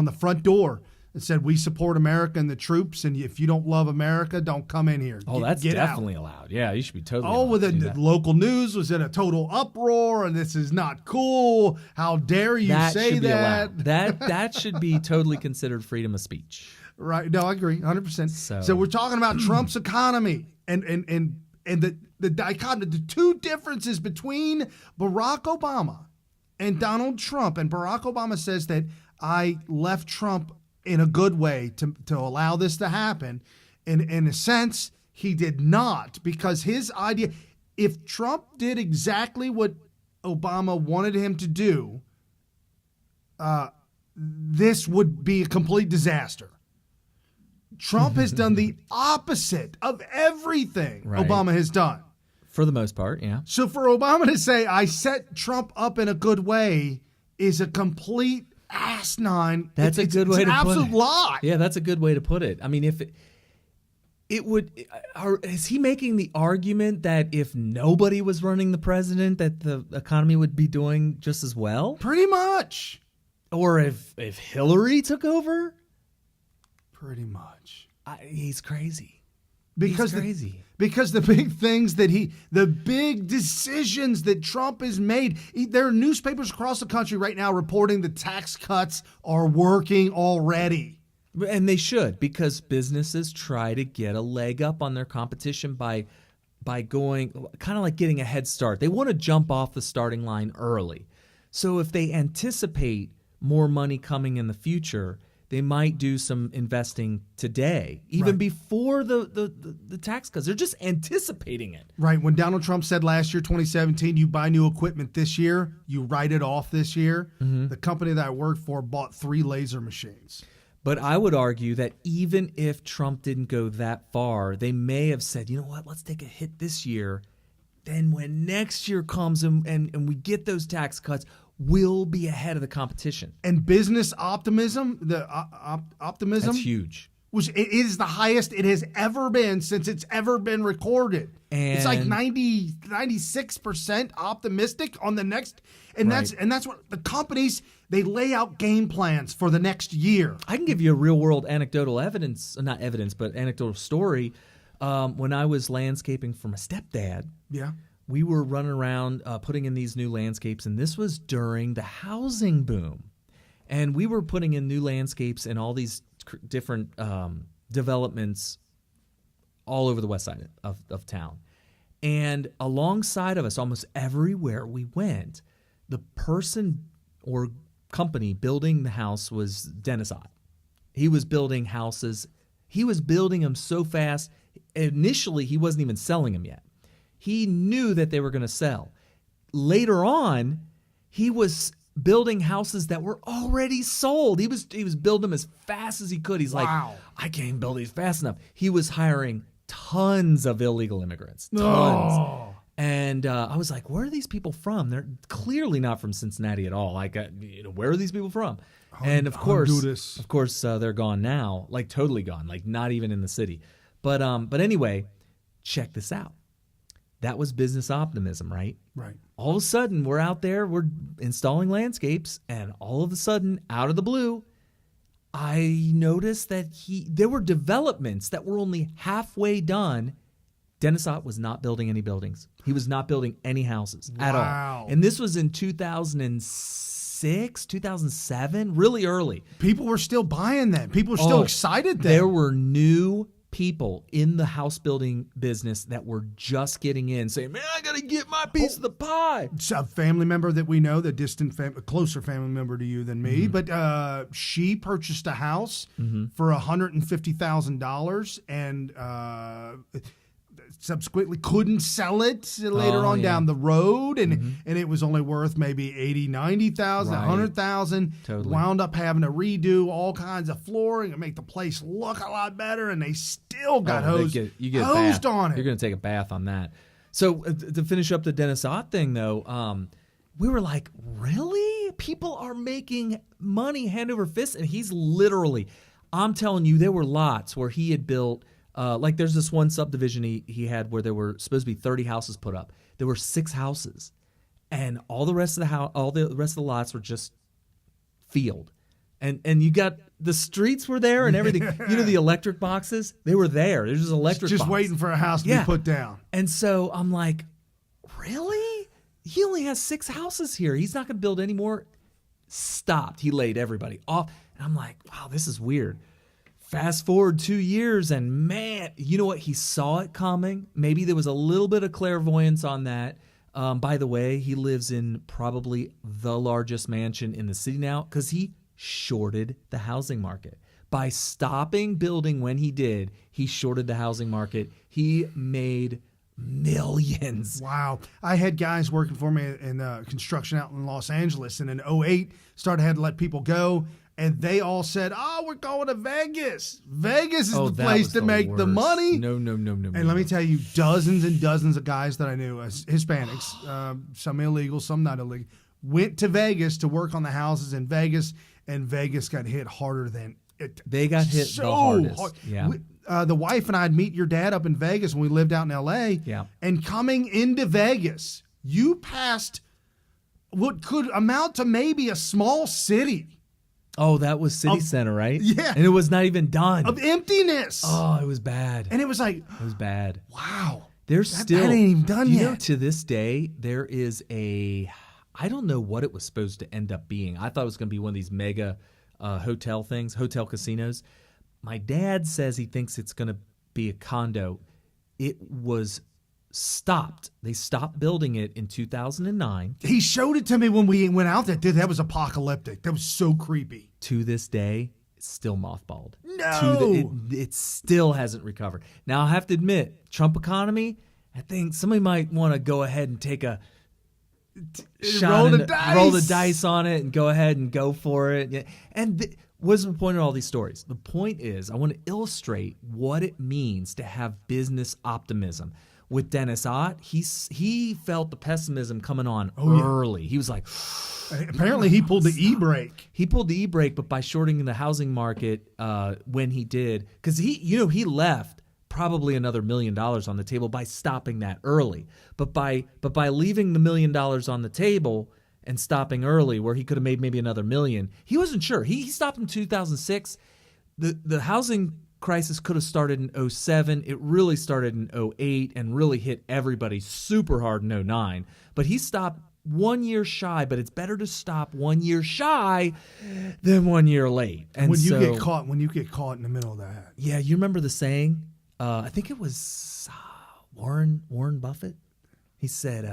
the front door, it said, "We support America and the troops, and if you don't love America, don't come in here." Oh, that's definitely allowed. Yeah, you should be totally allowed. Oh, the local news was in a total uproar, and this is not cool. How dare you say that? That should be totally considered freedom of speech. Right. No, I agree, 100%. So we're talking about Trump's economy and the dichotomy, the two differences between Barack Obama and Donald Trump. And Barack Obama says that I left Trump in a good way to allow this to happen. In a sense, he did not, because his idea, if Trump did exactly what Obama wanted him to do, this would be a complete disaster. Trump has done the opposite of everything Obama has done. For the most part, yeah. So for Obama to say, I set Trump up in a good way, is a complete asinine. That's a good way to put it. It's an absolute lie. Yeah, that's a good way to put it. I mean, if it would, is he making the argument that if nobody was running the president, that the economy would be doing just as well? Pretty much. Or if Hillary took over? Pretty much. He's crazy. Because He's crazy. Because the big decisions that Trump has made, there are newspapers across the country right now reporting the tax cuts are working already. And they should, because businesses try to get a leg up on their competition by going kind of like getting a head start. They want to jump off the starting line early. So if they anticipate more money coming in the future, they might do some investing today, even before the tax cuts. They're just anticipating it. Right. When Donald Trump said last year, 2017, you buy new equipment this year, you write it off this year. Mm-hmm. The company that I worked for bought 3 laser machines. But I would argue that even if Trump didn't go that far, they may have said, you know what, let's take a hit this year. Then when next year comes and we get those tax cuts, we'll be ahead of the competition. And business optimism, optimism. That's huge. It is the highest it has ever been since it's ever been recorded. And it's like 96% optimistic on the next. And that's what the companies, they lay out game plans for the next year. I can give you a real world anecdotal anecdotal story. When I was landscaping for my stepdad, we were running around putting in these new landscapes, and this was during the housing boom. And we were putting in new landscapes in all these different developments all over the west side of town. And alongside of us, almost everywhere we went, the person or company building the house was Dennis Ott. He was building houses. He was building them so fast. Initially, he wasn't even selling them yet. He knew that they were going to sell. Later on, he was building houses that were already sold. He was building them as fast as he could. He's like, I can't even build these fast enough. He was hiring tons of illegal immigrants. Tons. Oh. And I was like, where are these people from? They're clearly not from Cincinnati at all. Like, where are these people from? And of course, they're gone now, like totally gone, like not even in the city. But anyway, check this out. That was business optimism, right? Right. All of a sudden, we're out there, we're installing landscapes, and all of a sudden, out of the blue, I noticed that there were developments that were only halfway done. Dennis Ott was not building any buildings. He was not building any houses at all. And this was in 2006, 2007, really early. People were still buying that. People were still excited then. There were new people in the house building business that were just getting in saying, man, I got to get my piece of the pie. It's a family member that we know, a closer family member to you than me, but she purchased a house for $150,000 and subsequently couldn't sell it later on down the road, and it was only worth maybe $80,000, $90,000, $100,000. Totally. Wound up having to redo all kinds of flooring and make the place look a lot better, and they still got hosed on it. You're going to take a bath on that. So to finish up the Dennis Ott thing, though, we were like, really? People are making money hand over fist? And he's literally, I'm telling you, there were lots where he had built. Like there's this one subdivision he had where there were supposed to be 30 houses put up. There were 6 houses, and all the rest of the lots were just field, and you got the streets were there and everything. You know, the electric boxes, they were there. There's just electric just box. waiting for a house to be put down. And so I'm like, really? He only has 6 houses here. He's not going to build any more. Stopped. He laid everybody off, and I'm like, wow, this is weird. Fast forward 2 years, and man, you know what? He saw it coming. Maybe there was a little bit of clairvoyance on that. By the way, he lives in probably the largest mansion in the city now because he shorted the housing market. By stopping building when he did, he shorted the housing market. He made millions. Wow. I had guys working for me in construction out in Los Angeles, and in 2008, had to let people go. And they all said, oh, we're going to Vegas. Vegas is the place to make the money. No. And let me tell you, dozens and dozens of guys that I knew, Hispanics, some illegal, some not illegal, went to Vegas to work on the houses in Vegas, and Vegas got hit harder than it. They got hit so the hardest. Hard. Yeah. The wife and I'd meet your dad up in Vegas when we lived out in L.A. Yeah. And coming into Vegas, you passed what could amount to maybe a small city. Oh, that was City Center, right? Yeah. And it was not even done. Of emptiness. Oh, it was bad. And it was like, It was bad. wow. There's still that ain't even done you yet. know, to this day, there is I don't know what it was supposed to end up being. I thought it was going to be one of these mega hotel things, hotel casinos. My dad says he thinks it's going to be a condo. It was stopped. They stopped building it in 2009. He showed it to me when we went out there. Dude, that was apocalyptic. That was so creepy. To this day, it's still mothballed. No. It still hasn't recovered. Now, I have to admit, Trump economy, I think somebody might want to go ahead and take a shot roll the roll the dice. dice on it and go ahead and go for it. Yeah. And what's the point of all these stories? The point is I want to illustrate what it means to have business optimism. With Dennis Ott, he felt the pessimism coming on early. He was like, Apparently, he pulled the e-brake. he pulled the e-brake, but by shorting the housing market when he did, because he left probably another $1 million on the table by stopping that early. But by leaving the $1 million on the table and stopping early, where he could have made maybe another $1 million, he wasn't sure. He stopped in 2006. The housing crisis could have started in 2007. It really started in 2008 and really hit everybody super hard in 2009. But he stopped 1 year shy, but it's better to stop 1 year shy than 1 year late. And When you get caught in the middle of that. yeah, you remember the saying? I think it was Warren Buffett. He said,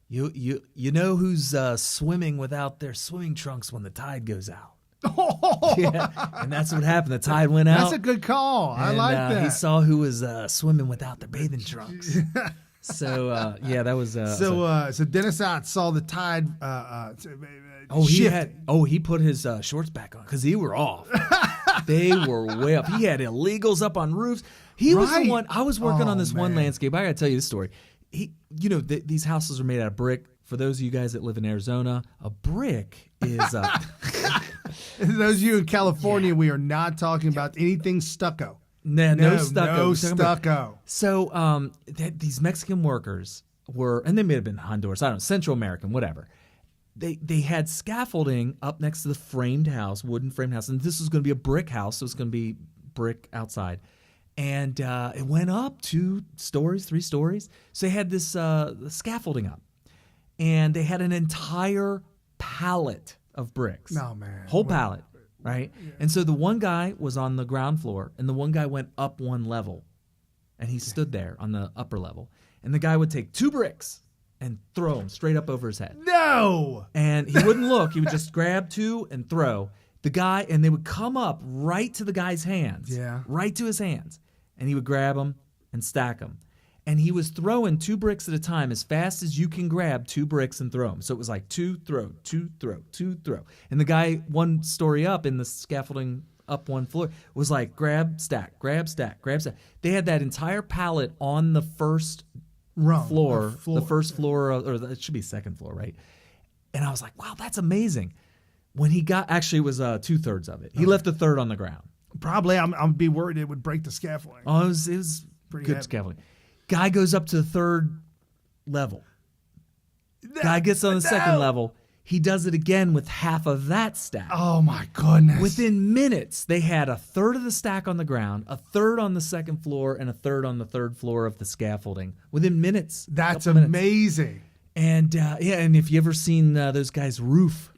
"You know who's swimming without their swimming trunks when the tide goes out." Yeah, and that's what happened. The tide went out. That's a good call. I like that. He saw who was swimming without their bathing trunks. So yeah, that was. So Dennis Ott saw the tide shift. He put his shorts back on because he were off. They were way up. He had illegals up on roofs. He was the one. I was working on this one landscape. I got to tell you this story. These houses are made out of brick. For those of you guys that live in Arizona, a brick is. Those of you in California, we are not talking about anything stucco. No stucco. No stucco. So these Mexican workers were, and they may have been Honduras, I don't know, Central American, whatever. They had scaffolding up next to the framed house, wooden framed house, and this was going to be a brick house, so it was going to be brick outside. And it went up 2 stories, 3 stories. So they had this scaffolding up, and they had an entire pallet of bricks. No, man. Whole pallet, right? Yeah. And so the one guy was on the ground floor, and the one guy went up 1 level, and he stood there on the upper level. And the guy would take 2 bricks and throw them straight up over his head. No! And he wouldn't look. He would just grab 2 and throw. The guy, and they would come up right to the guy's hands. Yeah. Right to his hands. And he would grab them and stack them. And he was throwing 2 bricks at a time as fast as you can grab 2 bricks and throw them. So it was like 2 throw, 2 throw, 2 throw. And the guy 1 story up in the scaffolding up 1 floor was like grab, stack, grab, stack, grab, stack. They had that entire pallet on the first floor, the first floor, or it should be 2nd floor, right? And I was like, wow, that's amazing. When he got, actually it was 2/3 of it. He left 1/3 on the ground. Probably, I'm be worried it would break the scaffolding. Oh, it was pretty good scaffolding. Guy goes up to the 3rd level. Guy gets on the 2nd level. He does it again with half of that stack. Oh, my goodness. Within minutes, they had 1/3 of the stack on the ground, 1/3 on the 2nd floor, and 1/3 on the 3rd floor of the scaffolding. Within minutes. That's amazing. And and if you ever seen those guys roof,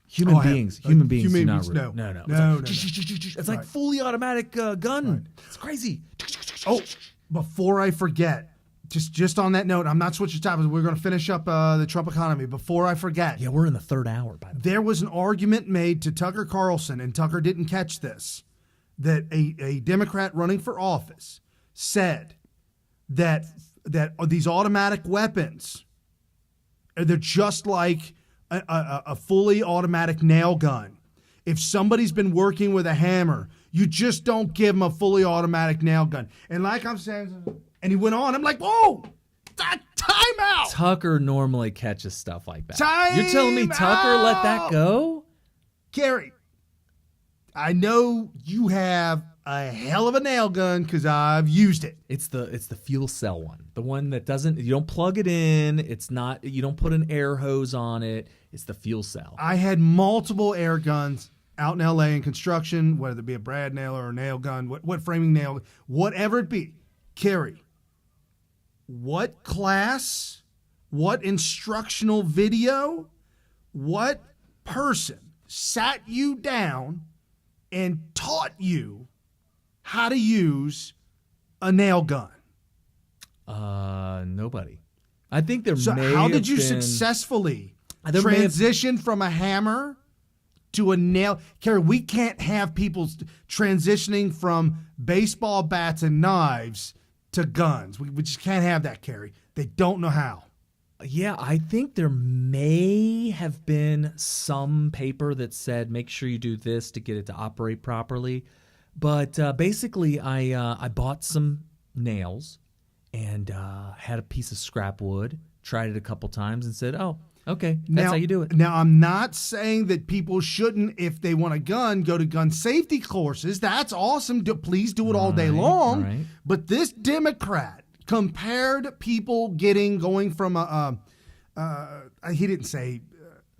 human beings do not roof. No. It's like fully automatic gun. Right. It's crazy. Oh, before I forget, just on that note, I'm not switching topics. We're going to finish up the Trump economy. Before I forget. Yeah, we're in the 3rd hour, by the way. There was an argument made to Tucker Carlson, and Tucker didn't catch this, that a Democrat running for office said that these automatic weapons, they're just like a fully automatic nail gun. If somebody's been working with a hammer, you just don't give them a fully automatic nail gun. And like I'm saying, and he went on, I'm like, whoa, time out. Tucker normally catches stuff like that. You're telling me Tucker let that go? Gary, I know you have a hell of a nail gun because I've used it. It's the fuel cell one. The one that you don't plug it in. You don't put an air hose on it. It's the fuel cell. I had multiple air guns. out in L.A. in construction, whether it be a brad nailer or a nail gun, what framing nail, whatever it be, Carrie, what class, what instructional video, what person sat you down and taught you how to use a nail gun? Nobody. I think there So may how have did you been- successfully There may have- transition from a hammer to a nail? Carrie, we can't have people transitioning from baseball bats and knives to guns. We just can't have that, Carrie. They don't know how. Yeah, I think there may have been some paper that said make sure you do this to get it to operate properly. But basically, I bought some nails and had a piece of scrap wood, tried it a couple times and said, oh, okay, that's how you do it. Now, I'm not saying that people shouldn't, if they want a gun, go to gun safety courses. That's awesome. Please do it all day long. right. But this Democrat compared people going from he didn't say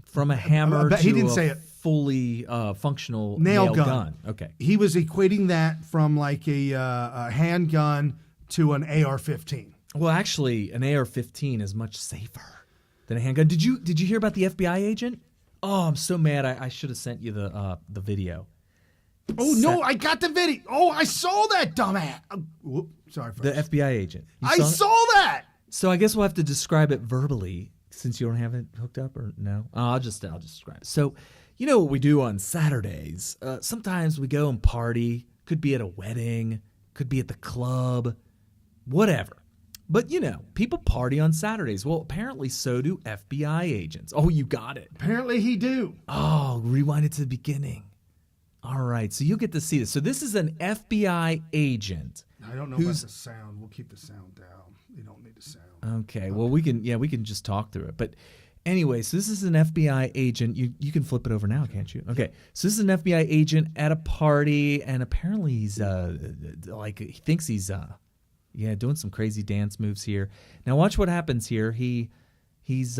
From a hammer he to didn't a say it. fully functional nail gun. Okay. He was equating that from like a handgun to an AR-15. Well, actually, an AR-15 is much safer than a handgun. Did you hear about the FBI agent? Oh, I'm so mad. I should have sent you the video. Oh, no, I got the video. Oh, I saw that, dumbass. Sorry, The folks. FBI agent. You I saw it? saw that. So I guess we'll have to describe it verbally since you don't have it hooked up, or no? I'll just describe it. So, you know what we do on Saturdays? Sometimes we go and party. Could be at a wedding. Could be at the club. Whatever. But, you know, people party on Saturdays. Well, apparently so do FBI agents. Oh, you got it. Apparently he do. Oh, rewind it to the beginning. All right, so you'll get to see this. So this is an FBI agent. I don't know about the sound. We'll keep the sound down. You don't need the sound. Okay, well, we can just talk through it. But anyway, so this is an FBI agent. You can flip it over now, can't you? Okay, so this is an FBI agent at a party, and apparently he's he thinks he's doing some crazy dance moves here. Now watch what happens here. He's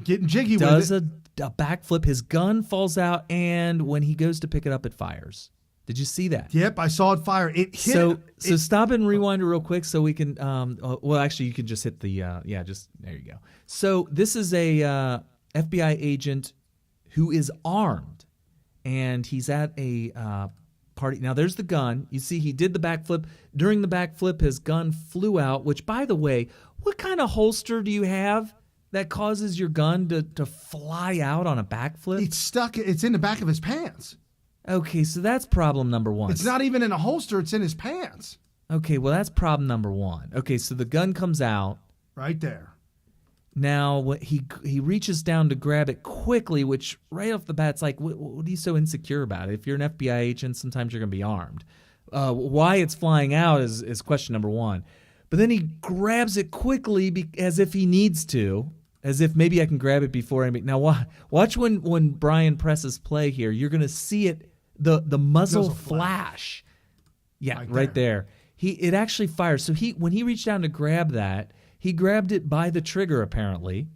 Getting jiggy does with it. a backflip. His gun falls out, and when he goes to pick it up, it fires. Did you see that? Yep, I saw it fire. It hit. So stop and rewind it real quick so we can. Well, actually, you can just hit the. Just there you go. So this is a FBI agent who is armed, and he's at a party. Now there's the gun. You see, he did the backflip. During the backflip, his gun flew out. Which, by the way, what kind of holster do you have that causes your gun to fly out on a backflip? It's stuck. It's in the back of his pants. Okay, so that's problem number one. It's not even in a holster. It's in his pants. Okay, well, that's problem number one. Okay, so the gun comes out. Right there. Now, he reaches down to grab it quickly, which right off the bat, it's like, what are you so insecure about? If you're an FBI agent, sometimes you're going to be armed. Why it's flying out is question number one. But then he grabs it quickly as if he needs to, as if maybe I can grab it before anybody. Now, watch when Brian presses play here. You're going to see it, the muzzle flash. Yeah, right there. It actually fires. So when he reached down to grab that, he grabbed it by the trigger, apparently.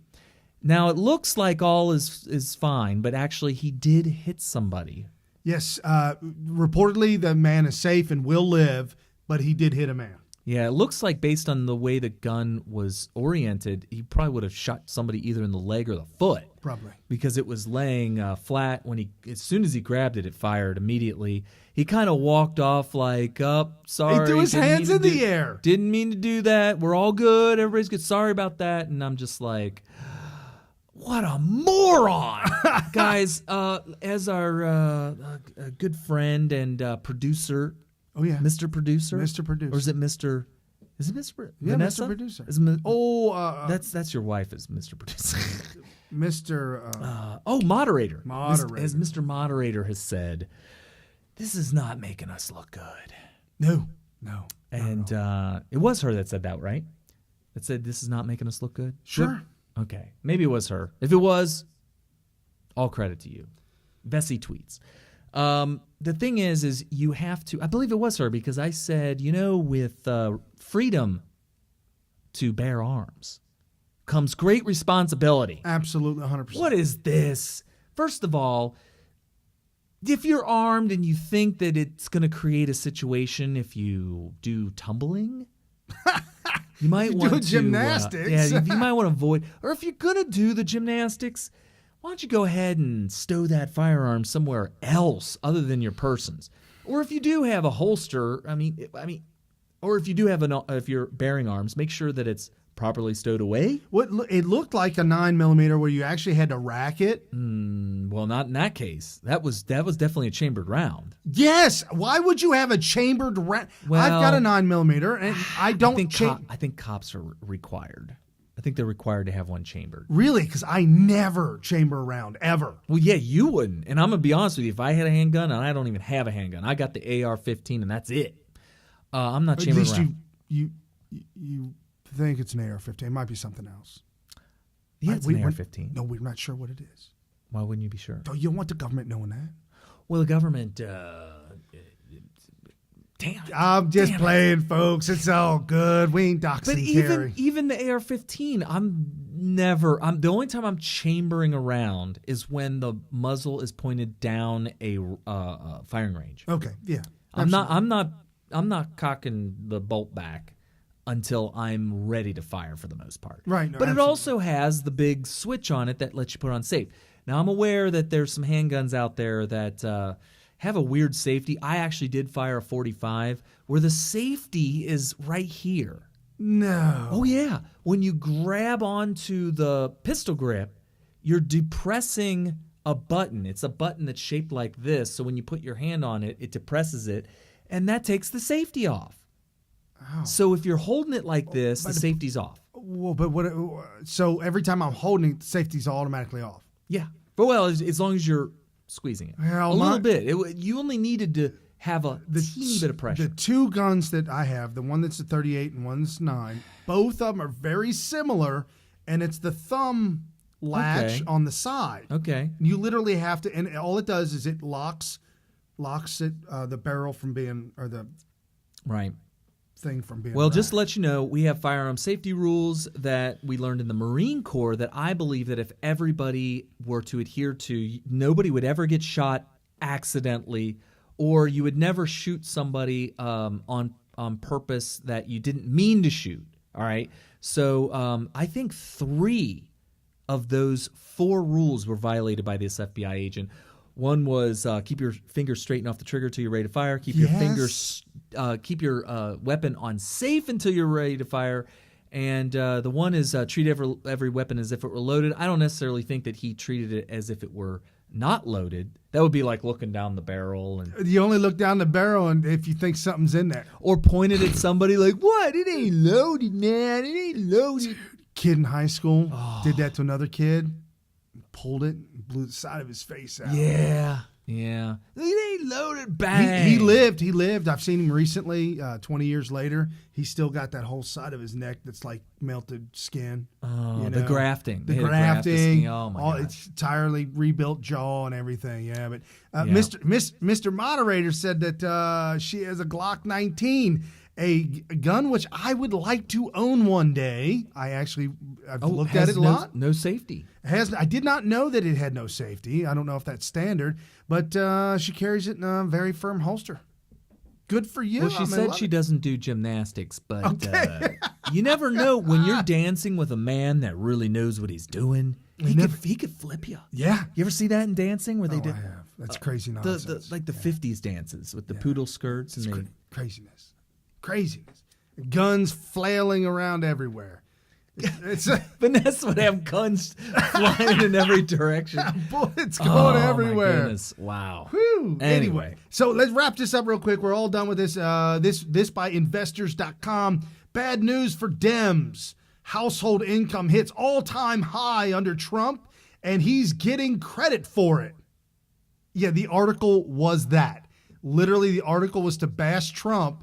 Now, it looks like all is fine, but actually he did hit somebody. Yes, reportedly the man is safe and will live, but he did hit a man. Yeah, it looks like based on the way the gun was oriented, he probably would have shot somebody either in the leg or the foot. Probably. Because it was laying flat. As soon as he grabbed it, it fired immediately. He kind of walked off like, sorry. He threw his hands in the air. Didn't mean to do that. We're all good. Everybody's good. Sorry about that. And I'm just like, what a moron. Guys, as our good friend and producer, oh yeah, Mr. Producer? Mr. Producer. Or is it Mr. Is it Mr. Yeah, Vanessa? Mr. Producer. Is it, that's your wife is Mr. Producer. Mr. Moderator. Moderator. As Mr. Moderator has said, this is not making us look good. No. And it was her that said that, right? That said, this is not making us look good? Sure. Okay. Maybe it was her. If it was, all credit to you. Bessie tweets. The thing is you have to, I believe it was her because I said, with freedom to bear arms comes great responsibility. Absolutely, 100%. What is this? First of all, if you're armed and you think that it's going to create a situation if you do tumbling, you might want to gymnastics. you might want to avoid. Or if you're going to do the gymnastics, why don't you go ahead and stow that firearm somewhere else other than your persons? Or if you do have a holster, or if you do have if you're bearing arms, make sure that it's properly stowed away. It looked like a 9mm where you actually had to rack it. Well, not in that case. That was definitely a chambered round. Yes. Why would you have a chambered round? Well, I've got a 9mm, and I don't. I think cops are required. I think they're required to have one chambered. Really? Because I never chamber a round ever. Well, yeah, you wouldn't. And I'm gonna be honest with you. If I had a handgun, and I don't even have a handgun, I got the AR-15, and that's it. I'm not chambering around. At least you think it's an AR-15. It might be something else. Yeah, it's an AR-15. No, we're not sure what it is. Why wouldn't you be sure? Oh, you don't want the government knowing that? Well, the government... damn it. I'm just playing, folks. It's all good. We ain't doxing Carrie. Even the AR-15, the only time I'm chambering around is when the muzzle is pointed down a firing range. Okay, yeah. I'm not cocking the bolt back until I'm ready to fire for the most part. Right. No, but absolutely. it also has the big switch on it that lets you put on safe. Now, I'm aware that there's some handguns out there that have a weird safety. I actually did fire a .45 where the safety is right here. No. Oh, yeah. When you grab onto the pistol grip, you're depressing a button. It's a button that's shaped like this, so when you put your hand on it, it depresses it, and that takes the safety off. Oh. So if you're holding it like this, the safety's off. Well, but so every time I'm holding it, the safety's automatically off? Yeah. But well, as long as you're squeezing it. Little bit. You only needed to have a teeny bit of pressure. The two guns that I have, the one that's a 38 and one that's 9, both of them are very similar, and it's the thumb latch on the side. Okay. You literally have to, and all it does is it locks it, the barrel from being, or the thing from being. Well, just to let you know, we have firearm safety rules that we learned in the Marine Corps that I believe that if everybody were to adhere to, nobody would ever get shot accidentally, or you would never shoot somebody on purpose that you didn't mean to shoot. All right. So I think 3 of those 4 rules were violated by this FBI agent. One was keep your fingers straightened off the trigger until you're ready to fire. Keep your fingers, keep your weapon on safe until you're ready to fire. And the one is treat every weapon as if it were loaded. I don't necessarily think that he treated it as if it were not loaded. That would be like looking down the barrel. And you only look down the barrel and if you think something's in there. Or pointed at somebody like, what? It ain't loaded, man. It ain't loaded. Kid in high school did that to another kid. Pulled it and blew the side of his face out. Yeah. It ain't loaded. Bang. He lived. I've seen him recently, 20 years later. He's still got that whole side of his neck that's like melted skin. Oh, the grafting. The grafting. Oh, my God. It's entirely rebuilt jaw and everything. Yeah, but Mr. Moderator said that she has a Glock 19. A gun which I would like to own one day. I've looked at it a lot. No safety. I did not know that it had no safety. I don't know if that's standard, but she carries it in a very firm holster. Good for you. Well, she said she doesn't do gymnastics, but you never know when you're dancing with a man that really knows what he's doing. He could flip you. Yeah. You ever see that in dancing where they do? I have. That's crazy nonsense. The 50s dances with the poodle skirts. It's craziness. Guns flailing around everywhere. Vanessa would have guns flying in every direction. Bullets going everywhere. My goodness. Wow. Whew. Anyway, so let's wrap this up real quick. We're all done with this. This by investors.com. Bad news for Dems. Household income hits all-time high under Trump, and he's getting credit for it. Yeah, the article was that. Literally, the article was to bash Trump.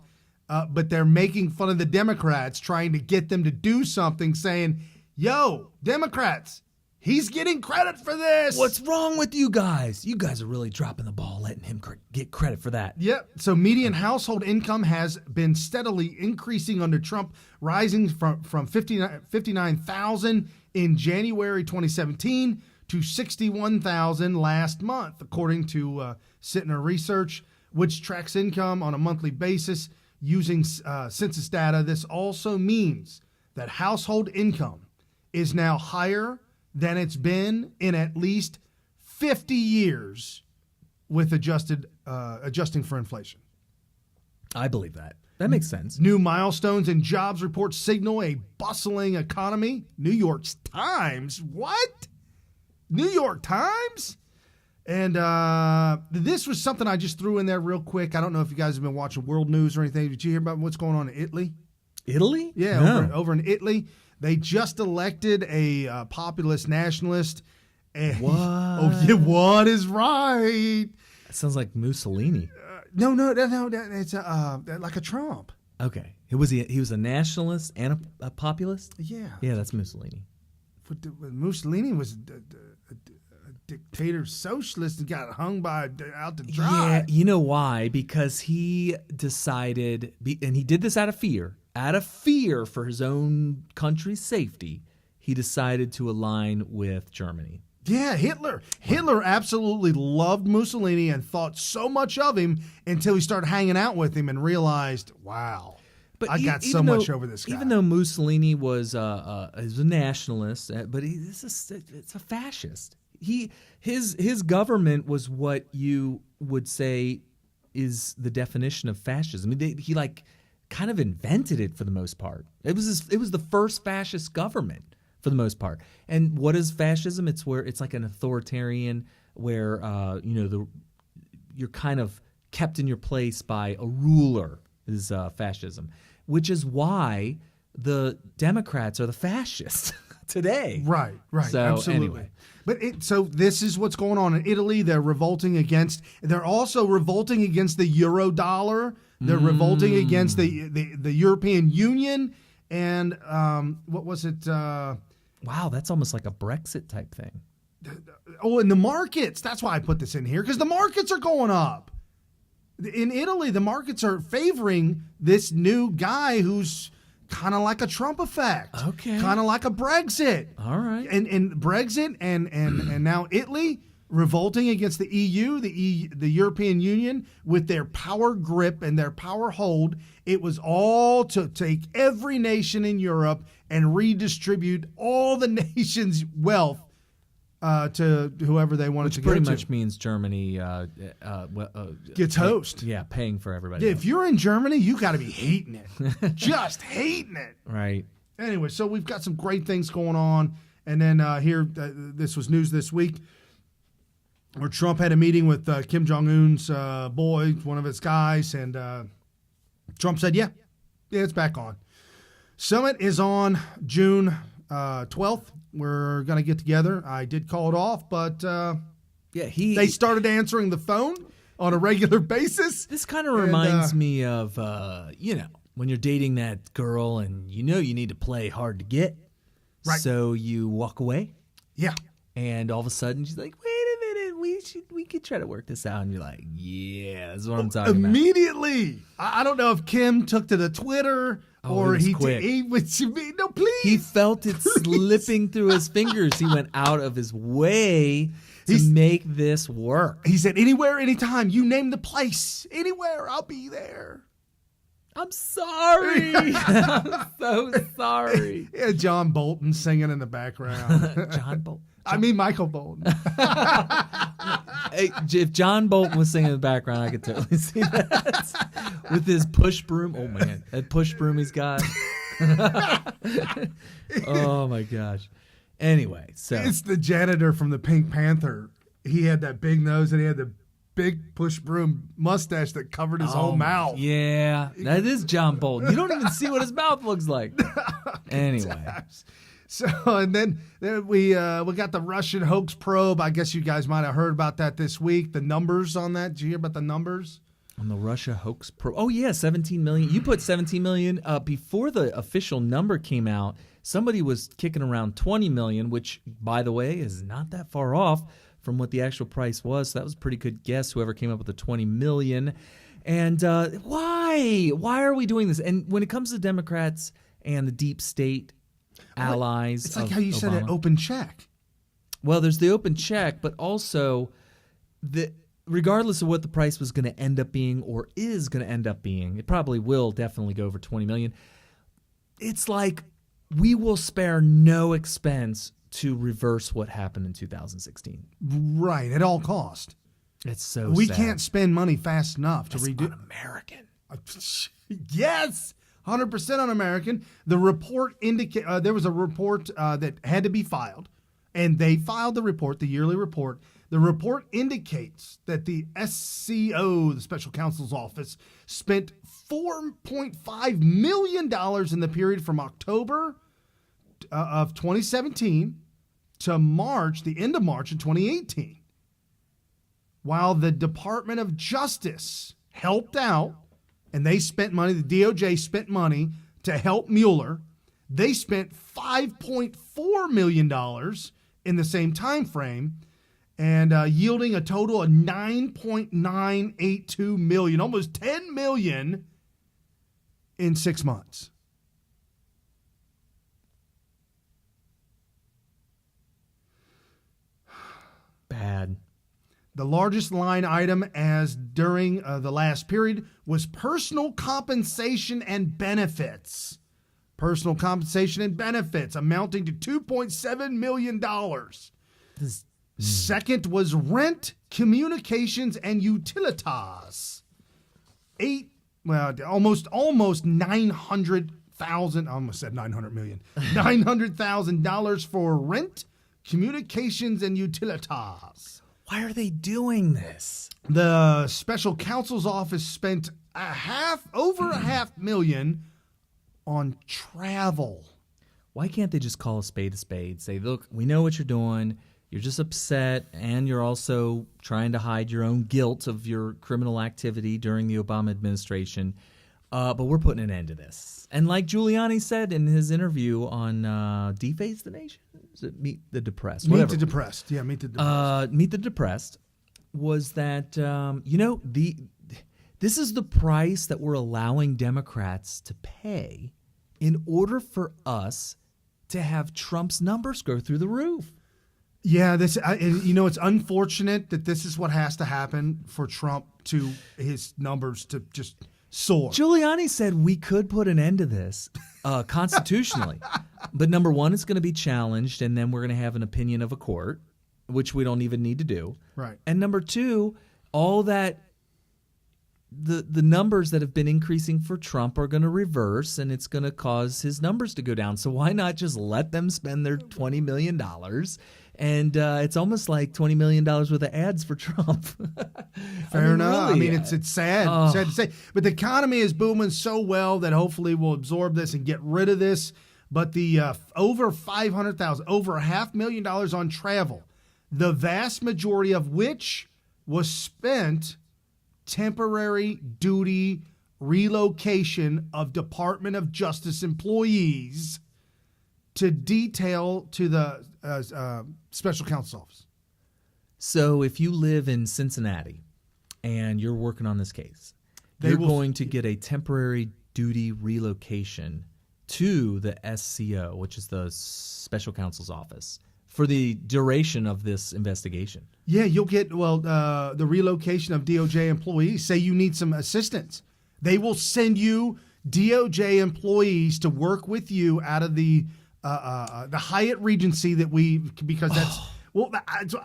But they're making fun of the Democrats, trying to get them to do something, saying, yo, Democrats, he's getting credit for this. What's wrong with you guys? You guys are really dropping the ball, letting him get credit for that. Yep. So median household income has been steadily increasing under Trump, rising from $59,000 in January 2017 to 61,000 last month, according to Sittner Research, which tracks income on a monthly basis using census data. This also means that household income is now higher than it's been in at least 50 years with adjusting for inflation. I believe that. That makes sense. New milestones in jobs reports signal a bustling economy. New York Times? What? New York Times? And this was something I just threw in there real quick. I don't know if you guys have been watching world news or anything. Did you hear about what's going on in Italy? Italy? Yeah, No. over in Italy. They just elected a populist nationalist. What? Oh, yeah, what is right? That sounds like Mussolini. No, it's like a Trump. Okay. He was a nationalist and a populist? Yeah. Yeah, that's Mussolini. Mussolini was a dictator socialist and got hung out to dry. Yeah, you know why? Because he decided, and he did this out of fear for his own country's safety, he decided to align with Germany. Yeah, Hitler absolutely loved Mussolini and thought so much of him until he started hanging out with him and realized, wow, I got so much over this guy. Even though Mussolini was a nationalist, but it's a fascist. His government was what you would say is the definition of fascism. I mean, he kind of invented it for the most part. It was the first fascist government for the most part. And what is fascism? It's like an authoritarian where you're kind of kept in your place by a ruler is fascism, which is why the Democrats are the fascists today. Right, So, absolutely. anyway. But so this is what's going on in Italy. They're also revolting against the euro dollar. They're revolting against the European Union. And what was it? Wow, that's almost like a Brexit type thing. Oh, and the markets. That's why I put this in here, because the markets are going up. In Italy, the markets are favoring this new guy who's kind of like a Trump effect. Okay. Kind of like a Brexit. All right. And Brexit and now Italy revolting against the EU, the European Union, with their power grip and their power hold. It was all to take every nation in Europe and redistribute all the nation's wealth to whoever they wanted to go to. Pretty much means Germany gets host. Yeah, paying for everybody. Yeah, if you're in Germany, you got to be hating it. Just hating it. Right. Anyway, so we've got some great things going on. And then this was news this week, where Trump had a meeting with Kim Jong-un's boy, one of his guys, and Trump said, yeah, it's back on. Summit is on June 12th. We're going to get together. I did call it off, but they started answering the phone on a regular basis. This kind of reminds me of, when you're dating that girl and you need to play hard to get. Right. So you walk away. Yeah. And all of a sudden she's like, wait a minute, we could try to work this out. And you're like, yeah, that's what I'm talking about. Immediately. I don't know if Kim took to the Twitter or he was quick. No, please. He felt it slipping through his fingers. He went out of his way to make this work. He said, anywhere, anytime, you name the place. Anywhere, I'll be there. I'm sorry. I'm so sorry. Yeah, John Bolton singing in the background. John Bolton. I mean, Michael Bolton. Hey, if John Bolton was singing in the background, I could totally see that. With his push broom. Oh, man. That push broom he's got. Oh, my gosh. Anyway, so. It's the janitor from the Pink Panther. He had that big nose and he had the big push broom mustache that covered his whole mouth. Yeah, that is John Bolton. You don't even see what his mouth looks like. Anyway. So, and then we got the Russian hoax probe. I guess you guys might have heard about that this week. The numbers on that. Did you hear about the numbers? On the Russia hoax probe. Oh, yeah, 17 million. You put 17 million. Before the official number came out, somebody was kicking around 20 million, which, by the way, is not that far off from what the actual price was. So that was a pretty good guess, whoever came up with the 20 million. And why? Why are we doing this? And when it comes to Democrats and the deep state allies, it's like how you said an open check. Well, there's the open check, but also regardless of what the price was going to end up being or is going to end up being, it probably will definitely go over $20 million. It's like we will spare no expense to reverse what happened in 2016. Right, at all cost. It's so we sad. can't spend money fast enough to redo. Un-American. Yes, 100% un-American. The report there was a report that had to be filed, and they filed the report, the yearly report. The report indicates that the SCO, the Special Counsel's Office, spent $4.5 million in the period from October of 2017 to March, the end of March in 2018. While the Department of Justice helped out, and they spent money, the DOJ spent money to help Mueller, they spent $5.4 million in the same time frame, and yielding a total of $9.982 million, almost $10 million in 6 months. Bad. The largest line item as during the last period was personal compensation and benefits. Personal compensation and benefits amounting to $2.7 million. Second was rent, communications, and utilities. Almost $900,000. I almost said 900 million. $900,000 for rent, communications, and utilities. Why are they doing this? The Special Counsel's Office over $500,000 on travel. Why can't they just call a spade? Say, look, we know what you're doing. You're just upset, and you're also trying to hide your own guilt of your criminal activity during the Obama administration. But we're putting an end to this. And like Giuliani said in his interview on Deface the Nation, is it Meet the Depressed? Meet the Depressed. Yeah, Meet the Depressed. Meet the Depressed was that, this is the price that we're allowing Democrats to pay in order for us to have Trump's numbers go through the roof. Yeah, it's unfortunate that this is what has to happen for Trump to his numbers to just soar. Giuliani said we could put an end to this constitutionally. But number one, it's going to be challenged, and then we're going to have an opinion of a court, which we don't even need to do. Right. And number two, all that the numbers that have been increasing for Trump are going to reverse, and it's going to cause his numbers to go down. So why not just let them spend their $20 million? And it's almost like $20 million worth of ads for Trump. Fair enough. Really, it's sad. Sad to say. But the economy is booming so well that hopefully we'll absorb this and get rid of this. But the over $500,000, over $500,000 on travel, the vast majority of which was spent temporary duty relocation of Department of Justice employees to detail to the Special Counsel's Office. So if you live in Cincinnati and you're working on this case, you're going to get a temporary duty relocation to the SCO, which is the Special Counsel's Office, for the duration of this investigation. Yeah, you'll get, the relocation of DOJ employees. Say you need some assistance. They will send you DOJ employees to work with you out of the Hyatt Regency because that's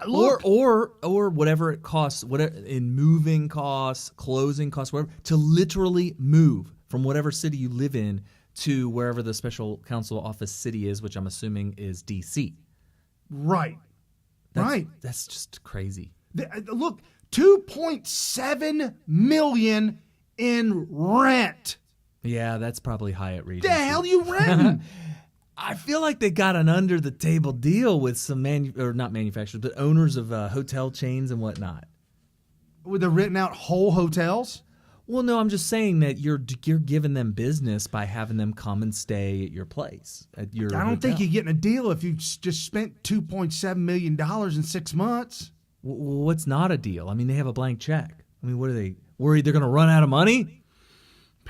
look, or whatever it costs, whatever in moving costs, closing costs, whatever, to literally move from whatever city you live in to wherever the Special Counsel Office city is, which I'm assuming is D.C. Right. That's just crazy. Look, $2.7 million in rent. Yeah, that's probably Hyatt Regency. The hell you renting? I feel like they got an under-the-table deal with some not manufacturers, but owners of hotel chains and whatnot. With the renting out whole hotels? Well, no, I'm just saying that you're giving them business by having them come and stay at your place. I don't think you're getting a deal if you just spent $2.7 million in 6 months. What's not a deal? I mean, they have a blank check. I mean, what are they worried they're going to run out of money?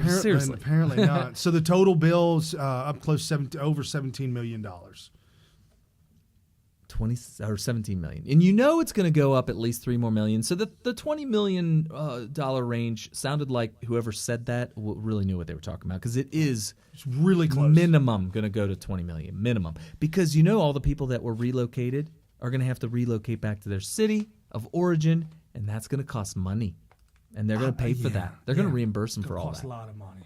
Seriously. Apparently not. So the total bill's up close to over $17 million. 20 or 17 million. And you know it's going to go up at least 3 more million. So the $20 million dollar range sounded like whoever said that really knew what they were talking about, because it's really close. Minimum going to go to 20 million, minimum. Because all the people that were relocated are going to have to relocate back to their city of origin, and that's going to cost money. And they're going to pay for that. They're going to reimburse them for all that. Costs a lot of money.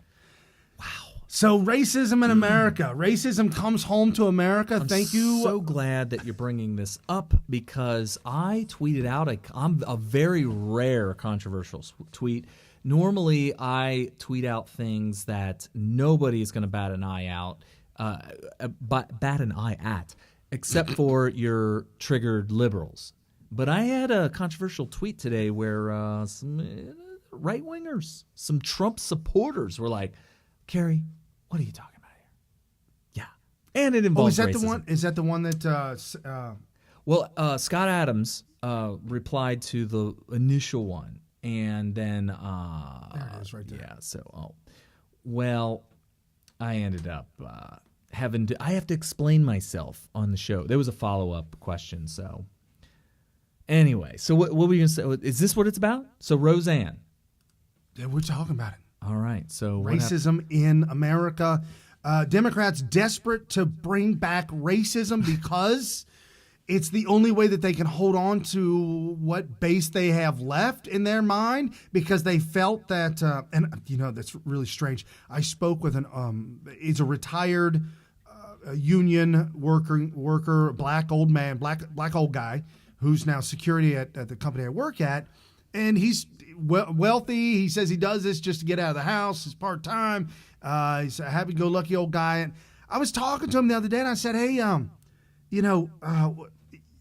Wow. So racism in America. Racism comes home to America. Thank you. I'm so glad that you're bringing this up, because I tweeted out a very rare controversial tweet. Normally, I tweet out things that nobody is going to bat an eye at, except for your triggered liberals. But I had a controversial tweet today where some right-wingers, some Trump supporters were like, Carrie, what are you talking about here? Yeah. And it involves racism. Is that the one that... Well, Scott Adams replied to the initial one. And then... there it is right there. Yeah, so... well, I ended up having to... I have to explain myself on the show. There was a follow-up question, so... Anyway, so what were you going to say? Is this what it's about? So Roseanne. Yeah, we're talking about it. All right. So racism in America. Democrats desperate to bring back racism because it's the only way that they can hold on to what base they have left in their mind, because they felt that, and that's really strange. I spoke with he's a retired union worker, black old man, black old guy, who's now security at the company I work at, and he's wealthy. He says he does this just to get out of the house. He's part-time. He's a happy-go-lucky old guy. And I was talking to him the other day, and I said, hey,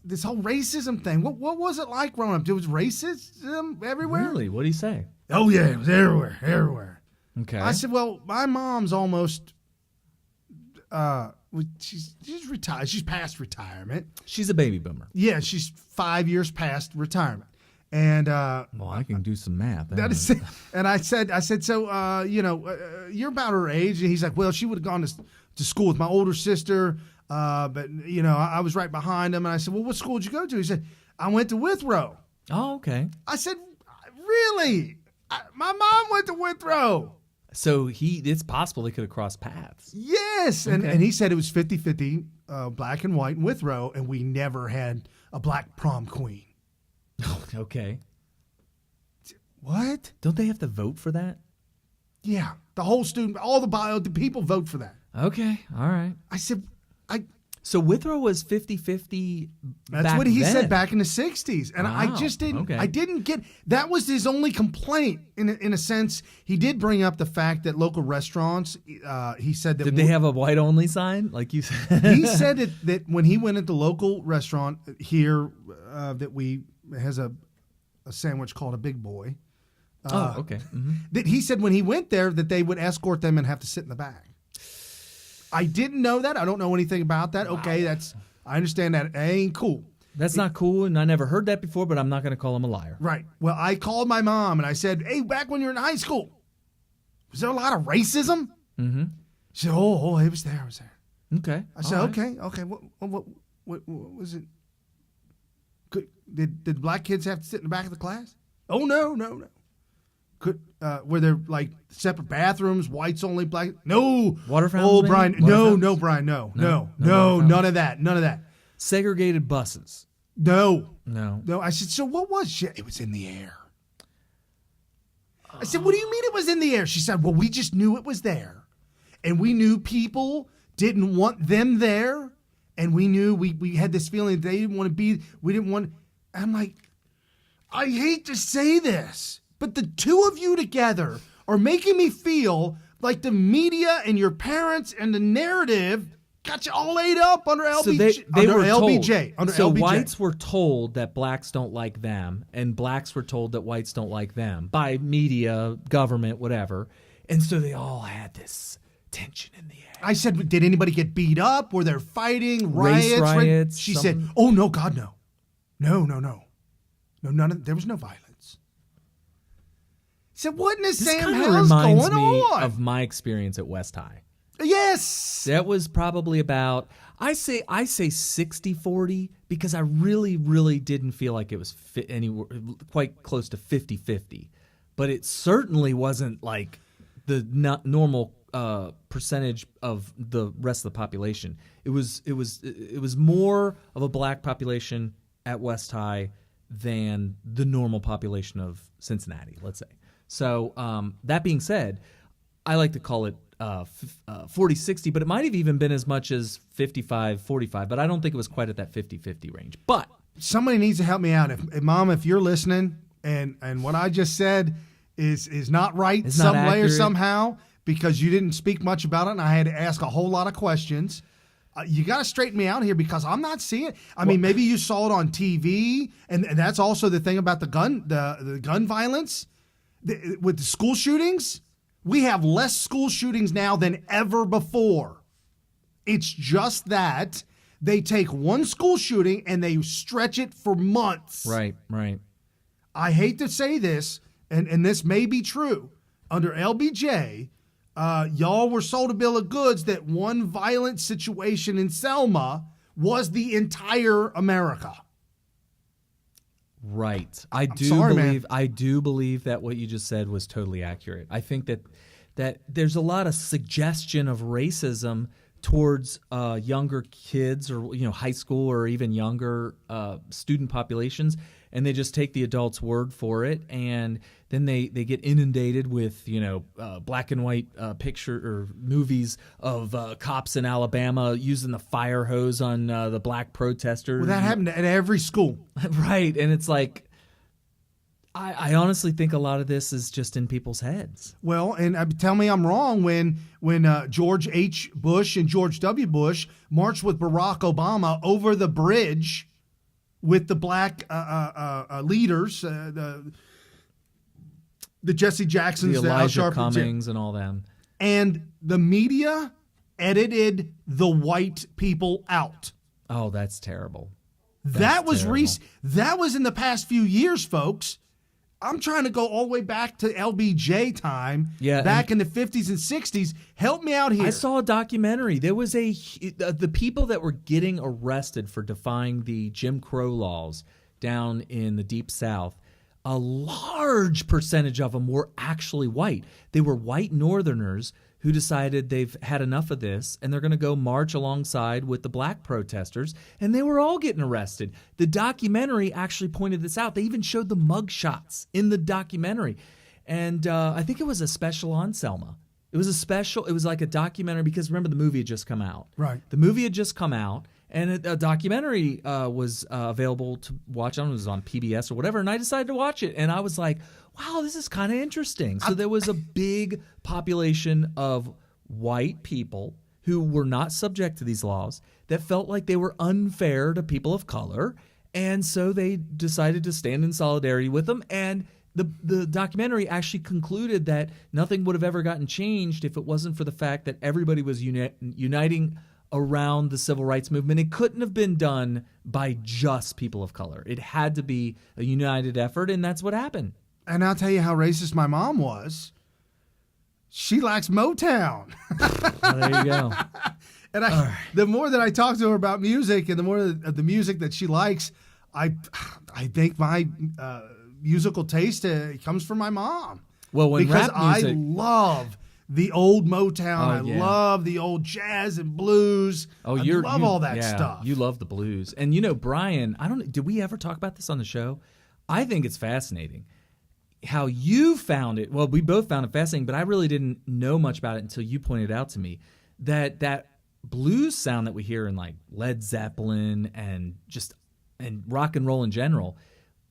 this whole racism thing, what was it like growing up? There was racism everywhere? Really? What did he say? Oh, yeah, it was everywhere. Okay. I said, well, my mom's almost... she's retired. She's past retirement. She's a baby boomer. Yeah, she's 5 years past retirement. And well, I can do some math. And I said, so you're about her age. And he's like, well, she would have gone to school with my older sister, but I was right behind him. And I said, well, what school did you go to? He said, I went to Withrow. Oh, okay. I said, really? My mom went to Withrow. So it's possible they could have crossed paths. Yes. Okay. And he said it was 50-50, black and white in Withrow, and we never had a black prom queen. Okay. What? Don't they have to vote for that? Yeah. The whole the people vote for that. Okay. All right. I said, So Withrow was 50-50 That's what he said back in the 60s. And wow. I just didn't, okay. I didn't get, that was his only complaint in a sense. He did bring up the fact that local restaurants, he said that. Did they have a white only sign? Like you said? He said that when he went into local restaurant here, that has a sandwich called a Big Boy. Okay. Mm-hmm. That he said when he went there that they would escort them and have to sit in the back. I didn't know that. I don't know anything about that. Wow. Okay, I understand that. It ain't cool. That's not cool, and I never heard that before, but I'm not going to call him a liar. Right. Well, I called my mom, and I said, hey, back when you were in high school, was there a lot of racism? Mm-hmm. She said, oh, it was there. Okay. I said, okay. What was it? Did black kids have to sit in the back of the class? Oh, no. Were there like separate bathrooms, whites only, black? No. Water fountains? Oh, Brian. No, Brian. No. None of that. Segregated buses? No. I said, so what was it? It was in the air. I said, what do you mean it was in the air? She said, well, we just knew it was there. And we knew people didn't want them there. And we knew we had this feeling that they didn't want to be, we didn't want. I'm like, I hate to say this, but the two of you together are making me feel like the media and your parents and the narrative got you all ate up under LBJ. So they were LBJ. Told. So LBJ. Whites were told that blacks don't like them, and blacks were told that whites don't like them by media, government, whatever. And so they all had this tension in the air. I said, did anybody get beat up? Were there fighting, race riots? She said, oh, no, God, no. No, there was no violence. I said, what in the Sam hell's going on? This kind of reminds me of my experience at West High. Yes. That was probably about, I say 60-40 because I really didn't feel like it was anywhere quite close to 50-50. But it certainly wasn't like the normal percentage of the rest of the population. It was more of a black population at West High than the normal population of Cincinnati, let's say. So that being said, I like to call it 40-60, but it might have even been as much as 55-45, but I don't think it was quite at that 50-50 range. But somebody needs to help me out. If Mom, if you're listening and what I just said is not right it's some not way or accurate. Somehow, because you didn't speak much about it and I had to ask a whole lot of questions, you got to straighten me out here because I'm not seeing it. I mean, maybe you saw it on TV, and that's also the thing about the gun violence with the school shootings. We have less school shootings now than ever before. It's just that they take one school shooting and they stretch it for months. Right. I hate to say this, and this may be true. Under LBJ, y'all were sold a bill of goods that one violent situation in Selma was the entire America. Right. I do believe that what you just said was totally accurate. I think that there's a lot of suggestion of racism towards younger kids or high school or even younger student populations, and they just take the adults' word for it, and then they get inundated with black and white picture or movies of cops in Alabama using the fire hose on the black protesters. Well, that happened at every school. Right, and it's like, I honestly think a lot of this is just in people's heads. Well, and tell me I'm wrong when George H. Bush and George W. Bush marched with Barack Obama over the bridge with the black leaders, the Jesse Jacksons, the Al Elijah Sharptons, Cummings, and all them. And the media edited the white people out. Oh, that's terrible. That was in the past few years, folks. I'm trying to go all the way back to LBJ time, back in the 50s and 60s. Help me out here. I saw a documentary. There was the people that were getting arrested for defying the Jim Crow laws down in the Deep South. A large percentage of them were actually white. They were white Northerners who decided they've had enough of this and they're going to go march alongside with the black protesters, and they were all getting arrested. The documentary actually pointed this out. They even showed the mug shots in the documentary, and I think it was a special on Selma. It was like a documentary because remember the movie had just come out. Right. The movie had just come out, and a documentary was available to watch. I don't know, it was on PBS or whatever, and I decided to watch it, and I was like, wow, this is kind of interesting. So there was a big population of white people who were not subject to these laws that felt like they were unfair to people of color, and so they decided to stand in solidarity with them. And the documentary actually concluded that nothing would have ever gotten changed if it wasn't for the fact that everybody was uniting around the civil rights movement. It couldn't have been done by just people of color. It had to be a united effort, and that's what happened. And I'll tell you how racist my mom was. She likes Motown. Well, there you go. And the more that I talk to her about music and the more of the music that she likes, I think my musical taste comes from my mom. Well, when because rap music, I love the old Motown. Oh, yeah. I love the old jazz and blues. I love all that stuff. You love the blues. And Brian, did we ever talk about this on the show? I think it's fascinating how you found it. Well, we both found it fascinating, but I really didn't know much about it until you pointed out to me that blues sound that we hear in like Led Zeppelin and rock and roll in general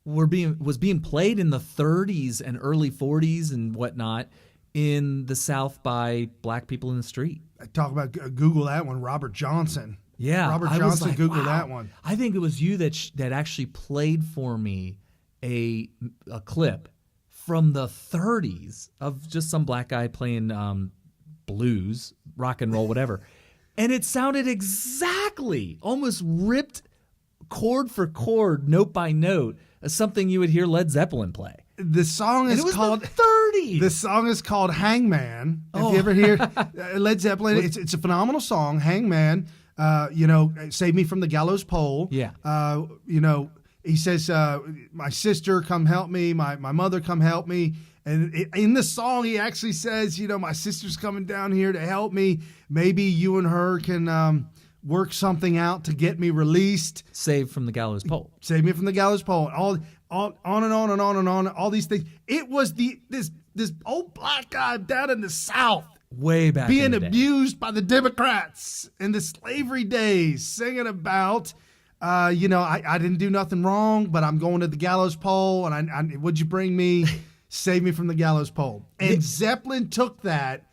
was being played in the 30s and early 40s and whatnot in the South by black people in the street. I talk about Google that one, Robert Johnson. Yeah, Robert I Johnson. like, Google wow. that one. I think it was you that actually played for me a clip from the 30s of just some black guy playing blues, rock and roll, whatever. And it sounded exactly, almost ripped chord for chord, note by note, as something you would hear Led Zeppelin play. The song is called the already. The song is called Hangman. If you ever hear Led Zeppelin, it's a phenomenal song, Hangman. Save me from the gallows pole. Yeah. He says, my sister, come help me. My mother, come help me. And in the song, he actually says, my sister's coming down here to help me. Maybe you and her can work something out to get me released. Saved from the gallows pole. Save me from the gallows pole. All on and on and on and on. All these things. It was this old black guy down in the South. Way back being in the day. abused by the Democrats in the slavery days, singing about, I didn't do nothing wrong, but I'm going to the gallows pole, and would you bring me? Save me from the gallows pole. And Zeppelin took that,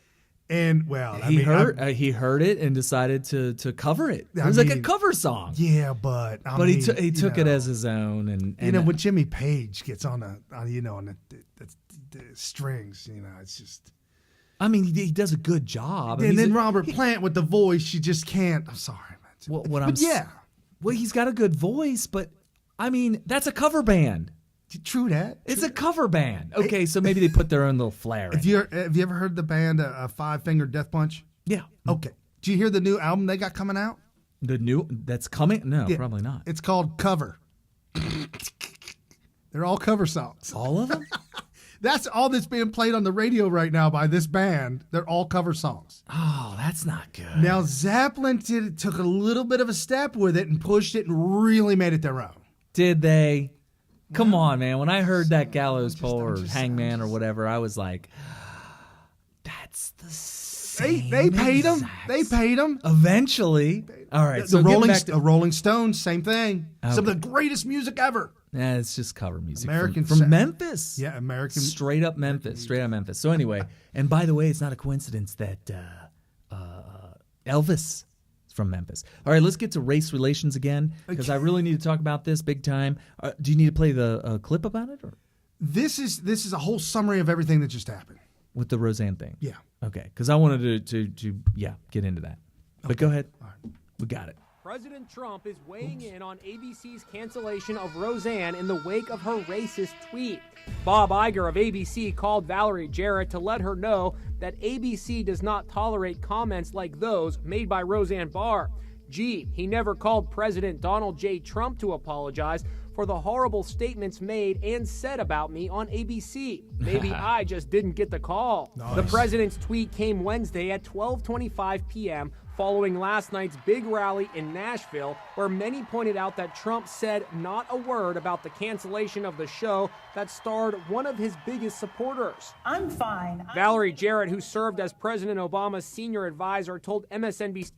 and he heard it and decided to cover it. It was like a cover song. Yeah, but he took it as his own, and when Jimmy Page gets on the strings, it's just. I mean, he does a good job. And then Robert Plant with the voice, you just can't. I'm sorry, man. Well, he's got a good voice, but I mean, that's a cover band. True that. It's a cover band. Okay, so maybe they put their own little flair in. Have you ever heard the band Five Finger Death Punch? Yeah. Okay. Do you hear the new album they got coming out? The new that's coming? No, Yeah. Probably not. It's called Cover. They're all cover songs. All of them? That's all that's being played on the radio right now by this band. They're all cover songs. Oh, that's not good. Now, Zeppelin took a little bit of a step with it and pushed it and really made it their own. Did they? Come on, man. When I heard that gallows pole or hangman or whatever, I was like, that's the same. They paid them. They paid them. Eventually. All right. The Rolling Stones, same thing. Okay. Some of the greatest music ever. Yeah, it's just cover music American from Memphis. Yeah, American. Straight up Memphis. So anyway, and by the way, it's not a coincidence that Elvis is from Memphis. All right, let's get to race relations again, because I really need to talk about this big time. Do you need to play the clip about it? Or? This is a whole summary of everything that just happened. With the Roseanne thing? Yeah. Okay, because I wanted to get into that. But go ahead. All right. We got it. President Trump is weighing in on ABC's cancellation of Roseanne in the wake of her racist tweet. Bob Iger of ABC called Valerie Jarrett to let her know that ABC does not tolerate comments like those made by Roseanne Barr. He never called President Donald J. Trump to apologize for the horrible statements made and said about me on ABC. Maybe I just didn't get the call. Nice. The president's tweet came Wednesday at 12:25 p.m., following last night's big rally in Nashville, where many pointed out that Trump said not a word about the cancellation of the show that starred one of his biggest supporters. I'm fine. Valerie Jarrett, who served as President Obama's senior advisor, told MSNBC,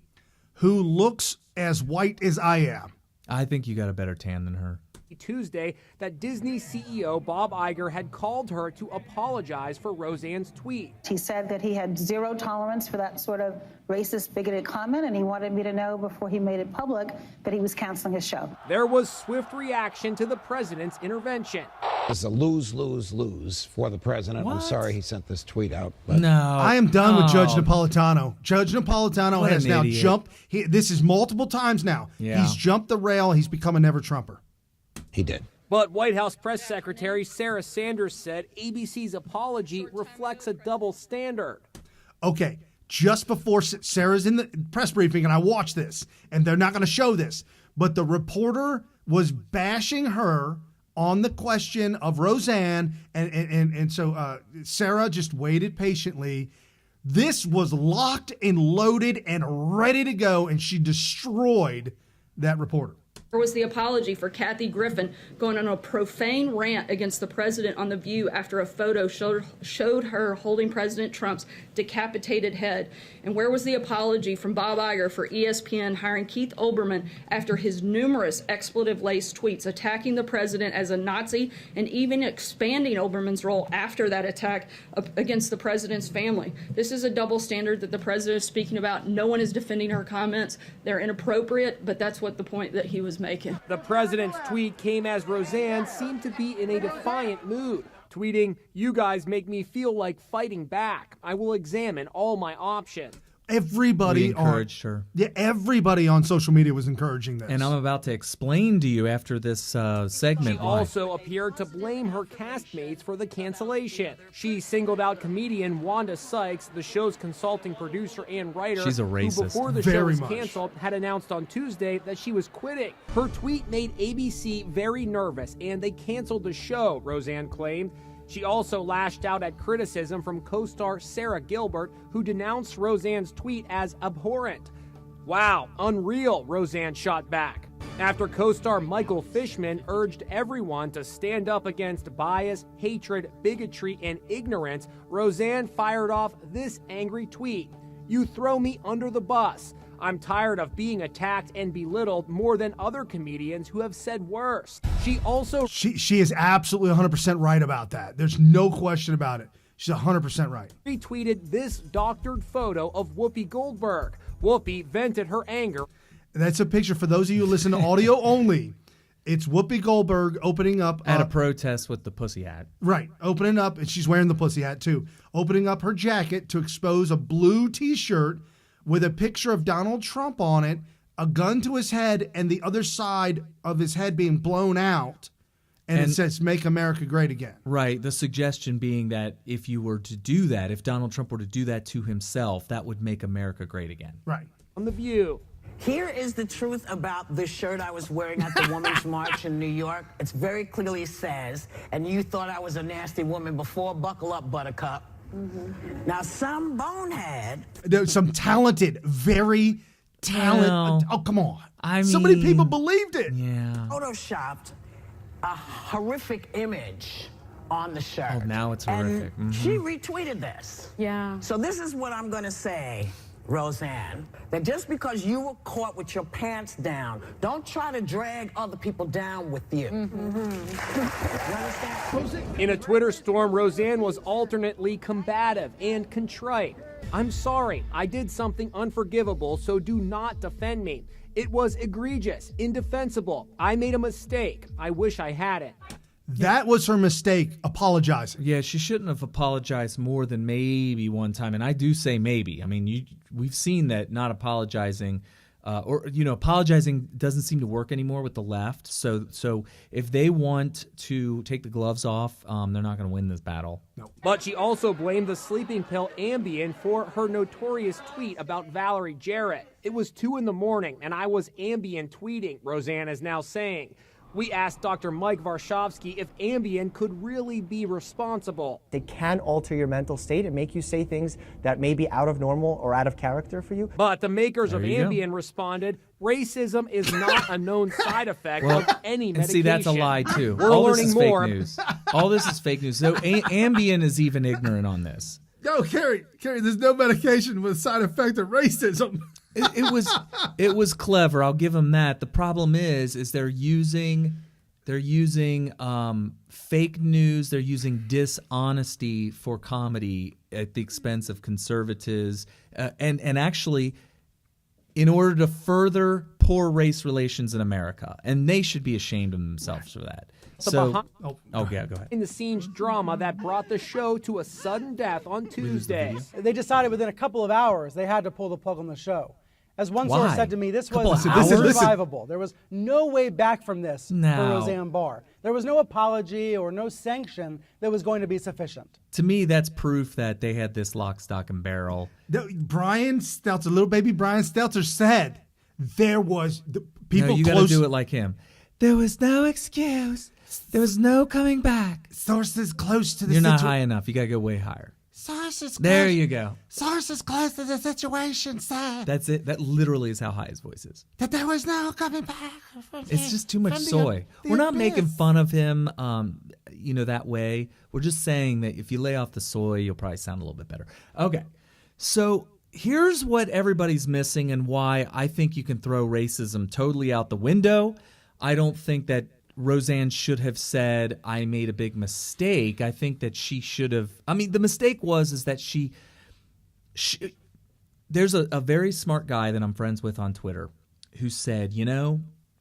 who looks as white as I am. I think you got a better tan than her. Tuesday that Disney CEO Bob Iger had called her to apologize for Roseanne's tweet. He said that he had zero tolerance for that sort of racist, bigoted comment, and he wanted me to know before he made it public that he was canceling his show. There was swift reaction to the president's intervention. This is a lose for the president. What? I'm sorry he sent this tweet out. But No. I am done with Judge Napolitano. Judge Napolitano What has an now idiot. jumped. This is multiple times now. Yeah. He's jumped the rail. He's become a never-Trumper. he did. But White House Press Secretary Sarah Sanders said ABC's apology reflects a double standard. Okay, just before Sarah's in the press briefing, and I watched this, and they're not going to show this, but the reporter was bashing her on the question of Roseanne, and so Sarah just waited patiently. This was locked and loaded and ready to go, and she destroyed that reporter. There was the apology for Kathy Griffin going on a profane rant against the president on The View after a photo showed her holding President Trump's decapitated head. And where was the apology from Bob Iger for ESPN hiring Keith Olbermann after his numerous expletive-laced tweets attacking the president as a Nazi and even expanding Olbermann's role after that attack against the president's family? This is a double standard that the president is speaking about. No one is defending her comments. They're inappropriate, but that's what the point that he was making. The president's tweet came as Roseanne seemed to be in a defiant mood, tweeting, "You guys make me feel like fighting back. I will examine all my options." Everybody encouraged her. Yeah, everybody on social media was encouraging this. And I'm about to explain to you after this segment She why. also appeared to blame her castmates for the cancellation. She singled out comedian Wanda Sykes, the show's consulting producer and writer. She's a racist. Who before the Very show was much. canceled had announced on Tuesday that she was quitting. Her tweet made ABC very nervous, and they canceled the show, Roseanne claimed. She also lashed out at criticism from co-star Sarah Gilbert, who denounced Roseanne's tweet as abhorrent. Wow, unreal, Roseanne shot back. After co-star Michael Fishman urged everyone to stand up against bias, hatred, bigotry, and ignorance, Roseanne fired off this angry tweet. "You throw me under the bus. I'm tired of being attacked and belittled more than other comedians who have said worse." She also She is absolutely 100% right about that. There's no question about it. She's 100% right. retweeted this doctored photo of Whoopi Goldberg. Whoopi vented her anger. That's a picture for those of you who listen to audio only. It's Whoopi Goldberg opening up At a protest with the pussy hat. Right, opening up, and she's wearing the pussy hat too. Opening up her jacket to expose a blue T-shirt with a picture of Donald Trump on it, a gun to his head, and the other side of his head being blown out. And it says, "Make America Great Again." Right. The suggestion being that if you were to do that, if Donald Trump were to do that to himself, that would make America great again. Right. On The View. Here is the truth about the shirt I was wearing at the Women's March in New York. It very clearly says, "And you thought I was a nasty woman before, buckle up, buttercup." Now, some bonehead. There's some talented, very talented. Well, oh, come on. I so many mean, people believed it. Yeah. Photoshopped a horrific image on the shirt. Oh, now it's horrific. And she retweeted this. Yeah. So this is what I'm going to say, Roseanne, that just because you were caught with your pants down, don't try to drag other people down with you. You understand? In a Twitter storm, Roseanne was alternately combative and contrite. "I'm sorry, I did something unforgivable, so do not defend me. It was egregious, indefensible. I made a mistake. I wish I hadn't." That was her mistake, apologizing. Yeah, she shouldn't have apologized more than maybe one time. And I do say maybe. I mean, we've seen that not apologizing apologizing doesn't seem to work anymore with the left. So if they want to take the gloves off, they're not going to win this battle. No. But she also blamed the sleeping pill Ambien for her notorious tweet about Valerie Jarrett. "It was 2 a.m, and I was Ambien tweeting," Roseanne is now saying. We asked Dr. Mike Varshavsky if Ambien could really be responsible. It can alter your mental state and make you say things that may be out of normal or out of character for you. But the makers There of you go. Ambien responded, racism is not a known side effect of any medication. And see, that's a lie, too. We're All this learning is more. fake news. All this is fake news. So Ambien is even ignorant on this. No, Carrie, there's no medication with side effect of racism. It was clever. I'll give them that. The problem is they're using fake news. They're using dishonesty for comedy at the expense of conservatives, and actually, in order to further poor race relations in America, and they should be ashamed of themselves for that. Go ahead. In the scenes drama that brought the show to a sudden death on Tuesday. They decided within a couple of hours they had to pull the plug on the show. As one Why? source said to me, this was unsurvivable. There was no way back from this for Roseanne Barr. There was no apology or no sanction that was going to be sufficient. To me, that's proof that they had this lock, stock, and barrel. Brian Stelter, little baby Brian Stelter said there was people No, you got to do it like him. There was no excuse. There was no coming back. Sources close to the You're not high enough. You got to go way higher. Sources there you go. Sources close to the situation said. That's it. That literally is how high his voice is. That there was no coming back. It's just too much soy. We're not making fun of him, that way. We're just saying that if you lay off the soy, you'll probably sound a little bit better. Okay. So here's what everybody's missing and why I think you can throw racism totally out the window. I don't think that Roseanne should have said, "I made a big mistake." I think that she should have. I mean, the mistake is that she there's a very smart guy that I'm friends with on Twitter who said,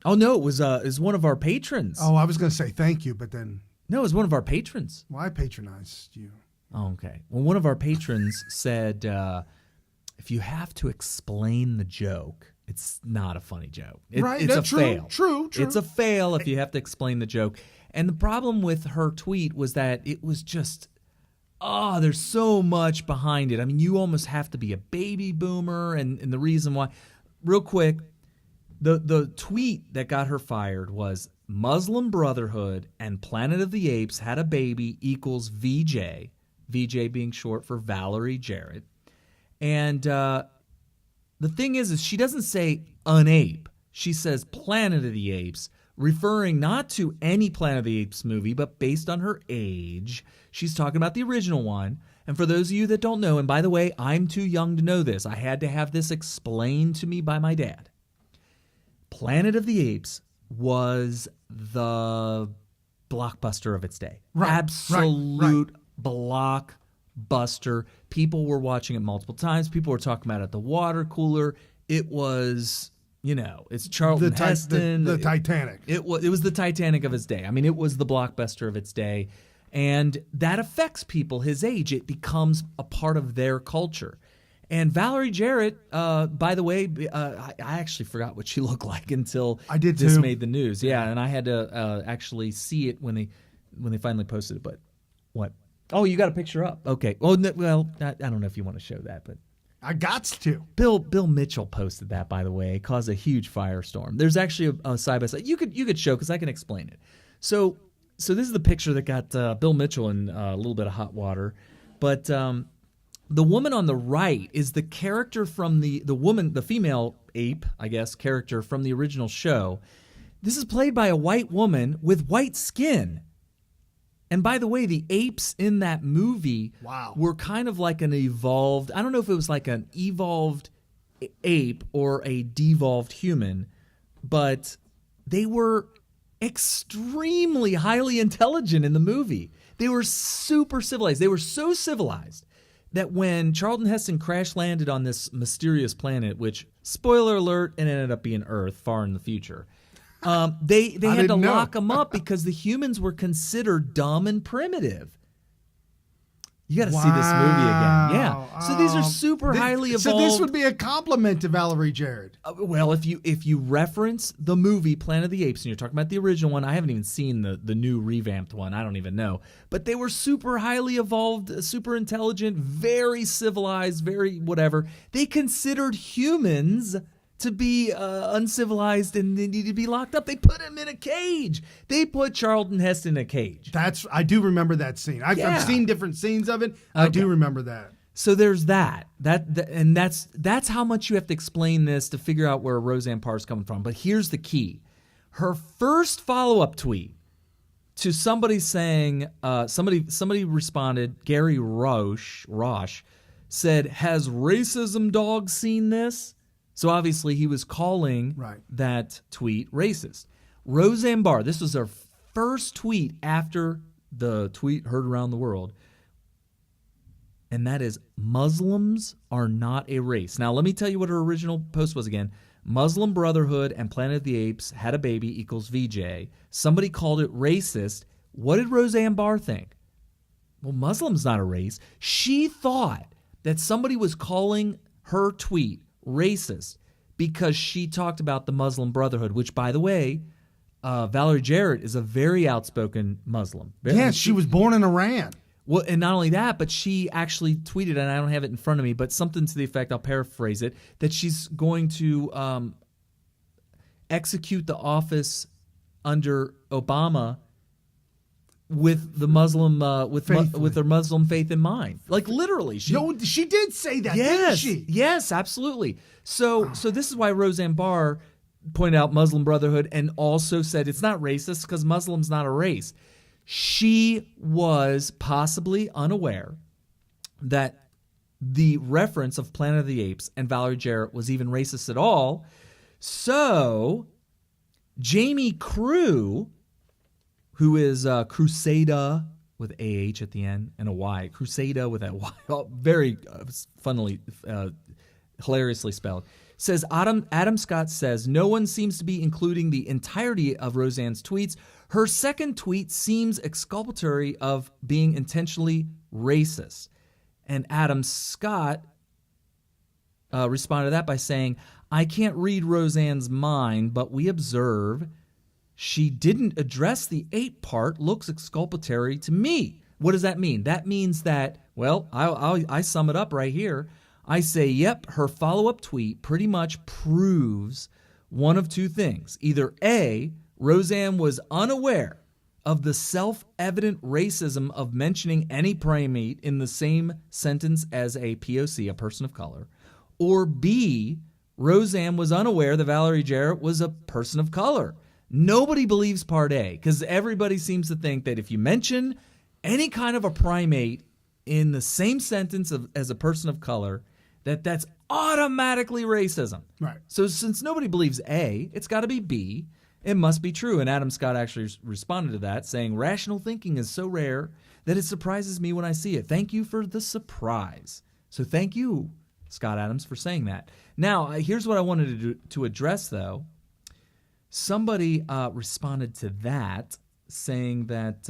oh no, it was one of our patrons. Oh, I was going to say thank you, but then. No, it was one of our patrons. Well, I patronized you. Oh, okay. Well, one of our patrons said, if you have to explain the joke, it's not a funny joke. It's That's a fail. True. It's a fail if you have to explain the joke. And the problem with her tweet was that it was just, there's so much behind it. I mean, you almost have to be a baby boomer, and the reason why. Real quick, the tweet that got her fired was Muslim Brotherhood and Planet of the Apes had a baby equals VJ, VJ being short for Valerie Jarrett. And the thing is she doesn't say an ape. She says Planet of the Apes, referring not to any Planet of the Apes movie, but based on her age. She's talking about the original one. And for those of you that don't know, and by the way, I'm too young to know this. I had to have this explained to me by my dad. Planet of the Apes was the blockbuster of its day. Absolute blockbuster. People were watching it multiple times. People were talking about it at the water cooler. It was, it's Charlton Heston. The Titanic. It was the Titanic of its day. I mean, it was the blockbuster of its day. And that affects people his age. It becomes a part of their culture. And Valerie Jarrett, by the way, I actually forgot what she looked like until this made the news. Yeah, and I had to actually see it when they finally posted it. But what? Oh, you got a picture up. Okay. Well, I don't know if you want to show that, but I got to. Bill Mitchell posted that, by the way. It caused a huge firestorm. There's actually a side by side. You could show because I can explain it. So this is the picture that got Bill Mitchell in a little bit of hot water, but the woman on the right is the character from the female ape, I guess, character from the original show. This is played by a white woman with white skin. And by the way, the apes in that movie were kind of like an evolved, I don't know if it was like an evolved ape or a devolved human, but they were extremely highly intelligent in the movie. They were super civilized. They were so civilized that when Charlton Heston crash landed on this mysterious planet, which, spoiler alert, it ended up being Earth far in the future, they had to lock them up because the humans were considered dumb and primitive. You got to see this movie again. Yeah. So these are super highly evolved. So this would be a compliment to Valerie Jarrett. Well, if you reference the movie Planet of the Apes and you're talking about the original one, I haven't even seen the new revamped one. I don't even know. But they were super highly evolved, super intelligent, very civilized, very whatever. They considered humans to be uncivilized and they need to be locked up. They put him in a cage. They put Charlton Heston in a cage. I do remember that scene. I've seen different scenes of it. Okay. I do remember that. So there's that. And that's how much you have to explain this to figure out where Roseanne Parr is coming from. But here's the key. Her first follow-up tweet to somebody saying, somebody responded, Gary Roche said, "Has racism dog seen this?" So obviously he was calling that tweet racist. Roseanne Barr, this was her first tweet after the tweet heard around the world, and that is, Muslims are not a race. Now let me tell you what her original post was again. Muslim Brotherhood and Planet of the Apes had a baby equals VJ. Somebody called it racist. What did Roseanne Barr think? Well, Muslim's not a race. She thought that somebody was calling her tweet racist because she talked about the Muslim Brotherhood, which, by the way, Valerie Jarrett is a very outspoken Muslim. Yes, she was born in Iran. Well, and not only that, but she actually tweeted, and I don't have it in front of me, but something to the effect, I'll paraphrase it, that she's going to execute the office under Obama with the Muslim with her Muslim faith in mind. Like literally. She did say that, yes, didn't she? Yes, absolutely. So this is why Roseanne Barr pointed out Muslim Brotherhood and also said it's not racist because Muslim's not a race. She was possibly unaware that the reference of Planet of the Apes and Valerie Jarrett was even racist at all. So Jamie Crew, who is Crusader with AH at the end and a Y, Crusader with a Y, very funnily, hilariously spelled, says Adam Scott says, no one seems to be including the entirety of Roseanne's tweets. Her second tweet seems exculpatory of being intentionally racist. And Adam Scott responded to that by saying, I can't read Roseanne's mind, but we observe she didn't address the 8 part, looks exculpatory to me. What does that mean? That means that, well, I sum it up right here. I say, yep, her follow-up tweet pretty much proves one of 2 things. Either A, Roseanne was unaware of the self-evident racism of mentioning any primate in the same sentence as a POC, a person of color, or B, Roseanne was unaware that Valerie Jarrett was a person of color. Nobody believes part A, because everybody seems to think that if you mention any kind of a primate in the same sentence as a person of color, that's automatically racism. Right. So since nobody believes A, it's got to be B. It must be true. And Adam Scott actually responded to that, saying, rational thinking is so rare that it surprises me when I see it. Thank you for the surprise. So thank you, Scott Adams, for saying that. Now, here's what I wanted to address, though. Somebody responded to that, saying that...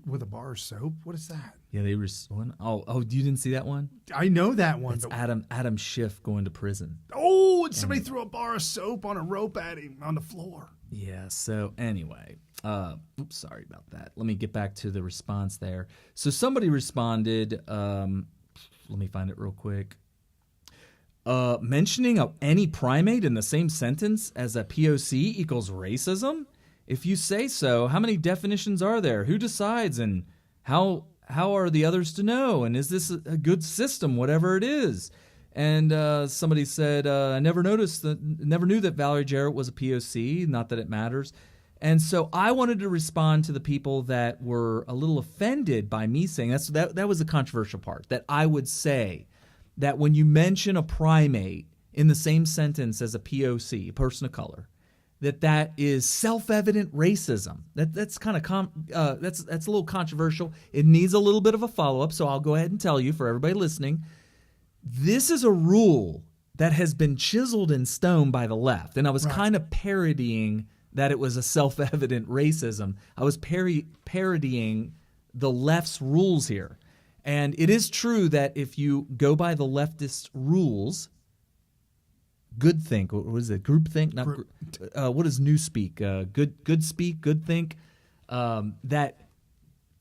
with a bar of soap? What is that? Yeah, they oh, you didn't see that one? I know that one. It's Adam Schiff going to prison. Oh, and somebody threw a bar of soap on a rope at him on the floor. Yeah, so anyway, oops, sorry about that. Let me get back to the response there. So somebody responded, let me find it real quick. Mentioning any primate in the same sentence as a POC equals racism? If you say so, how many definitions are there? Who decides, and how are the others to know? And is this a good system, whatever it is? And somebody said, I never knew that Valerie Jarrett was a POC, not that it matters. And so I wanted to respond to the people that were a little offended by me saying that was the controversial part, that I would say that when you mention a primate in the same sentence as a POC, a person of color, that is self-evident racism. That's kind of that's a little controversial. It needs a little bit of a follow-up, so I'll go ahead and tell you for everybody listening. This is a rule that has been chiseled in stone by the left, and I was kind of parodying that it was a self-evident racism. I was parodying the left's rules here. And it is true that if you go by the leftist rules, good think, what is it? Group think? Not what is newspeak? Good speak, good think. That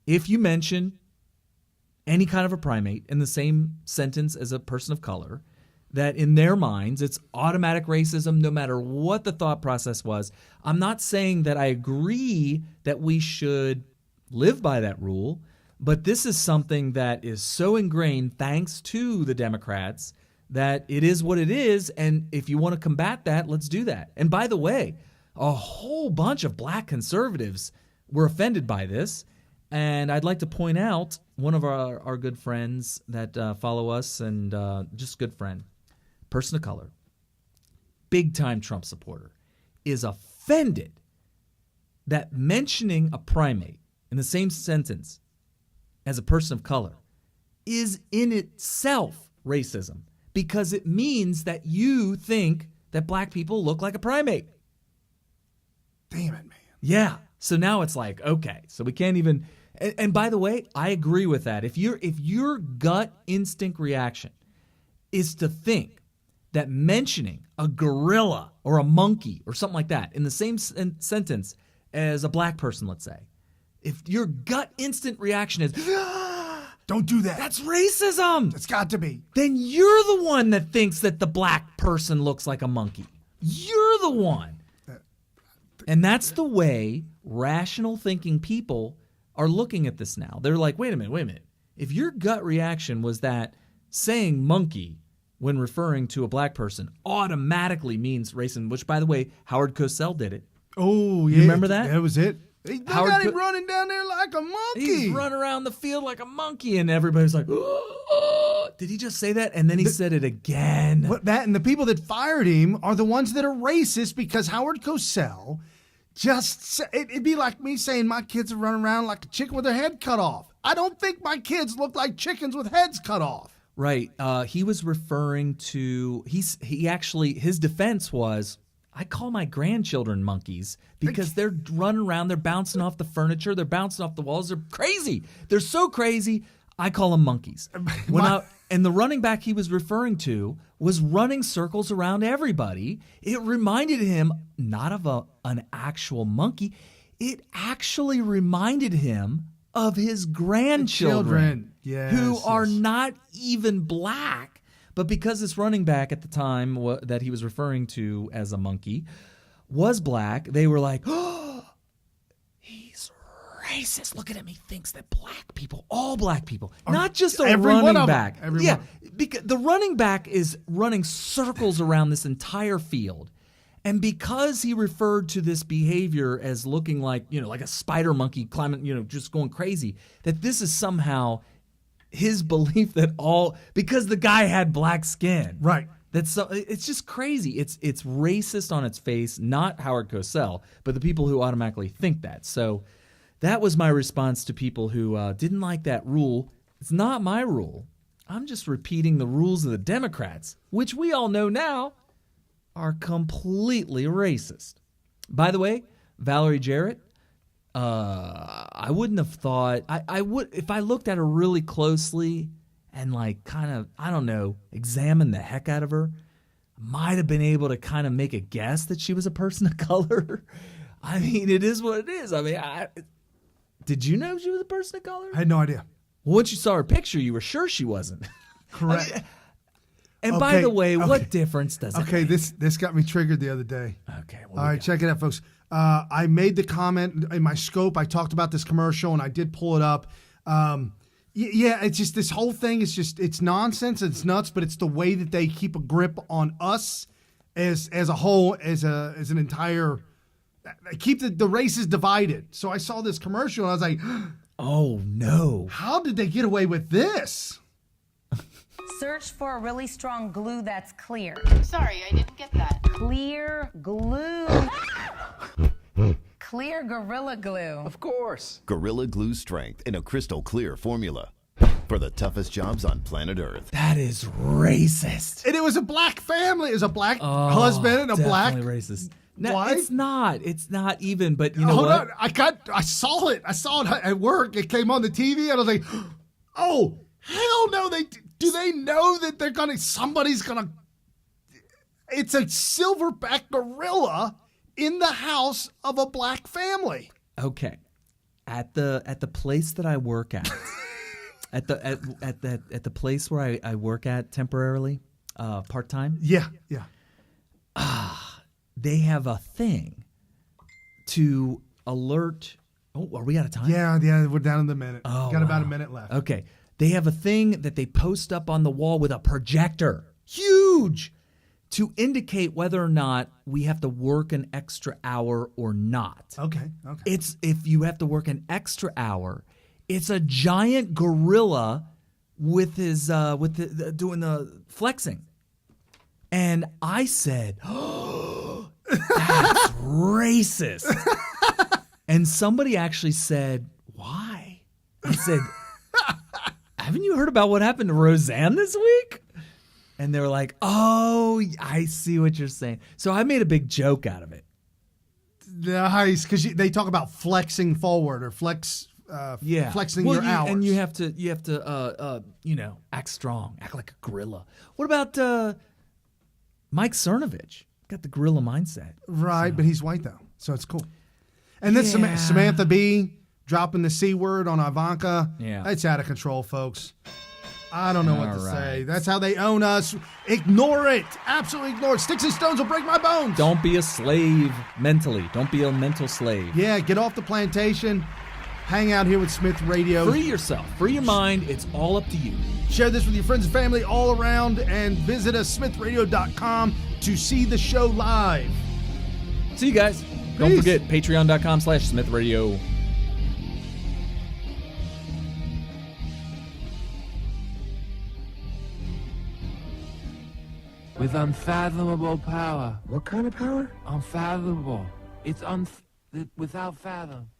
if you mention any kind of a primate in the same sentence as a person of color, that in their minds it's automatic racism no matter what the thought process was. I'm not saying that I agree that we should live by that rule, but this is something that is so ingrained thanks to the Democrats that it is what it is, and if you want to combat that, let's do that. And by the way, a whole bunch of black conservatives were offended by this, and I'd like to point out one of our good friends that follow us, and just good friend, person of color, big-time Trump supporter, is offended that mentioning a primate in the same sentence as a person of color is in itself racism, because it means that you think that black people look like a primate. Damn it, man. Yeah. So now it's like, okay, so we can't even. And by the way, I agree with that. If your gut instinct reaction is to think that mentioning a gorilla or a monkey or something like that in the same sentence as a black person, let's say, if your gut instant reaction is, don't do that. That's racism. It's got to be. Then you're the one that thinks that the black person looks like a monkey. You're the one. And that's the way rational thinking people are looking at this now. They're like, wait a minute. If your gut reaction was that saying monkey when referring to a black person automatically means racism, which, by the way, Howard Cosell did it. Oh, yeah. You remember that? That was it. They got him running down there like a monkey. He's running around the field like a monkey, and everybody's like, oh, did he just say that? And then he said it again. And the people that fired him are the ones that are racist, because Howard Cosell it'd be like me saying my kids are running around like a chicken with their head cut off. I don't think my kids look like chickens with heads cut off. Right. He was referring to, his defense was, I call my grandchildren monkeys because they're running around, they're bouncing off the furniture, they're bouncing off the walls, they're crazy. They're so crazy, I call them monkeys. And the running back he was referring to was running circles around everybody. It reminded him not of an actual monkey. It actually reminded him of his grandchildren who are not even black. But because this running back at the time that he was referring to as a monkey was black, they were like, oh, he's racist. Look at him. He thinks that black people, all black people, not just a running back. Yeah, because the running back is running circles around this entire field. And because he referred to this behavior as looking like, like a spider monkey climbing, just going crazy, that this is somehow his belief that because the guy had black skin. Right. It's just crazy. It's racist on its face, not Howard Cosell, but the people who automatically think that. So that was my response to people who didn't like that rule. It's not my rule. I'm just repeating the rules of the Democrats, which we all know now are completely racist. By the way, Valerie Jarrett, I wouldn't have thought I would if I looked at her really closely and examine the heck out of her, might have been able to kind of make a guess that she was a person of color. I mean, it is what it is. I mean, did you know she was a person of color? I had no idea. Well, once you saw her picture, you were sure she wasn't. Correct. And by the way, what difference does it make? This got me triggered the other day. Okay. All right, check it out, folks. I made the comment in my scope. I talked about this commercial, and I did pull it up. It's just this whole thing is it's nonsense. It's nuts, but it's the way that they keep a grip on us as a whole, as an entire. They keep the races divided. So I saw this commercial, and I was like, oh, no. How did they get away with this? Search for a really strong glue that's clear. Sorry, I didn't get that. Clear glue. Clear Gorilla Glue. Of course. Gorilla Glue strength in a crystal clear formula for the toughest jobs on planet Earth. That is racist. And it was a black family. It was a black husband and a black. Definitely racist. No, wife? It's not. It's not even. But you know Hold what? on. I saw it. I saw it at work. It came on the TV, and I was like, "Oh hell no!" Do they know that somebody's gonna? It's a silverback gorilla in the house of a black family. Okay, at the place that I work at, at the place where I work at temporarily, part time. Yeah. They have a thing to alert. Oh, are we out of time? Yeah, we're down in the minute. Oh, got about a minute left. Okay. They have a thing that they post up on the wall with a projector. Huge! To indicate whether or not we have to work an extra hour or not. Okay. It's if you have to work an extra hour, it's a giant gorilla with his doing the flexing. And I said, "Oh, that's racist." And somebody actually said, "Why?" I said, "Haven't you heard about what happened to Roseanne this week?" And they were like, "Oh, I see what you're saying." So I made a big joke out of it. Nice, because they talk about flexing forward or flexing your hours. And you have to act strong, act like a gorilla. What about Mike Cernovich? Got the gorilla mindset. Right, but he's white, though, so it's cool. And then Samantha Bee dropping the C word on Ivanka. Yeah. It's out of control, folks. I don't know what to say. That's how they own us. Ignore it. Absolutely ignore it. Sticks and stones will break my bones. Don't be a slave mentally. Don't be a mental slave. Yeah, get off the plantation. Hang out here with Smith Radio. Free yourself. Free your mind. It's all up to you. Share this with your friends and family all around, and visit us, smithradio.com, to see the show live. See you guys. Peace. Don't forget, patreon.com/smithradio. With unfathomable power. What kind of power? Unfathomable. It's without fathom.